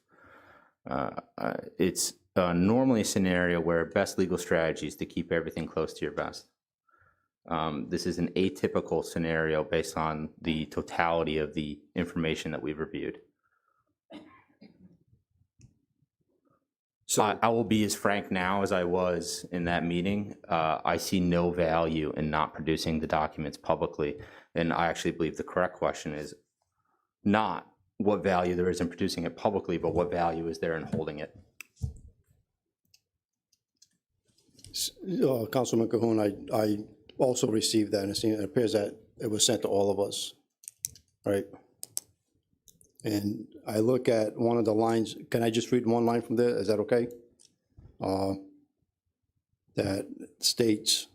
It's normally a scenario where best legal strategy is to keep everything close to your vest. This is an atypical scenario based on the totality of the information that we've reviewed. So I will be as frank now as I was in that meeting. I see no value in not producing the documents publicly. And I actually believe the correct question is not what value there is in producing it publicly, but what value is there in holding it?
Councilman Cahoon, I also received that, and it appears that it was sent to all of us, right? And I look at one of the lines, can I just read one line from there? Is that okay? That states,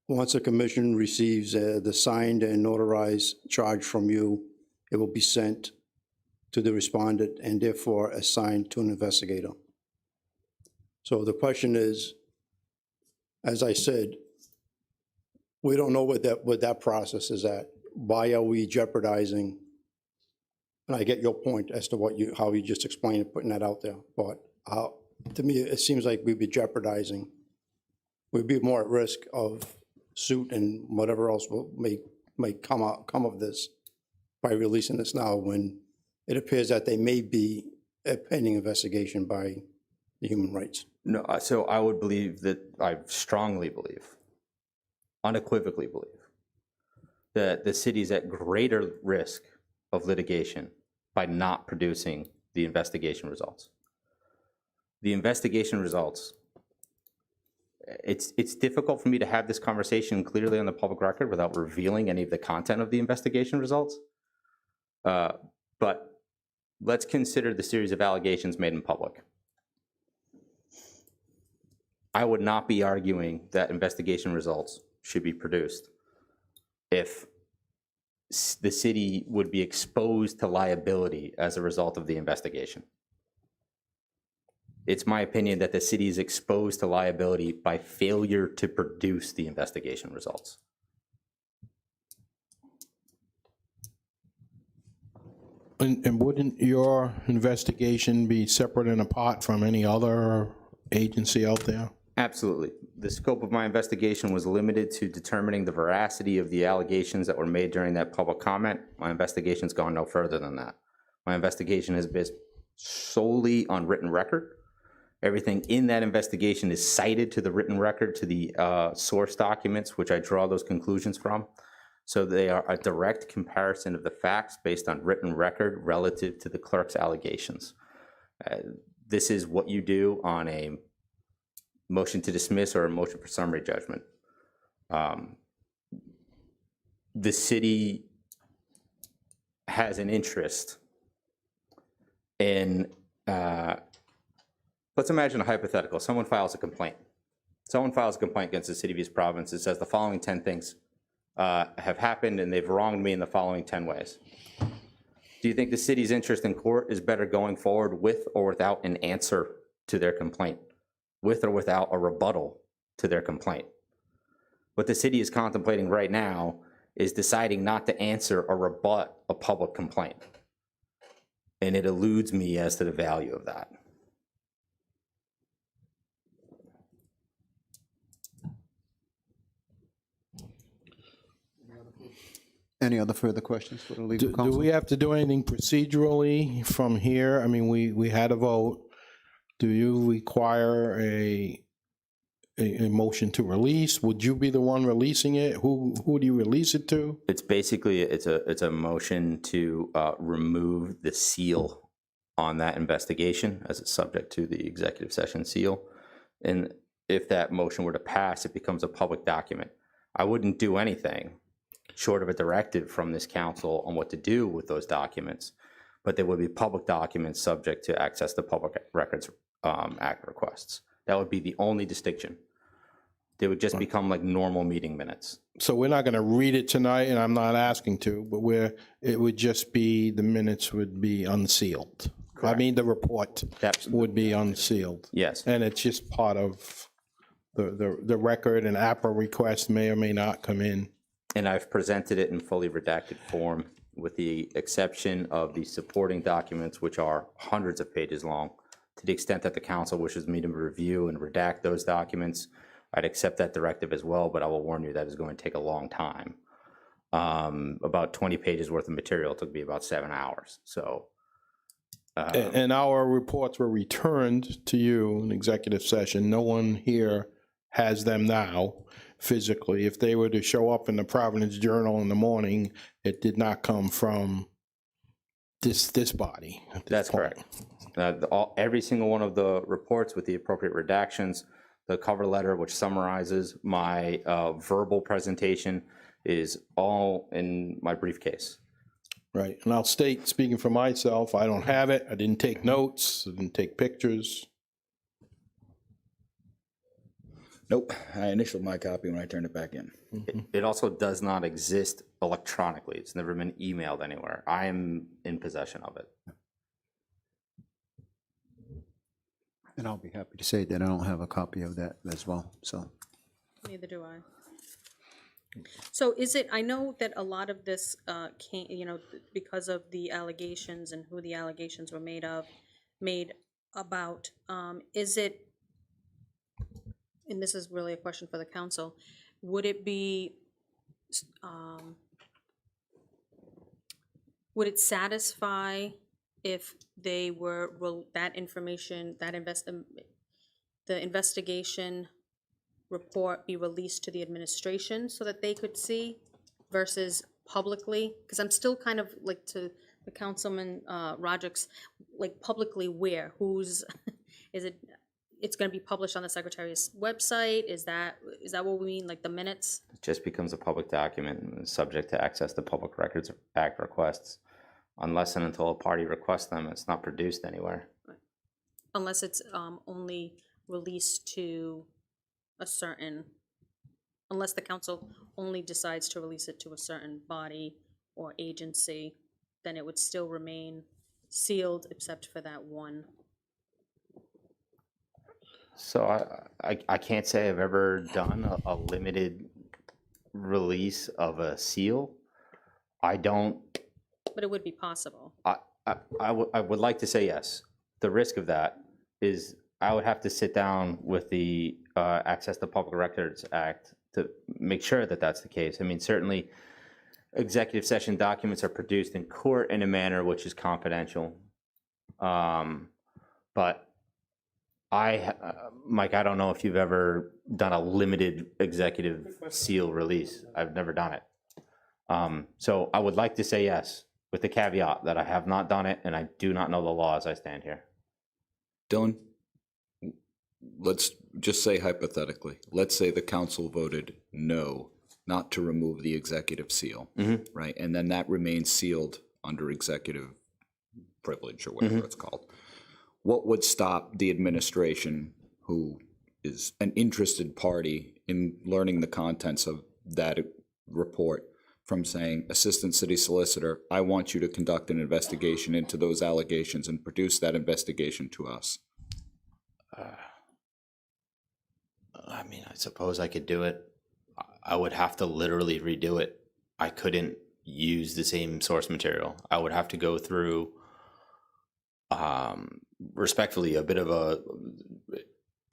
once a commission receives the signed and notarized charge from you, it will be sent to the respondent and therefore assigned to an investigator. So the question is, as I said, we don't know what that process is at. Why are we jeopardizing? And I get your point as to how you just explained it, putting that out there. But to me, it seems like we'd be jeopardizing. We'd be more at risk of suit and whatever else may come of this by releasing this now, when it appears that they may be a pending investigation by the human rights.
No, so I would believe that, I strongly believe, unequivocally believe, that the city's at greater risk of litigation by not producing the investigation results. The investigation results, it's difficult for me to have this conversation clearly on the public record without revealing any of the content of the investigation results. But let's consider the series of allegations made in public. I would not be arguing that investigation results should be produced if the city would be exposed to liability as a result of the investigation. It's my opinion that the city is exposed to liability by failure to produce the investigation results.
And wouldn't your investigation be separate and apart from any other agency out there?
Absolutely. The scope of my investigation was limited to determining the veracity of the allegations that were made during that public comment. My investigation's gone no further than that. My investigation has been solely on written record. Everything in that investigation is cited to the written record, to the source documents, which I draw those conclusions from. So they are a direct comparison of the facts based on written record relative to the clerk's allegations. This is what you do on a motion to dismiss or a motion for summary judgment. The city has an interest in, let's imagine a hypothetical. Someone files a complaint. Someone files a complaint against the city of East Providence. It says the following 10 things have happened and they've wronged me in the following 10 ways. Do you think the city's interest in court is better going forward with or without an answer to their complaint? With or without a rebuttal to their complaint? What the city is contemplating right now is deciding not to answer or rebut a public complaint. And it eludes me as to the value of that.
Any other further questions for the legal
Do
counsel?
we have to do anything procedurally from here? I mean, we had a vote. Do you require a motion to release? Would you be the one releasing it? Who do you release it to?
It's basically, it's a motion to remove the seal on that investigation as it's subject to the executive session seal. And if that motion were to pass, it becomes a public document. I wouldn't do anything short of a directive from this council on what to do with those documents, but there would be public documents subject to access to Public Records Act requests. That would be the only distinction. They would just become like normal meeting minutes.
So we're not going to read it tonight, and I'm not asking to, but it would just be, the minutes would be unsealed. Correct. I mean, the report would be unsealed.
Yes.
And it's just part of the record, and APRA requests may or may not come in.
And I've presented it in fully redacted form with the exception of the supporting documents, which are hundreds of pages long. To the extent that the council wishes me to review and redact those documents, I'd accept that directive as well, but I will warn you that is going to take a long time. About 20 pages worth of material took me about 7 hours. So,
and our reports were returned to you in executive session. No one here has them now physically. If they were to show up in the Providence Journal in the morning, it did not come from this body.
That's correct. Every single one of the reports with the appropriate redactions, the cover letter which summarizes my verbal presentation, is all in my briefcase.
Right, and I'll state, speaking for myself, I don't have it. I didn't take notes. I didn't take pictures.
Nope, I initialed my copy when I turned it back in.
It also does not exist electronically. It's never been emailed anywhere. I am in possession of it.
And I'll be happy to say that I don't have a copy of that as well, so.
Neither do I. So is it, I know that a lot of this came, because of the allegations and who the allegations were made about, is it, and this is really a question for the council, would it be, would it satisfy if they were, that information, the investigation report be released to the administration so that they could see versus publicly? Because I'm still kind of like to the Councilman Rodrick's, like publicly where, who's, is it, it's going to be published on the Secretary's website? Is that what we mean, like the minutes?
It just becomes a public document and is subject to access to Public Records Act requests. Unless and until a party requests them, it's not produced anywhere.
Unless it's only released to a certain, unless the council only decides to release it to a certain body or agency, then it would still remain sealed except for that one.
So I can't say I've ever done a limited release of a seal. I don't.
But it would be possible.
I would like to say yes. The risk of that is I would have to sit down with the Access to Public Records Act to make sure that that's the case. I mean, certainly executive session documents are produced in court in a manner which is confidential. But Mike, I don't know if you've ever done a limited executive seal release. I've never done it. So I would like to say yes, with the caveat that I have not done it and I do not know the law as I stand here.
Dylan, let's just say hypothetically, let's say the council voted no, not to remove the executive seal, right? And then that remains sealed under executive privilege or whatever it's called. What would stop the administration, who is an interested party in learning the contents of that report, from saying, Assistant City Solicitor, I want you to conduct an investigation into those allegations and produce that investigation to us?
I mean, I suppose I could do it. I would have to literally redo it. I couldn't use the same source material. I would have to go through, respectfully, I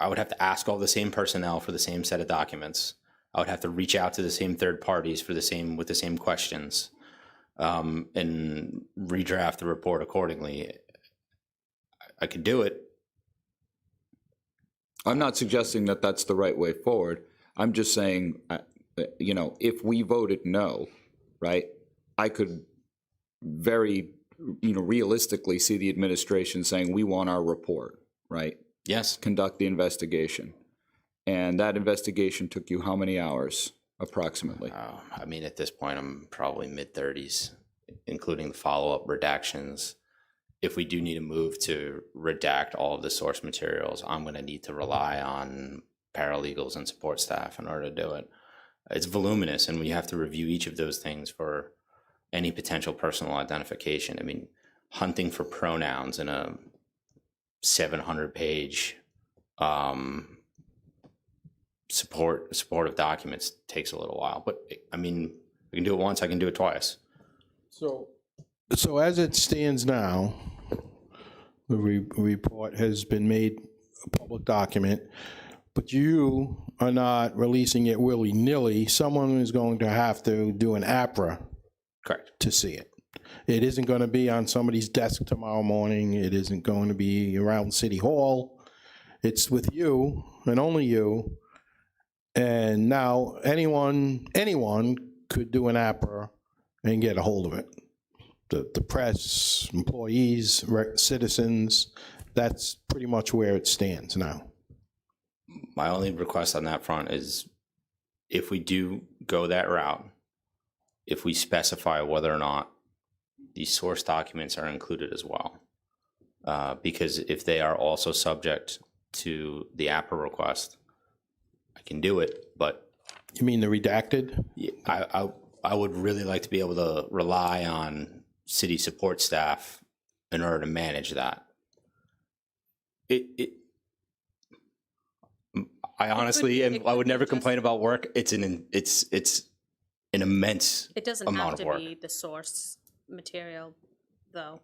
would have to ask all the same personnel for the same set of documents. I would have to reach out to the same third parties with the same questions, and redraft the report accordingly. I could do it.
I'm not suggesting that that's the right way forward. I'm just saying, if we voted no, right, I could very, realistically see the administration saying, we want our report, right?
Yes.
Conduct the investigation. And that investigation took you how many hours, approximately?
I mean, at this point, I'm probably mid-30s, including the follow-up redactions. If we do need to move to redact all of the source materials, I'm going to need to rely on paralegals and support staff in order to do it. It's voluminous, and we have to review each of those things for any potential personal identification. I mean, hunting for pronouns in a 700-page supportive documents takes a little while, but I mean, I can do it once, I can do it twice.
So as it stands now, the report has been made a public document, but you are not releasing it willy-nilly. Someone is going to have to do an APRA.
Correct.
To see it. It isn't going to be on somebody's desk tomorrow morning. It isn't going to be around City Hall. It's with you and only you. And now anyone could do an APRA and get a hold of it. The press, employees, citizens, that's pretty much where it stands now.
My only request on that front is if we do go that route, if we specify whether or not these source documents are included as well. Because if they are also subject to the APRA request, I can do it, but...
You mean the redacted?
Yeah, I would really like to be able to rely on city support staff in order to manage that. I honestly, and I would never complain about work. It's an immense
It doesn't
amount
have
of
to
work.
be the source material, though.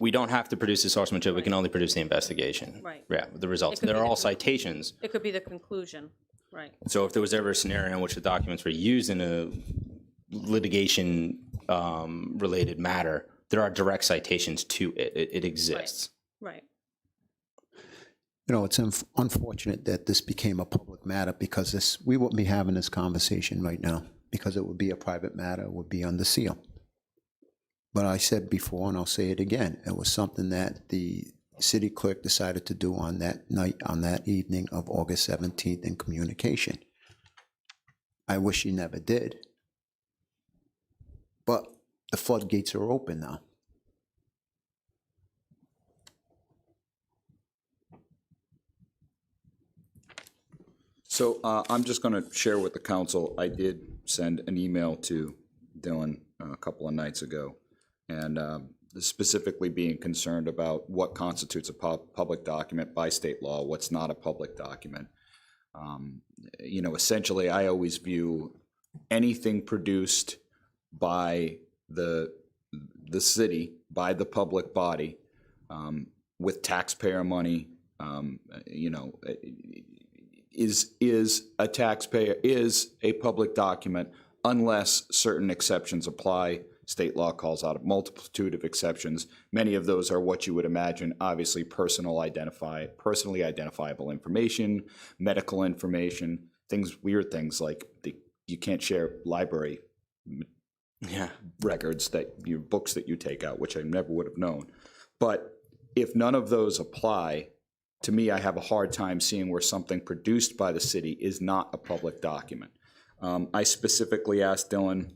We don't have to produce the source material. We can only produce the investigation.
Right.
Yeah, the results.
It could
They're
be the
all
conclusion.
citations.
It could be the conclusion, right?
So if there was ever a scenario in which the documents were used in a litigation related matter, there are direct citations to it. It exists.
Right.
You know, it's unfortunate that this became a public matter because we wouldn't be having this conversation right now because it would be a private matter, it would be under seal. But I said before, and I'll say it again, it was something that the city clerk decided to do on that night, on that evening of August 17th in communication. I wish she never did. But the floodgates are open now.
So I'm just going to share with the council, I did send an email to Dylan a couple of nights ago, and specifically being concerned about what constitutes a public document by state law, what's not a public document. You know, essentially, I always view anything produced by the city, by the public body, with taxpayer money, you know, is a taxpayer, is a public document unless certain exceptions apply. State law calls out a multitude of exceptions. Many of those are what you would imagine, obviously personally identifiable information, medical information, weird things like you can't share library records, books that you take out, which I never would have known. But if none of those apply, to me, I have a hard time seeing where something produced by the city is not a public document. I specifically asked Dylan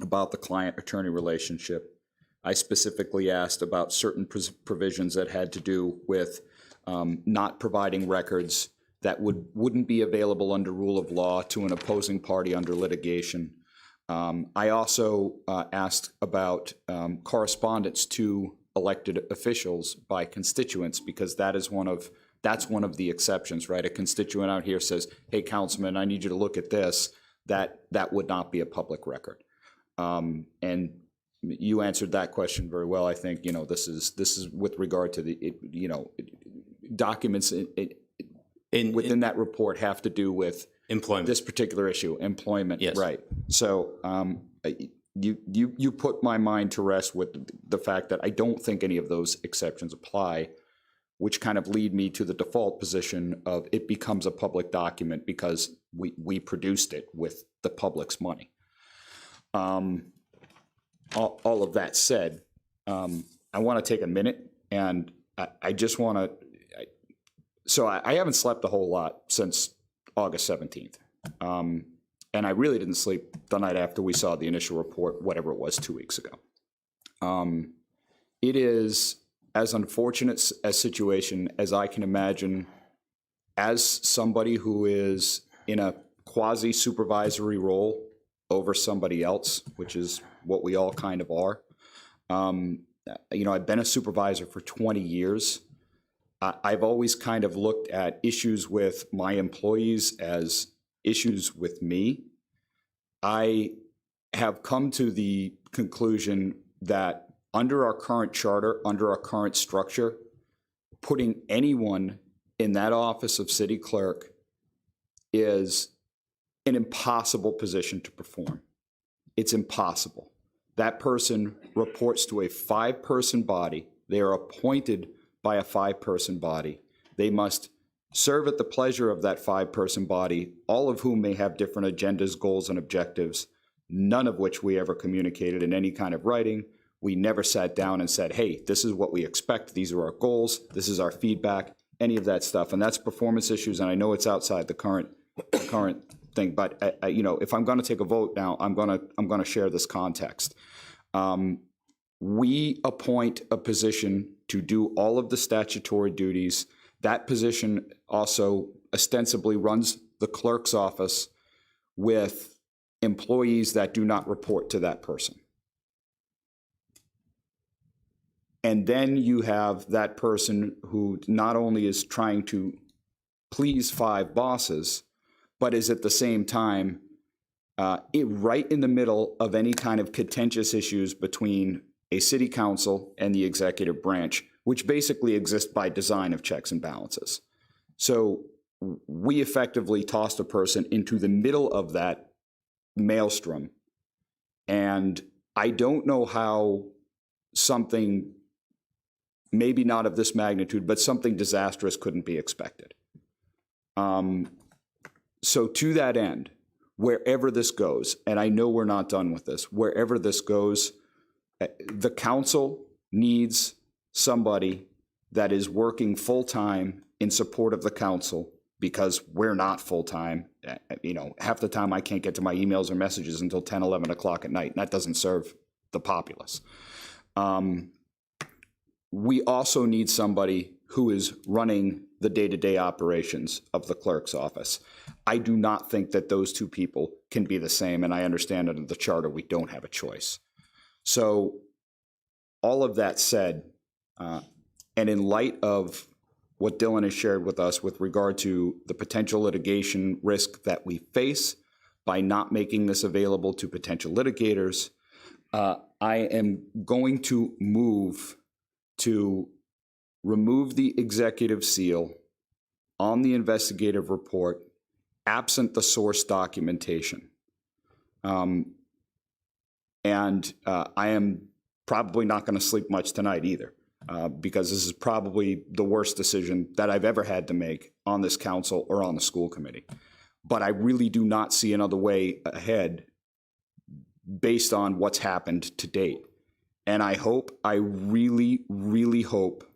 about the client-attorney relationship. I specifically asked about certain provisions that had to do with not providing records that wouldn't be available under rule of law to an opposing party under litigation. I also asked about correspondence to elected officials by constituents, because that's one of the exceptions, right? A constituent out here says, "Hey, councilman, I need you to look at this." That would not be a public record. And you answered that question very well. I think, you know, this is with regard to the, you know, documents within that report have to do with
employment.
This particular issue, employment.
Yes.
Right. So you put my mind to rest with the fact that I don't think any of those exceptions apply, which kind of lead me to the default position of it becomes a public document because we produced it with the public's money. All of that said, I want to take a minute, and I just want to, so I haven't slept a whole lot since August 17th. And I really didn't sleep the night after we saw the initial report, whatever it was, 2 weeks ago. It is as unfortunate a situation as I can imagine as somebody who is in a quasi-supervisory role over somebody else, which is what we all kind of are. You know, I've been a supervisor for 20 years. I've always kind of looked at issues with my employees as issues with me. I have come to the conclusion that under our current charter, under our current structure, putting anyone in that office of city clerk is an impossible position to perform. It's impossible. That person reports to a 5-person body. They are appointed by a 5-person body. They must serve at the pleasure of that 5-person body, all of whom may have different agendas, goals, and objectives, none of which we ever communicated in any kind of writing. We never sat down and said, hey, this is what we expect. These are our goals. This is our feedback, any of that stuff. And that's performance issues. And I know it's outside the current thing, but you know, if I'm going to take a vote now, I'm going to share this context. We appoint a position to do all of the statutory duties. That position also ostensibly runs the clerk's office with employees that do not report to that person. And then you have that person who not only is trying to please 5 bosses, but is at the same time right in the middle of any kind of contentious issues between a city council and the executive branch, which basically exist by design of checks and balances. So we effectively tossed a person into the middle of that maelstrom. And I don't know how something, maybe not of this magnitude, but something disastrous couldn't be expected. So to that end, wherever this goes, and I know we're not done with this, wherever this goes, the council needs somebody that is working full-time in support of the council, because we're not full-time. You know, half the time I can't get to my emails or messages until 10, 11 o'clock at night, and that doesn't serve the populace. We also need somebody who is running the day-to-day operations of the clerk's office. I do not think that those two people can be the same, and I understand under the charter we don't have a choice. So all of that said, and in light of what Dylan has shared with us with regard to the potential litigation risk that we face by not making this available to potential litigators, I am going to move to remove the executive seal on the investigative report absent the source documentation. And I am probably not going to sleep much tonight either, because this is probably the worst decision that I've ever had to make on this council or on the school committee. But I really do not see another way ahead based on what's happened to date. And I really, really hope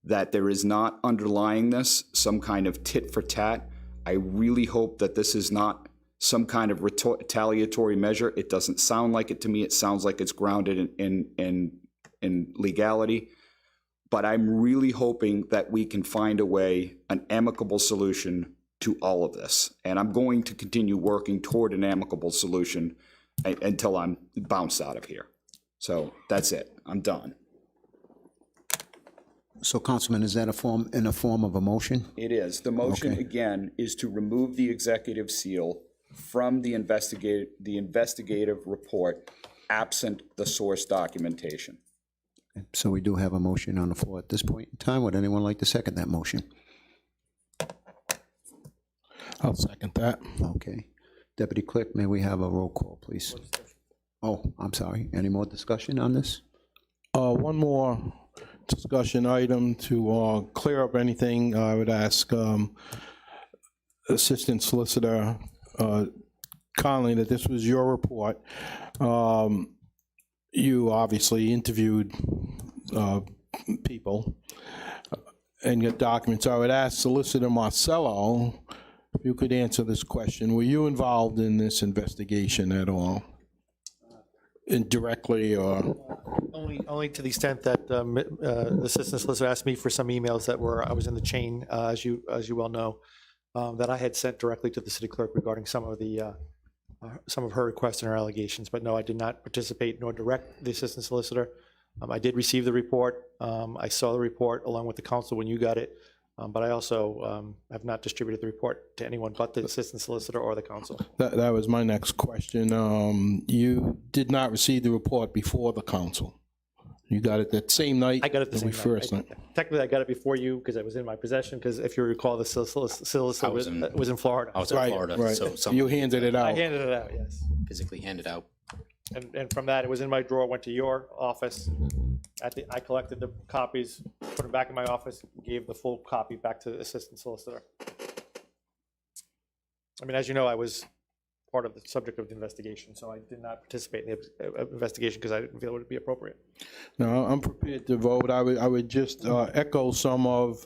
that there is not underlying this some kind of tit for tat. I really hope that this is not some kind of retaliatory measure. It doesn't sound like it to me. It sounds like it's grounded in legality. But I'm really hoping that we can find a way, an amicable solution to all of this. And I'm going to continue working toward an amicable solution until I'm bounced out of here. So that's it. I'm done.
So, Councilman, is that in a form of a motion?
It is. The motion, again, is to remove the executive seal from the investigative report absent the source documentation.
So we do have a motion on the floor at this point in time. Would anyone like to second that motion?
I'll second that.
Okay. Deputy Clerk, may we have a roll call, please? Oh, I'm sorry. Any more discussion on this?
One more discussion item to clear up anything. I would ask Assistant Solicitor Conley that this was your report. You obviously interviewed people and your documents. I would ask Solicitor Marcello if you could answer this question. Were you involved in this investigation at all? Indirectly or?
Only to the extent that the assistant solicitor asked me for some emails that I was in the chain, as you well know, that I had sent directly to the city clerk regarding some of her requests and her allegations. But no, I did not participate nor direct the assistant solicitor. I did receive the report. I saw the report along with the council when you got it. But I also have not distributed the report to anyone but the assistant solicitor or the council.
That was my next question. You did not receive the report before the council. You got it that same night?
I got it the same
first night.
Technically, I got it before you because it was in my possession, because if you recall, the solicitor was in Florida.
I was in Florida,
right.
so
You handed it out.
I handed it out, yes.
physically handed out.
And from that, it was in my drawer, went to your office. I collected the copies, put them back in my office, gave the full copy back to the assistant solicitor. I mean, as you know, I was part of the subject of the investigation, so I did not participate in the investigation because I didn't feel it would be appropriate.
No, I'm prepared to vote. I would just echo some of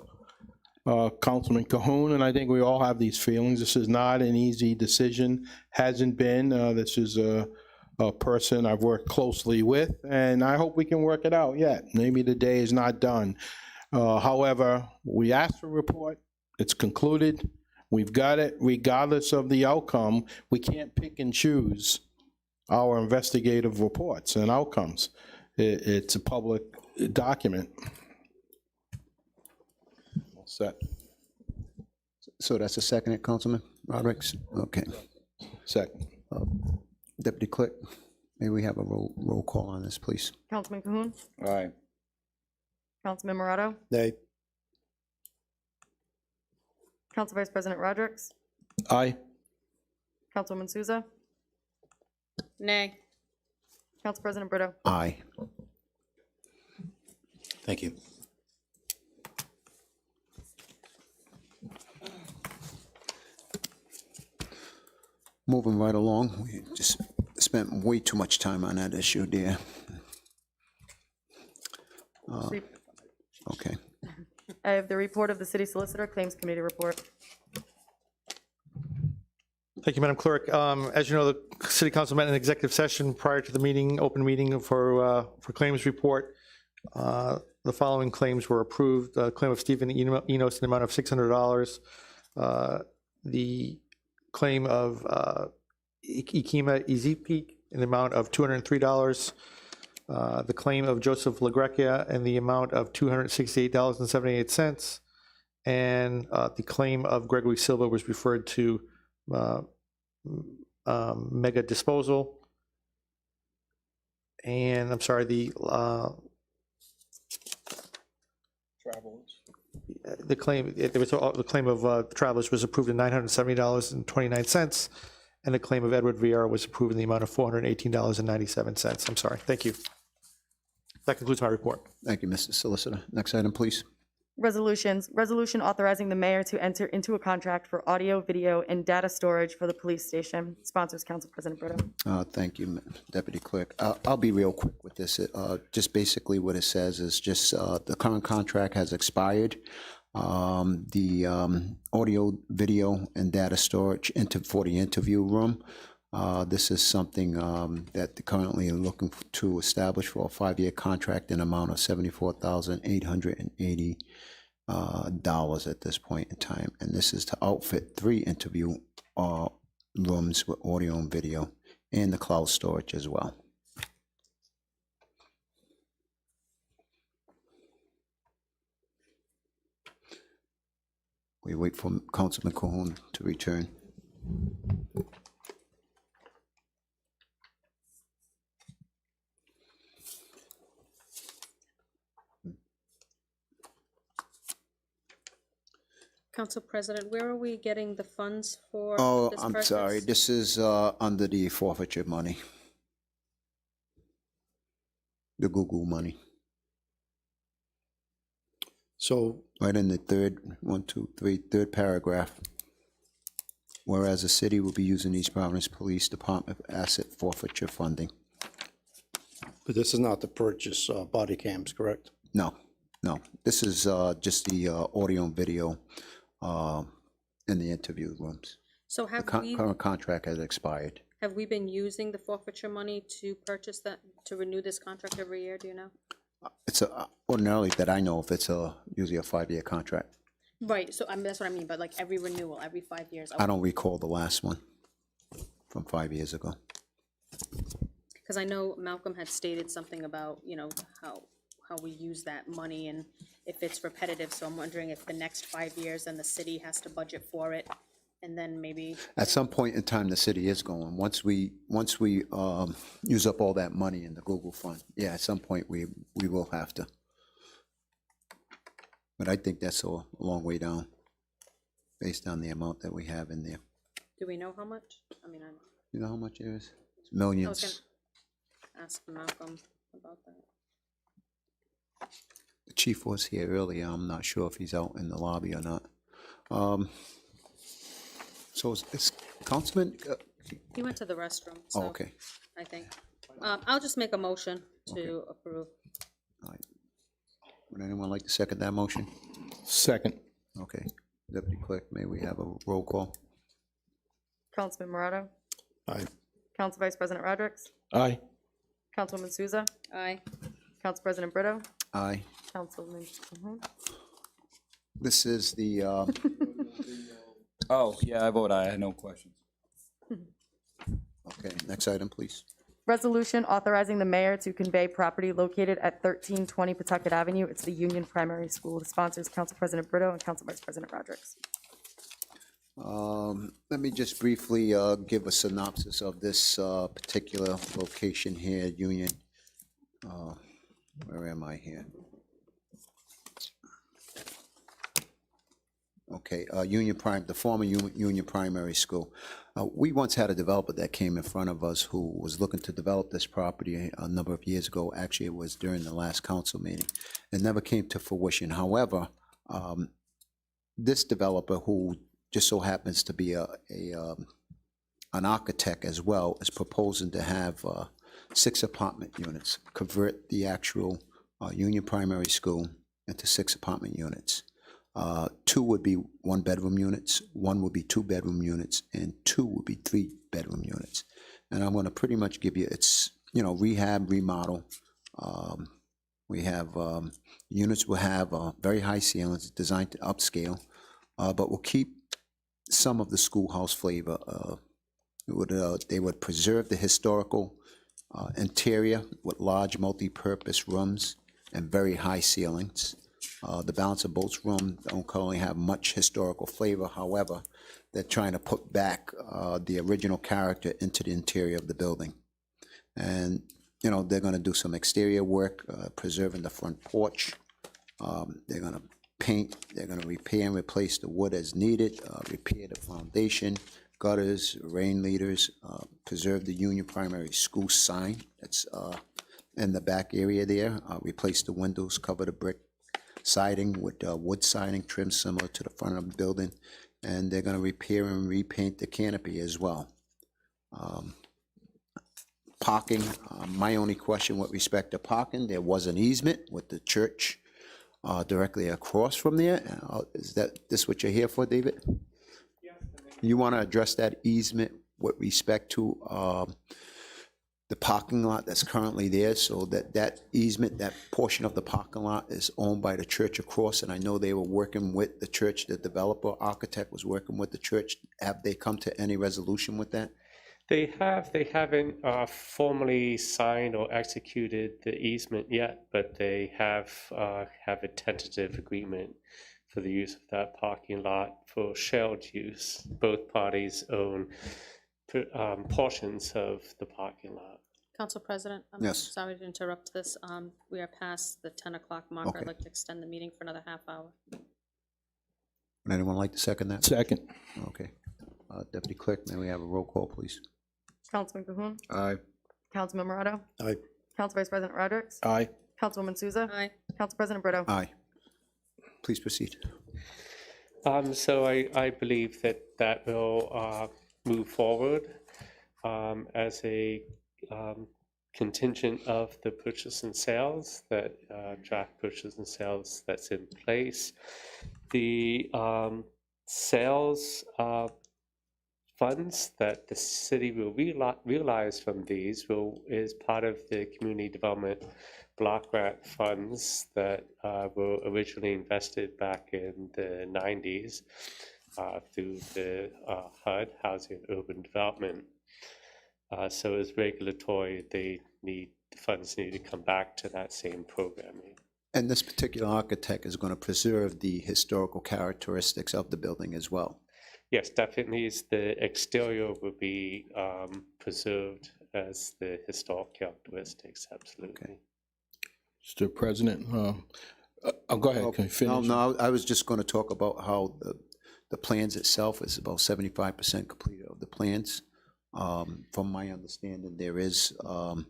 Councilman Cahoon, and I think we all have these feelings. This is not an easy decision, hasn't been. This is a person I've worked closely with, and I hope we can work it out yet. Maybe the day is not done. However, we asked for a report. It's concluded. We've got it. Regardless of the outcome, we can't pick and choose our investigative reports and outcomes. It's a public document. Set.
So that's a second, Councilman Rodericks? Okay.
Second.
Deputy Clerk, may we have a roll call on this, please?
Councilman Cahoon,
Aye.
Councilman Morato,
Nay.
Council Vice President Rodrick,
Aye.
Councilwoman Souza,
Nay.
Council President Brito.
Aye.
Thank you.
Moving right along, we just spent way too much time on that issue, dear. Okay.
I have the report of the city solicitor, claims committee report.
Thank you, Madam Clerk. As you know, the City Council met in executive session prior to the meeting, open meeting for claims report. The following claims were approved. Claim of Stephen Enos in the amount of $600. The claim of Ikema Izipik in the amount of $203. The claim of Joseph Lagrecchia in the amount of $268.78. And the claim of Gregory Silva was referred to Mega Disposal. And I'm sorry, the claim, there was the claim of Travelers was approved at $970.29, and the claim of Edward Vieira was approved in the amount of $418.97. I'm sorry. Thank you. That concludes my report.
Thank you, Mr. Solicitor. Next item, please.
Resolutions. Resolution authorizing the mayor to enter into a contract for audio, video, and data storage for the police station. Sponsors, Council President Brito.
Thank you, Deputy Clerk. I'll be real quick with this. Just basically what it says is just the current contract has expired. The audio, video, and data storage for the interview room. This is something that they're currently looking to establish for a 5-year contract in amount of $74,880 at this point in time. And this is to outfit 3 interview rooms with audio and video and the cloud storage as well. We wait for Councilman Cahoon to return.
Council President, where are we getting the funds for
Oh,
this
I'm
purchase?
sorry. This is under the forfeiture money. The Google money.
So
Right in the third paragraph. Whereas the city will be using East Providence Police Department asset forfeiture funding.
but this is not to purchase body cams, correct?
No. This is just the audio and video in the interview rooms.
So
The current contract has expired.
have we been using the forfeiture money to purchase that, to renew this contract every year, do you know?
It's ordinarily that I know if it's usually a 5-year contract.
Right, so that's what I mean, but like every renewal, every 5 years.
I don't recall the last one from 5 years ago.
Because I know Malcolm had stated something about, how we use that money and if it's repetitive, so I'm wondering if the next 5 years then the city has to budget for it, and then maybe,
At some point in time, the city is going, once we use up all that money in the Google fund, yeah, at some point we will have to. But I think that's a long way down, based on the amount that we have in there.
do we know how much? I mean,
You know how much it is? It's
I was
millions.
gonna ask Malcolm about that.
The chief was here earlier. I'm not sure if he's out in the lobby or not. So it's Councilman,
He went to the restroom,
oh,
so
okay.
I think. I'll just make a motion to approve.
All right. Would anyone like to second that motion?
Second.
Okay. Deputy Clerk, may we have a roll call?
Councilman Morato,
Aye.
Council Vice President Rodrick,
Aye.
Councilwoman Souza,
Aye.
Council President Brito,
Aye.
Councilman Cahoon.
This is the,
Oh, yeah, I vote aye. I had no questions.
okay, next item, please.
Resolution authorizing the mayor to convey property located at 1320 Pawtucket Avenue. It's the Union Primary School. The sponsors, Council President Brito and Council Vice President Rodrick.
Let me just briefly give a synopsis of this particular location here, Union. Where am I here? Okay, the former Union Primary School. We once had a developer that came in front of us who was looking to develop this property a number of years ago. Actually, it was during the last council meeting. It never came to fruition. However, this developer, who just so happens to be an architect as well, is proposing to have 6 apartment units, convert the actual Union Primary School into 6 apartment units. 2 would be 1-bedroom units, 1 would be 2-bedroom units, and 2 would be 3-bedroom units. And I'm going to pretty much give you, it's, rehab, remodel. We have units will have very high ceilings, designed to upscale, but will keep some of the schoolhouse flavor. They would preserve the historical interior with large multi-purpose rooms and very high ceilings. The balance of both rooms don't currently have much historical flavor. However, they're trying to put back the original character into the interior of the building. And, they're going to do some exterior work, preserving the front porch. They're going to paint, they're going to repair and replace the wood as needed, repair the foundation, gutters, rain leaders, preserve the Union Primary School sign that's in the back area there, replace the windows, cover the brick siding with wood siding trim similar to the front of the building, and they're going to repair and repaint the canopy as well. Parking, my only question with respect to parking, there was an easement with the church directly across from there. Is this what you're here for, David? You want to address that easement with respect to the parking lot that's currently there, so that easement, that portion of the parking lot is owned by the church across, and I know they were working with the church, the developer architect was working with the church. Have they come to any resolution with that?
They haven't formally signed or executed the easement yet, but they have a tentative agreement for the use of that parking lot for shared use. Both parties own portions of the parking lot.
Council President, I'm
Yes.
sorry to interrupt this. We are past the 10 o'clock mark.
Okay.
I'd like to extend the meeting for another half hour.
Would anyone like to second that?
Second.
Okay. Deputy Clerk, may we have a roll call, please?
Councilman Cahoon,
Aye.
Councilman Morato,
Aye.
Council Vice President Rodrick,
Aye.
Councilwoman Souza,
Aye.
Council President Brito.
Aye. Please proceed.
So I believe that will move forward as a contingent of the purchase and sales, that draft purchase and sales that's in place. The sales funds that the city will realize from these is part of the community development block grant funds that were originally invested back in the 90s through the HUD, Housing and Urban Development. So as regulatory, the funds need to come back to that same programming.
And this particular architect is going to preserve the historical characteristics of the building as well.
Yes, definitely. The exterior will be preserved as the historic characteristics, absolutely.
Mr. President, go ahead, can you finish?
No, I was just going to talk about how the plans itself is about 75% completed of the plans. From my understanding, there is a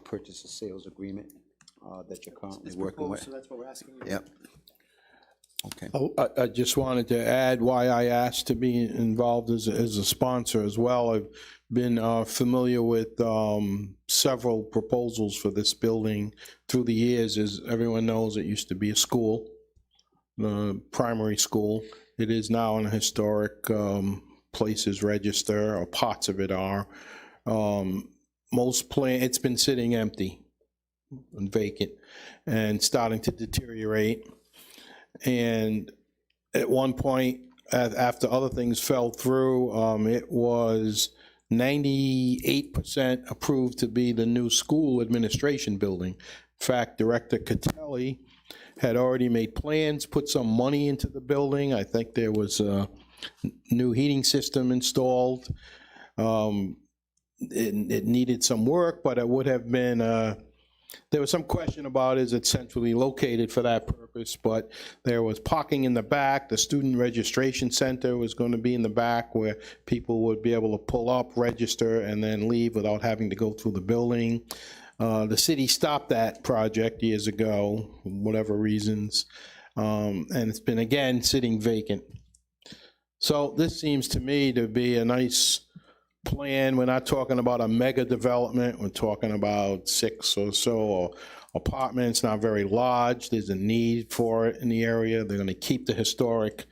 purchase and sales agreement that you're currently working with.
So that's what we're asking you.
Yep. Okay.
I just wanted to add why I asked to be involved as a sponsor as well. I've been familiar with several proposals for this building through the years. As everyone knows, it used to be a school, primary school. It is now in a historic places register, or parts of it are. It's been sitting empty and vacant and starting to deteriorate. And at one point, after other things fell through, it was 98% approved to be the new school administration building. In fact, Director Catelli had already made plans, put some money into the building. I think there was a new heating system installed. It needed some work, but it would have been, there was some question about is it centrally located for that purpose, but there was parking in the back. The student registration center was going to be in the back where people would be able to pull up, register, and then leave without having to go through the building. The city stopped that project years ago, for whatever reasons, and it's been, again, sitting vacant. So this seems to me to be a nice plan. We're not talking about a mega development. We're talking about 6 or so apartments, not very large. There's a need for it in the area. They're going to keep the historic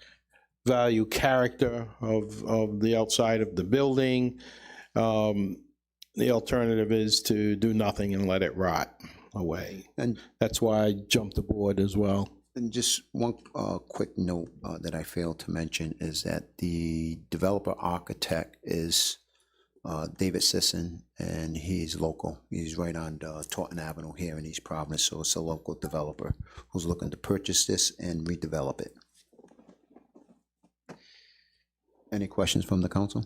value character of the outside of the building. The alternative is to do nothing and let it rot away. And that's why I jumped aboard as well.
And just one quick note that I failed to mention is that the developer architect is David Sisson, and he's local. He's right on Taunton Avenue here in East Providence, so it's a local developer who's looking to purchase this and redevelop it. Any questions from the council?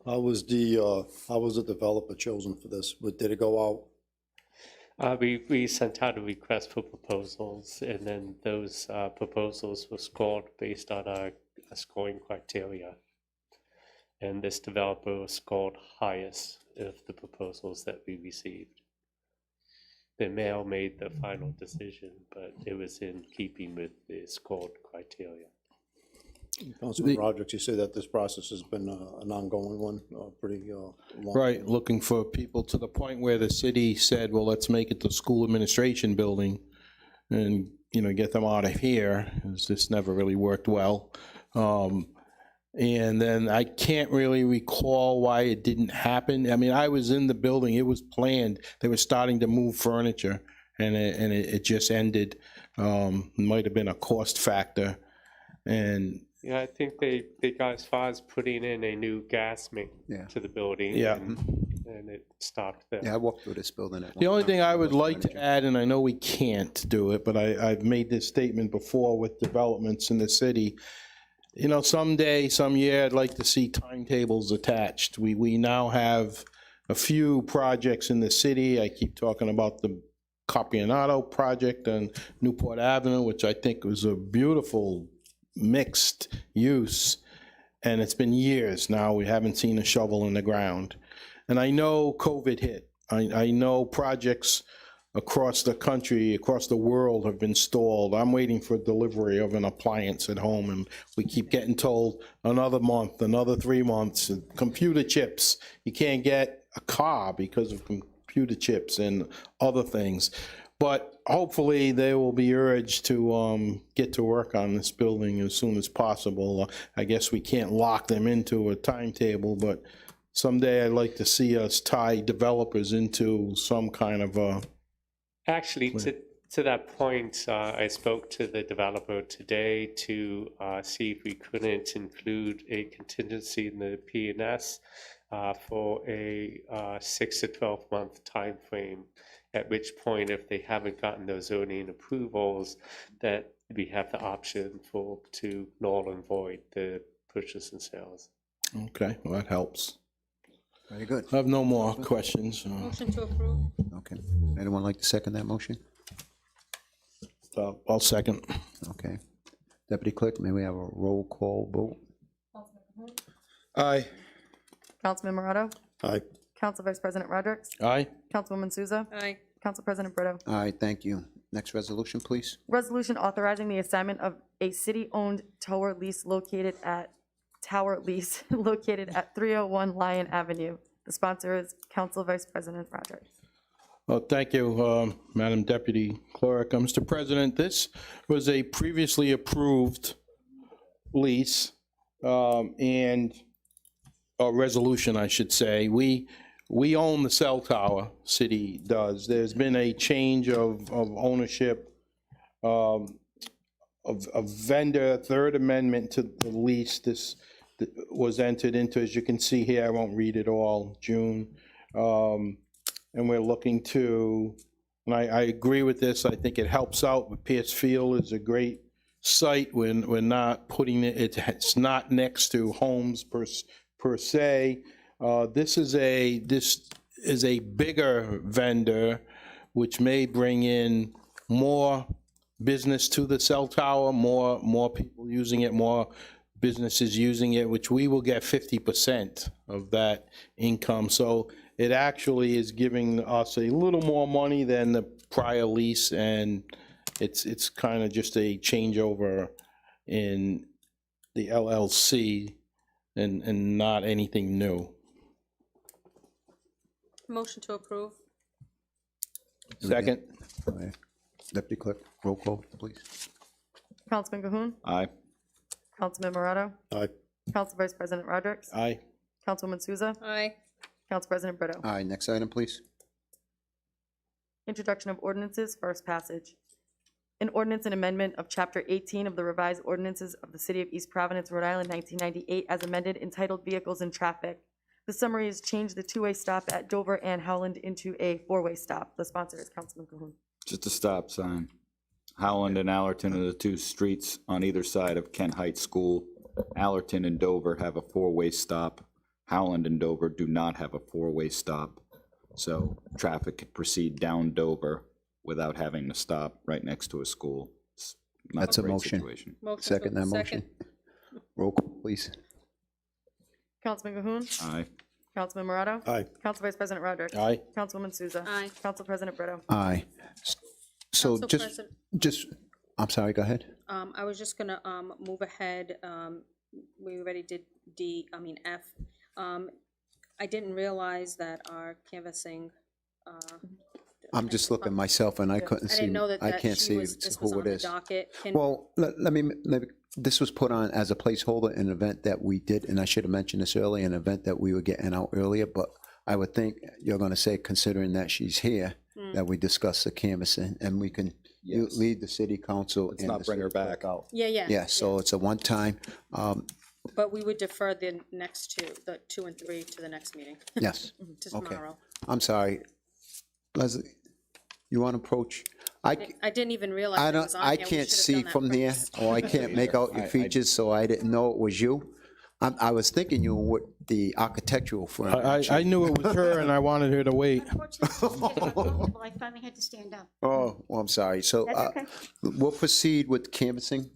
How was the developer chosen for this? Did it go out?
We sent out a request for proposals, and then those proposals were scored based on our scoring criteria. And this developer was scored highest of the proposals that we received. The mayor made the final decision, but it was in keeping with the scored criteria.
Councilman Rodrick, you say that this process has been an ongoing one, pretty long.
Right, looking for people to the point where the city said, well, let's make it the school administration building and, get them out of here. This never really worked well. And then I can't really recall why it didn't happen. I mean, I was in the building, it was planned. They were starting to move furniture, and it just ended. Might have been a cost factor. And
yeah, I think they got as far as putting in a new gas main to the building.
Yeah.
And it stopped there.
Yeah, I walked through this building.
The only thing I would like to add, and I know we can't do it, but I've made this statement before with developments in the city. Someday, some year, I'd like to see timetables attached. We now have a few projects in the city. I keep talking about the Capianato project on Newport Avenue, which I think was a beautiful mixed use. And it's been years now. We haven't seen a shovel in the ground. And I know COVID hit. I know projects across the country, across the world have been stalled. I'm waiting for delivery of an appliance at home, and we keep getting told another month, another 3 months. Computer chips, you can't get a car because of computer chips and other things. But hopefully they will be urged to get to work on this building as soon as possible. I guess we can't lock them into a timetable, but someday I'd like to see us tie developers into some kind of a...
Actually, to that point, I spoke to the developer today to see if we couldn't include a contingency in the P&S for a 6 to 12 month time frame. At which point, if they haven't gotten those zoning approvals, that we have the option to null and void the purchase and sales.
Okay, well, that helps.
Very good.
I have no more questions.
Motion to approve.
Okay. Anyone like to second that motion?
I'll second.
Okay. Deputy Clerk, may we have a roll call vote?
Aye.
Councilman Morato?
Aye.
Council Vice President Rodrick?
Aye.
Councilwoman Souza?
Aye.
Council President Brito?
Aye, thank you. Next resolution, please.
Resolution authorizing the assignment of a city-owned tower lease located at 301 Lyon Avenue. The sponsor is Council Vice President Rodrick.
Well, thank you, Madam Deputy Clerk. Mr. President, this was a previously approved lease and a resolution, I should say. We own the cell tower, city does. There's been a change of ownership of a vendor, third amendment to the lease. This was entered into, as you can see here, I won't read it all, June. And we're looking to And I agree with this. I think it helps out. Pierce Field is a great site when we're not putting it, it's not next to homes per se. This is a bigger vendor, which may bring in more business to the cell tower, more people using it, more businesses using it, which we will get 50% of that income. So it actually is giving us a little more money than the prior lease, and it's kind of just a changeover in the LLC and not anything new.
Motion to approve.
Second.
Deputy Clerk, roll call, please.
Councilman Cahoon?
Aye.
Councilman Morato?
Aye.
Council Vice President Rodrick?
Aye.
Councilwoman Souza?
Aye.
Council President Brito?
Aye, next item, please.
Introduction of ordinances, first passage. An ordinance and amendment of Chapter 18 of the revised ordinances of the City of East Providence, Rhode Island, 1998, as amended, entitled Vehicles and Traffic. The summary is change the two-way stop at Dover and Howland into a four-way stop. The sponsor is Councilman Cahoon.
Just a stop sign. Howland and Allerton are the two streets on either side of Kent Heights School. Allerton and Dover have a four-way stop. Howland and Dover do not have a four-way stop. So traffic could proceed down Dover without having to stop right next to a school. It's not
That's a
great
motion.
situation.
Second that motion. Roll call, please.
Councilman Cahoon?
Aye.
Councilman Morato?
Aye.
Council Vice President Rodrick?
Aye.
Councilwoman Souza?
Aye.
Council President Brito?
Aye. So
Council
just,
President.
I'm sorry, go ahead.
I was just gonna move ahead. We already did F. I didn't realize that our canvassing.
I'm just looking myself and I couldn't
I
see,
didn't know that
I
that
can't
she
see
was- this
who
was
it
on the
is.
docket. Can-
Well, let me, maybe, this was put on as a placeholder in an event that we did, and I should have mentioned this earlier, an event that we were getting out earlier, but I would think you're gonna say, considering that she's here, that we discuss the canvassing, and we can lead the city council.
Let's
and
not
the
bring her
city clerk
back.
out.
Yeah.
Yeah, so it's a one-time,
But we would defer the next two, the 2 and 3, to the next meeting.
yes.
To
Okay.
tomorrow.
I'm sorry. Leslie, you want to approach?
I didn't even realize
I
it
don't,
was on
I
here. We
can't
should have
see
done that
from there,
first.
or I can't make out your features, so I didn't know it was you. I was thinking you were with the architectural firm.
I knew it was her and I wanted her to wait.
I finally had to stand up.
Oh, well, I'm sorry. So
That's okay.
we'll proceed with canvassing.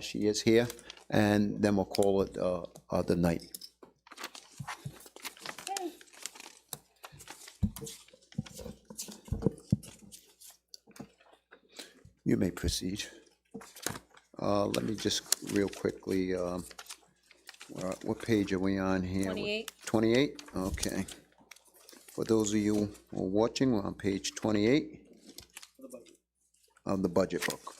She is here, and then we'll call it the night. You may proceed. Let me just real quickly, what page are we on here?
28.
28, okay. For those of you who are watching, we're on page 28 of the budget book.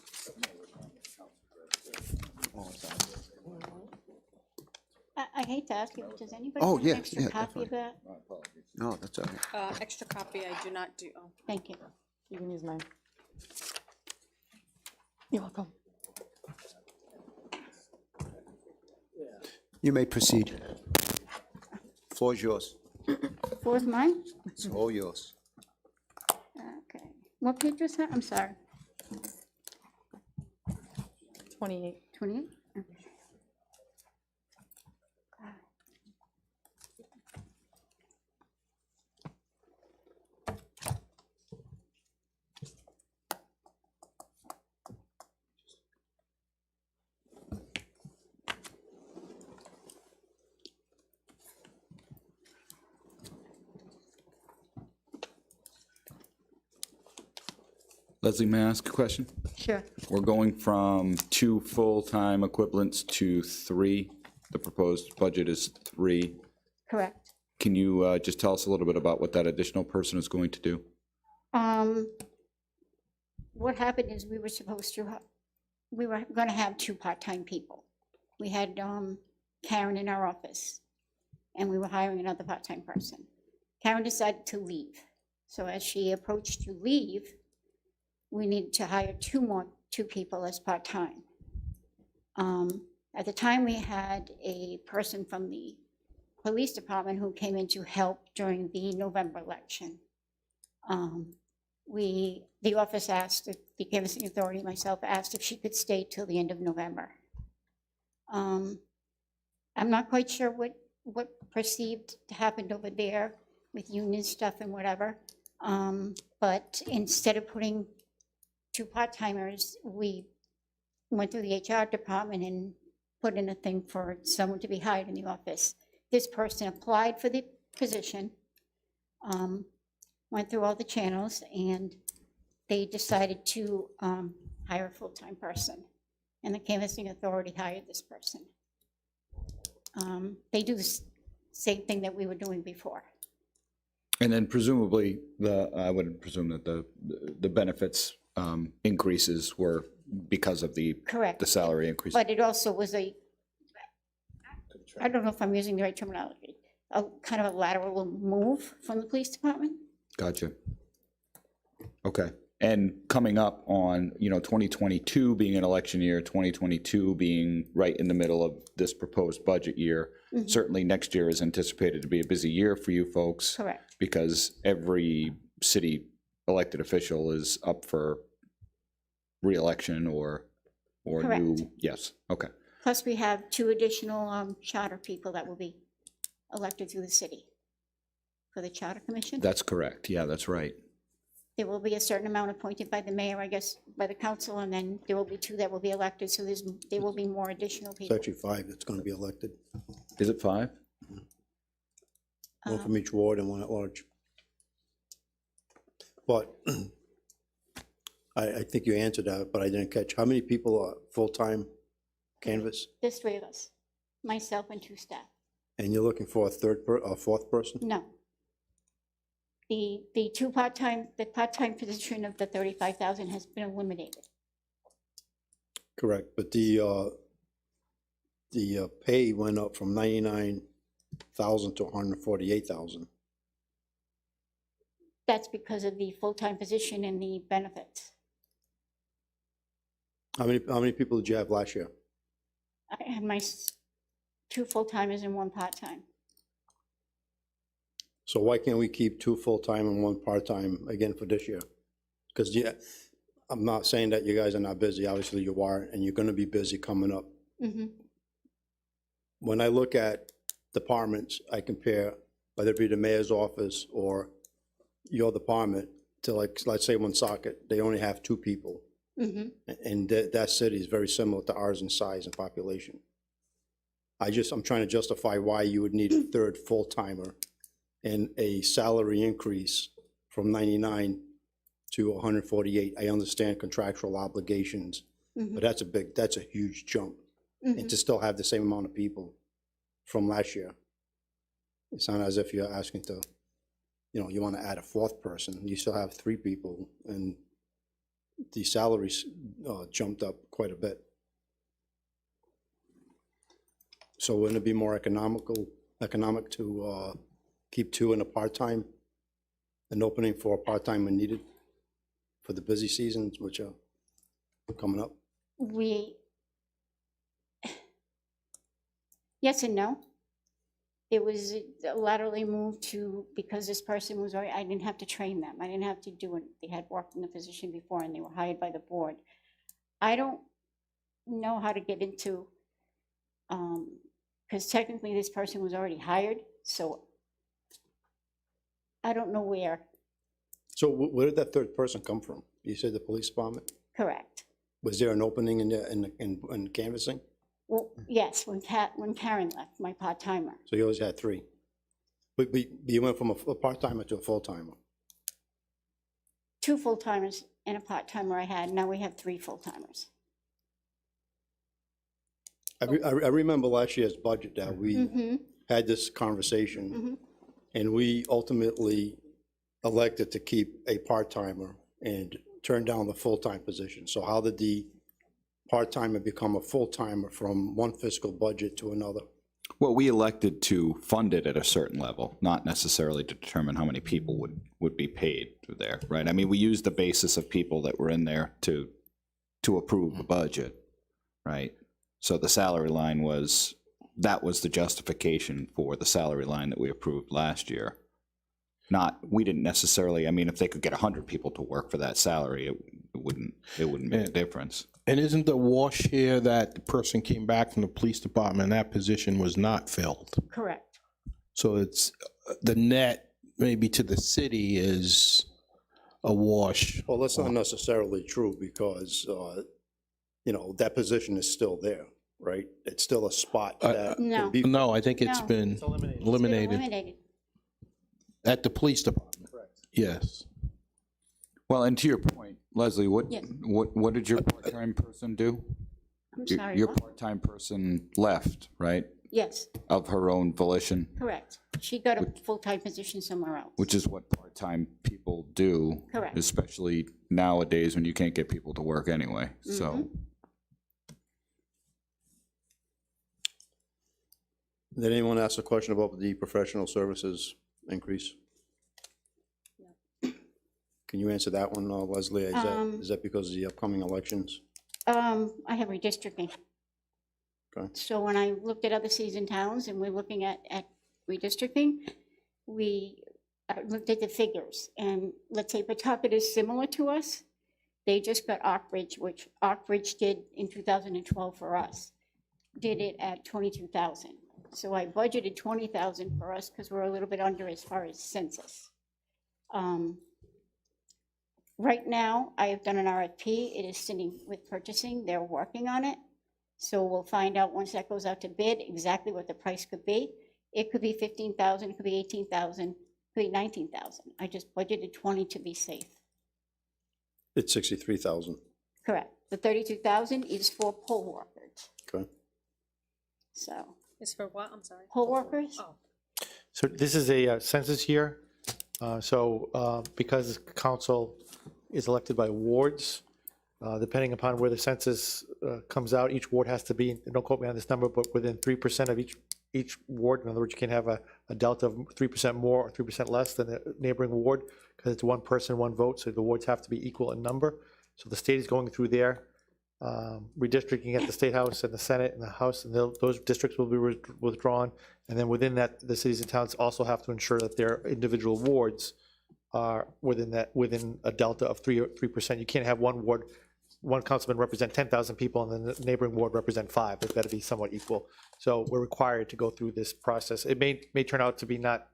I hate to ask you, but does anybody
Oh,
have an
yes,
extra
yeah,
copy of that?
No, that's all right.
Extra copy I do not do. Oh.
Thank you.
You can use mine. You're welcome.
You may proceed. Floor is yours.
Fourth mine?
It's all yours.
Okay. What page was that? I'm sorry.
28.
28? Okay.
Leslie, may I ask a question?
Sure.
We're going from 2 full-time equivalents to 3. The proposed budget is 3.
Correct.
Can you just tell us a little bit about what that additional person is going to do?
What happened is we were going to have 2 part-time people. We had Karen in our office, and we were hiring another part-time person. Karen decided to leave. So as she approached to leave, we needed to hire 2 people as part-time. At the time, we had a person from the police department who came in to help during the November election. the office asked, the canvassing authority, myself, asked if she could stay till the end of November. I'm not quite sure what perceived happened over there with union stuff and whatever. But instead of putting 2 part-timers, we went through the HR department and put in a thing for someone to be hired in the office. This person applied for the position, went through all the channels, and they decided to hire a full-time person. And the canvassing authority hired this person. They do the same thing that we were doing before.
And then presumably, I would presume that the benefits increases were because of the
Correct.
the salary increase.
But it also was I don't know if I'm using the right terminology, a kind of a lateral move from the police department.
Gotcha. Okay. And coming up on, 2022 being an election year, 2022 being right in the middle of this proposed budget year, certainly next year is anticipated to be a busy year for you folks.
Correct.
Because every city elected official is up for reelection or
Correct.
new. Yes. Okay.
Plus, we have 2 additional charter people that will be elected through the city for the Charter Commission.
That's correct. Yeah, that's right.
There will be a certain amount appointed by the mayor, I guess, by the council, and then there will be 2 that will be elected, so there will be more additional
It's
people.
actually 5 that's going to be elected.
Is it 5?
One from each ward and 1 at large. But I think you answered that, but I didn't catch. How many people are full-time canvass?
There's 3 of us, myself and 2 staff.
And you're looking for a 4th person?
No. The 2 part-time, the part-time position of the 35,000 has been eliminated.
Correct, but the pay went up from 99,000 to 148,000.
That's because of the full-time position and the benefits.
How many people did you have last year?
I had my 2 full-timers and 1 part-time.
So why can't we keep 2 full-time and 1 part-time again for this year? Because I'm not saying that you guys are not busy, obviously you are, and you're gonna be busy coming up. When I look at departments, I compare whether it be the mayor's office or your department to, like, let's say Woonsocket, they only have 2 people. And that city is very similar to ours in size and population. I'm trying to justify why you would need a 3rd full-timer and a salary increase from 99 to 148. I understand contractual obligations, but that's a huge jump. And to still have the same amount of people from last year. It's not as if you're asking to, you want to add a 4th person. You still have 3 people, and the salaries jumped up quite a bit. So wouldn't it be more economic to keep 2 in a part-time, an opening for a part-time when needed for the busy seasons, which are coming up?
Yes and no. It was laterally moved to, because this person was already, I didn't have to train them. I didn't have to do it. They had worked in the position before and they were hired by the board. I don't know how to get into, because technically this person was already hired, so I don't know where.
So where did that 3rd person come from? You said the police department?
Correct.
Was there an opening in canvassing?
Well, yes, when Karen left, my part-timer.
So you always had 3. But you went from a part-timer to a full-timer.
2 full-timers and a part-timer I had. Now we have 3 full-timers.
I remember last year's budget that we had this conversation, and we ultimately elected to keep a part-timer and turn down the full-time position. So how did the part-timer become a full-timer from one fiscal budget to another?
Well, we elected to fund it at a certain level, not necessarily to determine how many people would be paid there, right? I mean, we used the basis of people that were in there to approve the budget, right? So the salary line that was the justification for the salary line that we approved last year. we didn't necessarily, I mean, if they could get 100 people to work for that salary, it wouldn't make a difference.
And isn't the wash here that the person came back from the police department, and that position was not filled?
Correct.
So it's, the net maybe to the city is a wash.
Well, that's not necessarily true because, that position is still there, right? It's still a spot that
No.
can be.
No, I think it's
No.
been
It's been
eliminated
eliminated.
at the police department. Yes.
Well, and to your point, Leslie,
Yes.
what did your part-time person do?
I'm
Your-
sorry,
Your
what?
part-time person left, right?
Yes,
Of her own volition,
correct. She got a full-time position somewhere else.
which is what part-time people do.
Correct.
Especially nowadays when you can't get people to work anyway, so.
Did anyone ask a question about the professional services increase? Can you answer that one, Leslie? Is that because of the upcoming elections?
I have redistricting.
Okay.
So when I looked at other cities and towns and we're looking at redistricting, we looked at the figures. And let's say Pawtucket is similar to us. They just got Oakridge, which Oakridge did in 2012 for us, did it at 22,000. So I budgeted 20,000 for us because we're a little bit under as far as census. Right now, I have done an RFP. It is sitting with purchasing. They're working on it. So we'll find out once that goes out to bid exactly what the price could be. It could be 15,000, it could be 18,000, it could be 19,000. I just budgeted 20 to be safe.
It's 63,000.
Correct. The 32,000 is for poll workers.
Okay.
So,
It's for what? I'm sorry.
poll workers?
Oh.
So this is a census year. Because council is elected by wards, depending upon where the census comes out, each ward has to be, don't quote me on this number, but within 3% of each ward. In other words, you can't have a delta of 3% more or 3% less than the neighboring ward, because it's one person, one vote, so the wards have to be equal in number. So the state is going through their redistricting at the State House and the Senate and the House, and those districts will be withdrawn. And then within that, the cities and towns also have to ensure that their individual wards are within a delta of 3%. You can't have one councilman represent 10,000 people and then the neighboring ward represent 5. They've got to be somewhat equal. So we're required to go through this process. It may turn out to be not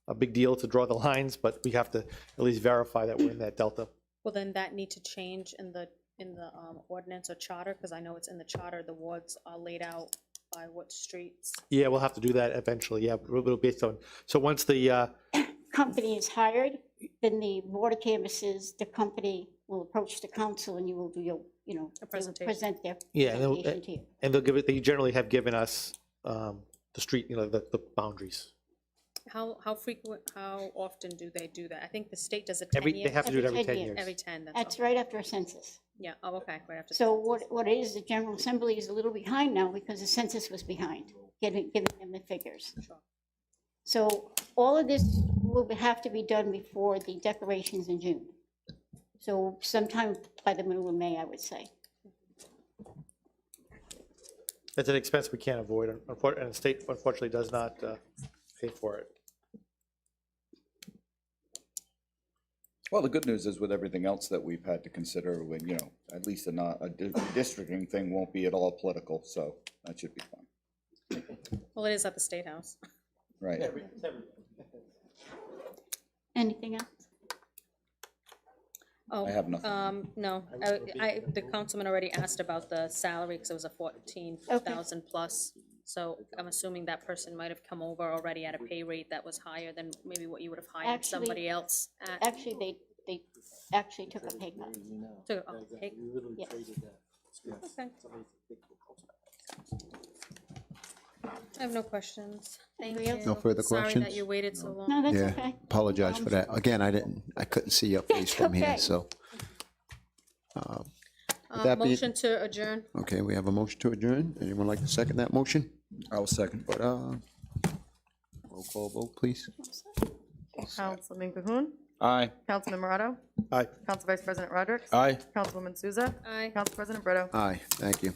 a big deal to draw the lines, but we have to at least verify that we're in that delta.
Will then that need to change in the ordinance or charter? Because I know it's in the charter, the wards are laid out by what streets.
Yeah, we'll have to do that eventually. Yeah, it'll based on, so once the,
Company is hired, then the board of canvassers, the company will approach the council and you will do your, they will present their
yeah,
presentation to you.
and they'll give it, they generally have given us the street, the boundaries.
How frequent, how often do they do that? I think the state does it 10 years.
They have to do it every 10 years.
Every 10,
That's
all.
right after a census.
Yeah, oh, okay, right after.
So what it is, the General Assembly is a little behind now because the census was behind, giving them the figures.
Sure.
So all of this will have to be done before the declarations in June. So sometime by the middle of May, I would say.
It's an expense we can't avoid, and the state unfortunately does not pay for it.
Well, the good news is with everything else that we've had to consider, when, at least a districting thing won't be at all political, so that should be fine.
Well, it is at the State House.
Right.
Anything else?
Oh,
I have nothing.
No, the councilman already asked about the salary, because it was a 14,000 plus. So I'm assuming that person might have come over already at a pay rate that was higher than maybe what you would have hired somebody else at.
Actually, they actually took a pay cut.
Pay?
Yes.
Okay. I have no questions. Thank you.
No further
Sorry
questions?
that you waited so long.
No, that's
Yeah,
okay.
apologize for that. Again, I couldn't see your face from here,
okay.
so. With that being-
Motion to adjourn.
Okay, we have a motion to adjourn. Anyone like to second that motion?
I'll second.
Roll call vote, please.
Councilman Cahoon.
Aye.
Councilman Morato.
Aye.
Council Vice President Rodrick.
Aye.
Councilwoman Souza.
Aye.
Council President Brito.
Aye, thank you.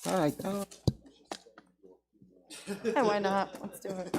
All right.
Yeah, why not? Let's do it.